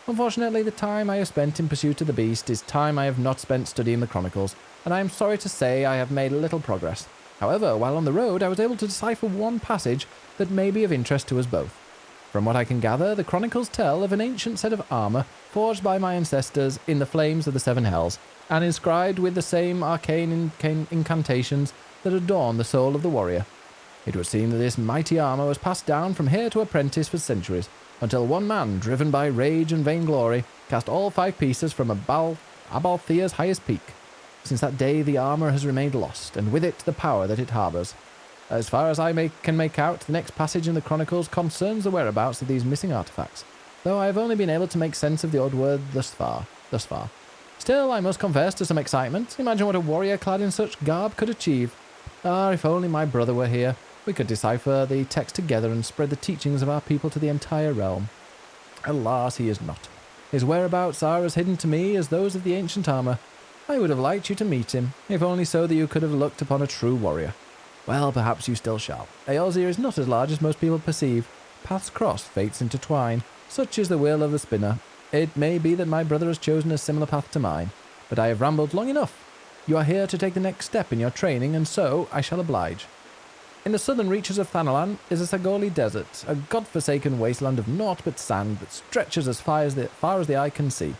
Unfortunately, the time I have spent in pursuit of the beast is time I have not spent studying the chronicles, and I am sorry to say I have made little progress. However, while on the road, I was able to decipher one passage that may be of interest to us both. From what I can gather, the chronicles tell of an ancient set of armour forged by my ancestors in the flames of the Seven Hells, and inscribed with the same arcane incantations that adorn the soul of the warrior. It would seem that this mighty armour was passed down from heir to apprentice for centuries, until one man, driven by rage and vainglory, cast all 5 pieces from Abalthea's highest peak. Since that day, the armour has remained lost, and with it the power that it harbours. As far as I can make out, the next passage in the Chronicles concerns the whereabouts of these missing artefacts, though I have only been able to make sense of the odd word thus far. Still, I must confess to some excitement. Imagine what a warrior clad in such garb could achieve. Ah, if only my brother were here. We could decipher the text together and spread the teachings of our people to the entire realm. Alas, he is not. His whereabouts are as hidden to me as those of the ancient armour. I would have liked you to meet him, if only so that you could have looked upon a true warrior. Well, perhaps you still shall. Eorzea is not as large as most people perceive. Paths cross, fates intertwine. Such is the will of the spinner. It may be that my brother has chosen a similar path to mine, but I have rambled long enough. You are here to take the next step in your training, and so I shall oblige. In the southern reaches of Thanalan is a Sagoli desert, a god-forsaken wasteland of naught but sand that stretches as far as the eye can see.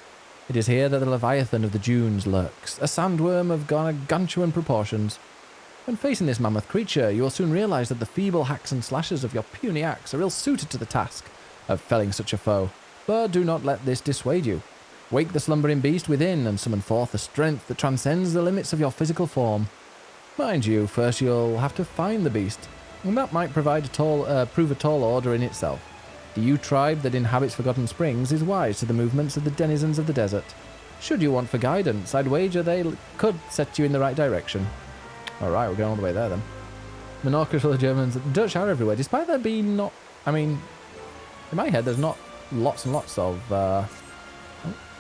It is here that the Leviathan of the Dunes lurks, a sandworm of gargantuan proportions. When facing this mammoth creature, you will soon realise that the feeble hacks and slashes of your puny axe are ill-suited to the task of felling such a foe. But do not let this dissuade you. Wake the slumbering beast within and summon forth a strength that transcends the limits of your physical form. Mind you, first you'll have to find the beast, and that might prove a tall order in itself. The Yew tribe that inhabits Forgotten Springs is wise to the movements of the denizens of the desert. Should you want for guidance, I'd wager they could set you in the right direction. Alright, we're going all the way there then. Menorca for the Germans. The Dutch are everywhere, despite there being not... I mean, in my head there's not lots and lots of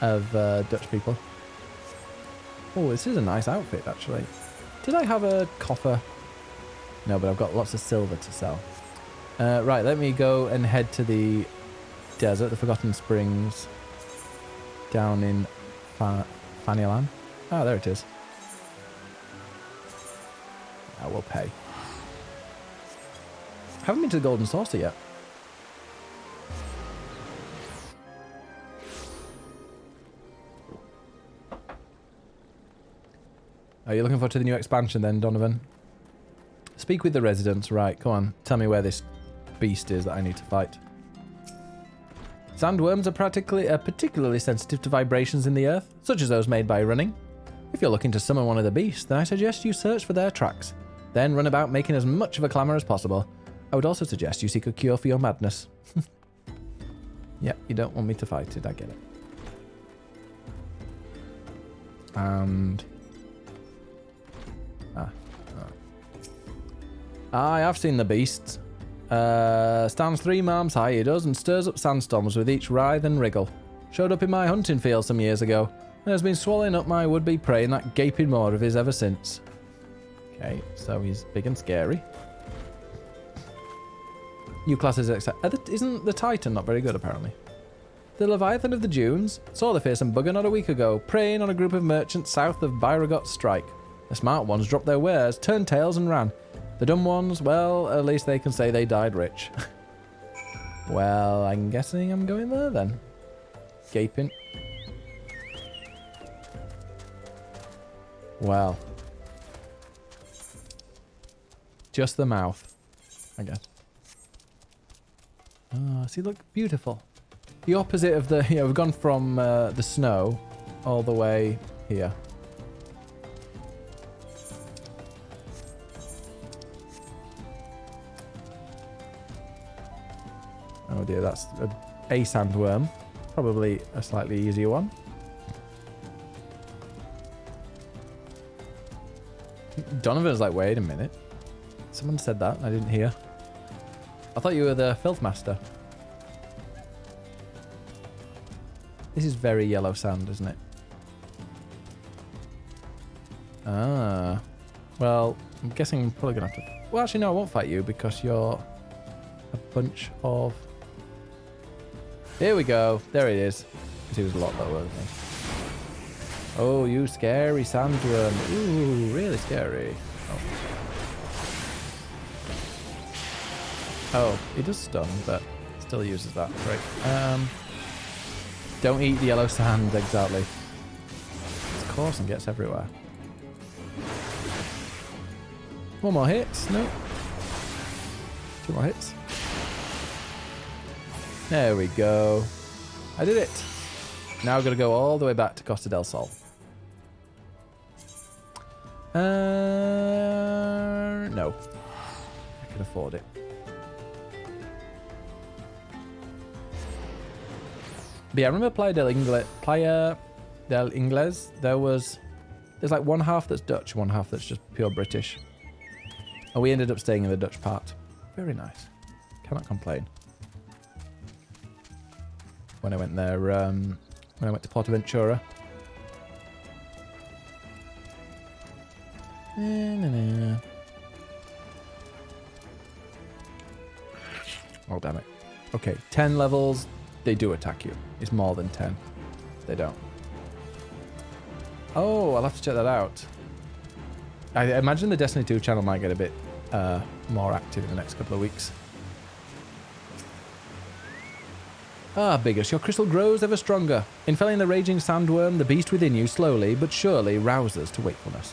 Dutch people. Oh, this is a nice outfit actually. Did I have a copper? No, but I've got lots of silver to sell. Right, let me go and head to the desert, the Forgotten Springs, down in Fanialan. Ah, there it is. I will pay. Haven't been to the Golden Saucer yet. Are you looking forward to the new expansion then, Donovan? Speak with the residents. Right, come on. Tell me where this beast is that I need to fight. Sandworms are particularly sensitive to vibrations in the earth, such as those made by running. If you're looking to summon one of the beasts, then I suggest you search for their tracks. Then run about making as much of a clamour as possible. I would also suggest you seek a cure for your madness. Yeah, you don't want me to fight it, I get it. And... I have seen the beast. Stands 3 arms high, he does, and stirs up sandstorms with each writhe and wriggle. Showed up in my hunting field some years ago, and has been swallowing up my would-be prey in that gaping maw of his ever since. Okay, so he's big and scary. New classes isn't the Titan not very good, apparently? The Leviathan of the Dunes saw the fearsome bugger not a week ago, preying on a group of merchants south of Byragot Strike. The smart ones dropped their wares, turned tails and ran. The dumb ones, well, at least they can say they died rich. Well, I'm guessing I'm going there then. Gaping. Well. Just the mouth, I guess. Oh, see, look, beautiful. The opposite of the, we've gone from the snow all the way here. Oh dear, that's a sandworm. Probably a slightly easier one. Donovan's like, wait a minute. Someone said that, I didn't hear. I thought you were the filth master. This is very yellow sand, isn't it? Ah. Well, I'm guessing I'm probably going to have to... Well, actually, no, I won't fight you because you're a bunch of... Here we go. There it is. Because he was a lot lower than me. Oh, you scary sandworm. Ooh, really scary. Oh, he does stun, but still uses that. Right. Don't eat the yellow sand, exactly. It's coarse and gets everywhere. One more hit. No. Two more hits. There we go. I did it. Now we're going to go all the way back to Costa del Sol. No. I can afford it. But yeah, I remember Playa del Ingles, there's like one half that's Dutch, one half that's just pure British. And we ended up staying in the Dutch part. Very nice. Cannot complain. When I went there, when I went to Portaventura. Oh, damn it. Okay, 10 levels. They do attack you. It's more than 10. They don't. Oh, I'll have to check that out. I imagine the Destiny 2 channel might get a bit more active in the next couple of weeks. Ah, Biggest, your crystal grows ever stronger. In felling the raging sandworm, the beast within you slowly but surely rouses to wakefulness.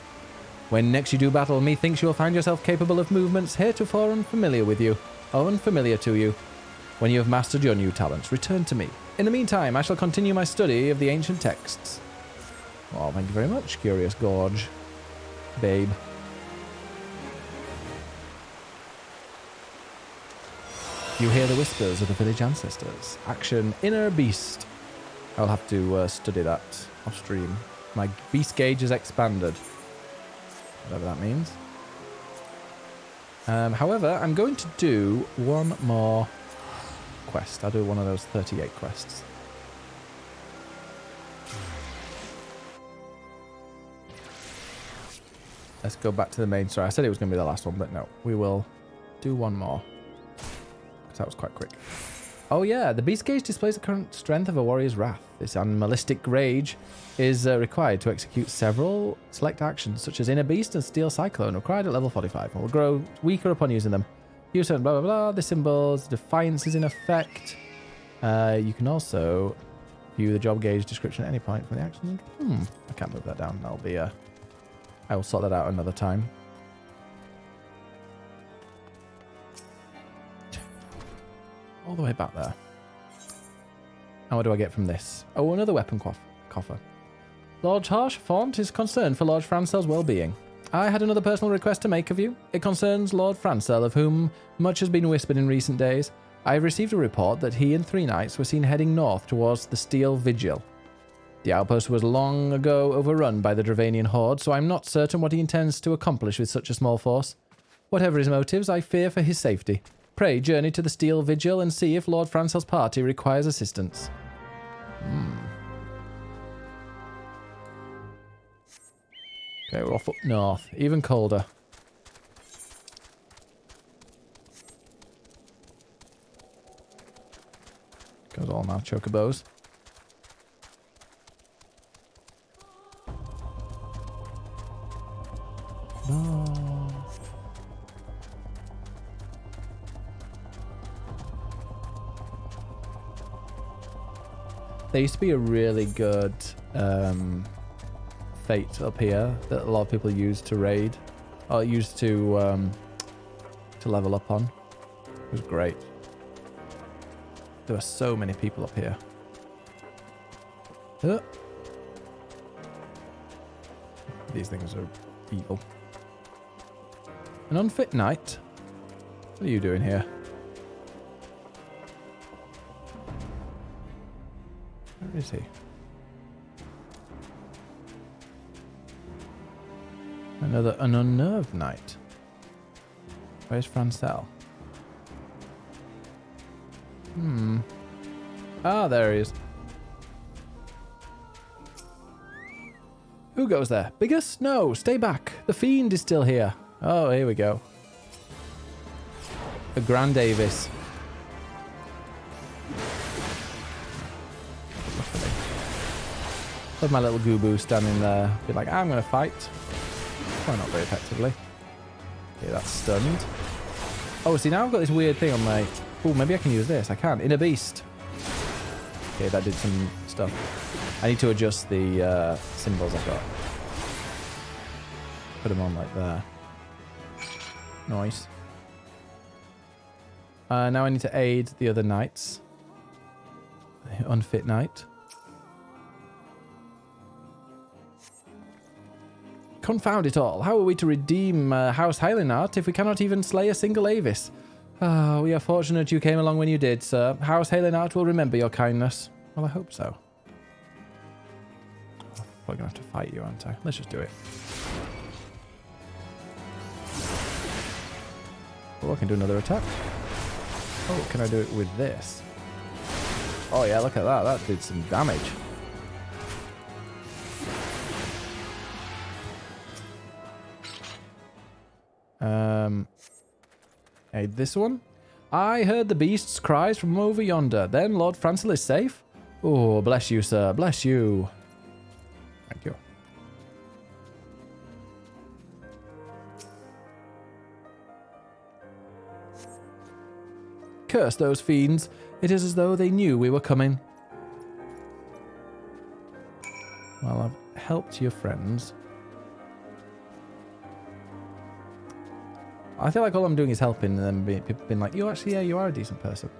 When next you do battle, methinks you will find yourself capable of movements heretofore unfamiliar with you, or unfamiliar to you. When you have mastered your new talents, return to me. In the meantime, I shall continue my study of the ancient texts. Oh, thank you very much, Curious Gorge. Babe. You hear the whispers of the village ancestors. Action, inner beast. I'll have to study that off stream. My beast gauge is expanded. Whatever that means. However, I'm going to do one more quest. I'll do one of those 38 quests. Let's go back to the main story. I said it was going to be the last one, but no. We will do one more. Because that was quite quick. Oh yeah, the beast gauge displays the current strength of a warrior's wrath. This animalistic rage is required to execute several select actions, such as Inner Beast and Steel Cyclone, required at level 45, and will grow weaker upon using them. Use certain blah blah blah. The symbols, defiance is in effect. You can also view the job gauge description at any point from the action. I can't move that down. That'll be I will sort that out another time. All the way back there. And what do I get from this? Oh, another weapon coffer. Lord Harshfont is concerned for Lord Francel's well-being. I had another personal request to make of you. It concerns Lord Francel, of whom much has been whispered in recent days. I have received a report that he and 3 knights were seen heading north towards the Steel Vigil. The outpost was long ago overrun by the Dravanian horde, so I'm not certain what he intends to accomplish with such a small force. Whatever his motives, I fear for his safety. Pray journey to the Steel Vigil and see if Lord Francel's party requires assistance. Okay, we're off up north. Even colder. Goes all my chocobos. No. There used to be a really good fate up here that a lot of people use to raid, or used to level up on. It was great. There were so many people up here. These things are evil. An unfit knight? What are you doing here? Where is he? An unnerved knight. Where's Francel? Ah, there he is. Who goes there? Bigus? No, stay back. The fiend is still here. Oh, here we go. The Grand Davis. There's my little Gooboo standing there. Be like, I'm going to fight. Why not very effectively? Okay, that's stunned. Oh, see, now I've got this weird thing on my... Oh, maybe I can use this. I can. Inner Beast. Okay, that did some stuff. I need to adjust the symbols I've got. Put them on like there. Nice. Now I need to aid the other knights. The unfit knight. Confound it all. How are we to redeem House Hylinart if we cannot even slay a single Avis? Ah, we are fortunate you came along when you did, sir. House Hylinart will remember your kindness. Well, I hope so. I'm probably going to have to fight you, aren't I? Let's just do it. Oh, I can do another attack. Oh, can I do it with this? Oh yeah, look at that. That did some damage. Aid this one. I heard the beast's cries from over yonder. Then Lord Francel is safe? Oh, bless you, sir. Bless you. Thank you. Curse those fiends. It is as though they knew we were coming. Well, I've helped your friends. I feel like all I'm doing is helping, and then people being like, "You actually, yeah, you are a decent person."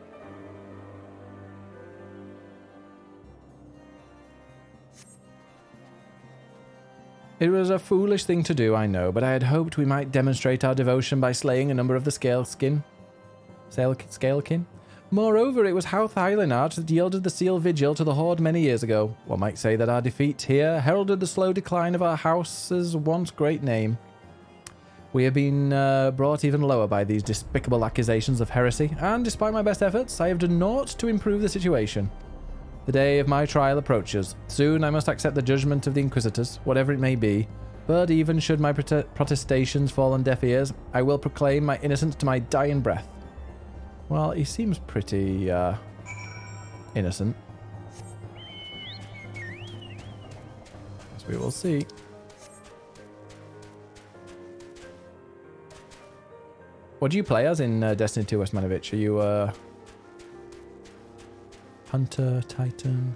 It was a foolish thing to do, I know, but I had hoped we might demonstrate our devotion by slaying a number of the Scalekin. Moreover, it was House Hylinart that yielded the seal vigil to the Horde many years ago. One might say that our defeat here heralded the slow decline of our house's once great name. We have been brought even lower by these despicable accusations of heresy, and despite my best efforts, I have done naught to improve the situation. The day of my trial approaches. Soon I must accept the judgment of the Inquisitors, whatever it may be, but even should my protestations fall on deaf ears, I will proclaim my innocence to my dying breath. Well, he seems pretty innocent. As we will see. What do you play as in Destiny 2 Westmanovich? Are you Hunter, Titan,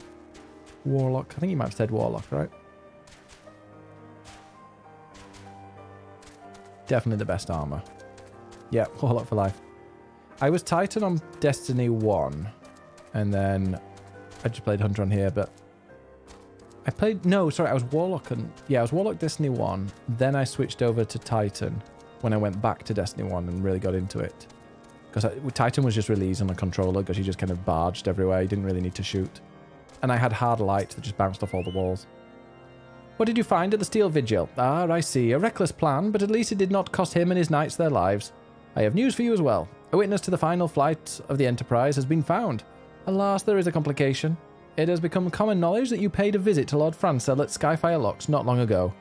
Warlock? I think you might have said Warlock, right? Definitely the best armor. Yeah, Warlock for life. I was Titan on Destiny 1, and then I just played Hunter on here, but I played... No, sorry, I was Warlock and... Yeah, I was Warlock Destiny 1, then I switched over to Titan when I went back to Destiny 1 and really got into it. Because Titan was just released on a controller because you just kind of barged everywhere. You didn't really need to shoot. And I had hard light that just bounced off all the walls. What did you find at the Steel Vigil? Ah, I see. A reckless plan, but at least it did not cost him and his knights their lives. I have news for you as well. A witness to the final flight of the Enterprise has been found. Alas, there is a complication. It has become common knowledge that you paid a visit to Lord Francel at Skyfire Locks not long ago.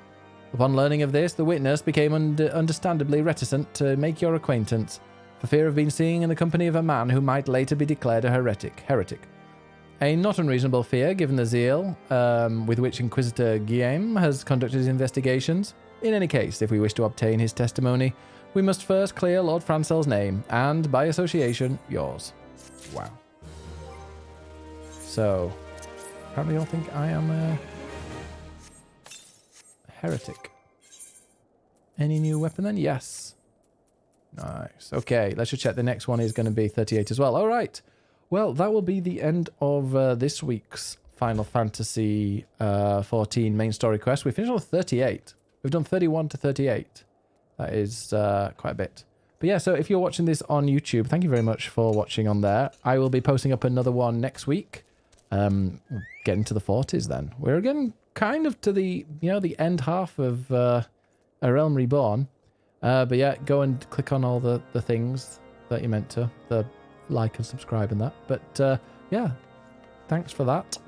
Upon learning of this, the witness became understandably reticent to make your acquaintance, for fear of being seen in the company of a man who might later be declared a heretic. A not unreasonable fear, given the zeal with which Inquisitor Guillaume has conducted his investigations. In any case, if we wish to obtain his testimony, we must first clear Lord Francel's name, and, by association, yours. Wow. So, apparently you all think I am a heretic. Any new weapon then? Yes. Nice. Okay, let's just check. The next one is going to be 38 as well. All right. Well, that will be the end of this week's Final Fantasy 14 main story quest. We finished on 38. We've done 31 to 38. That is quite a bit. But yeah, so if you're watching this on YouTube, thank you very much for watching on there. I will be posting up another one next week. Getting to the 40s then. We're getting kind of to the, the end half of A Realm Reborn. But yeah, go and click on all the things that you meant to. The like and subscribe and that. But yeah, thanks for that.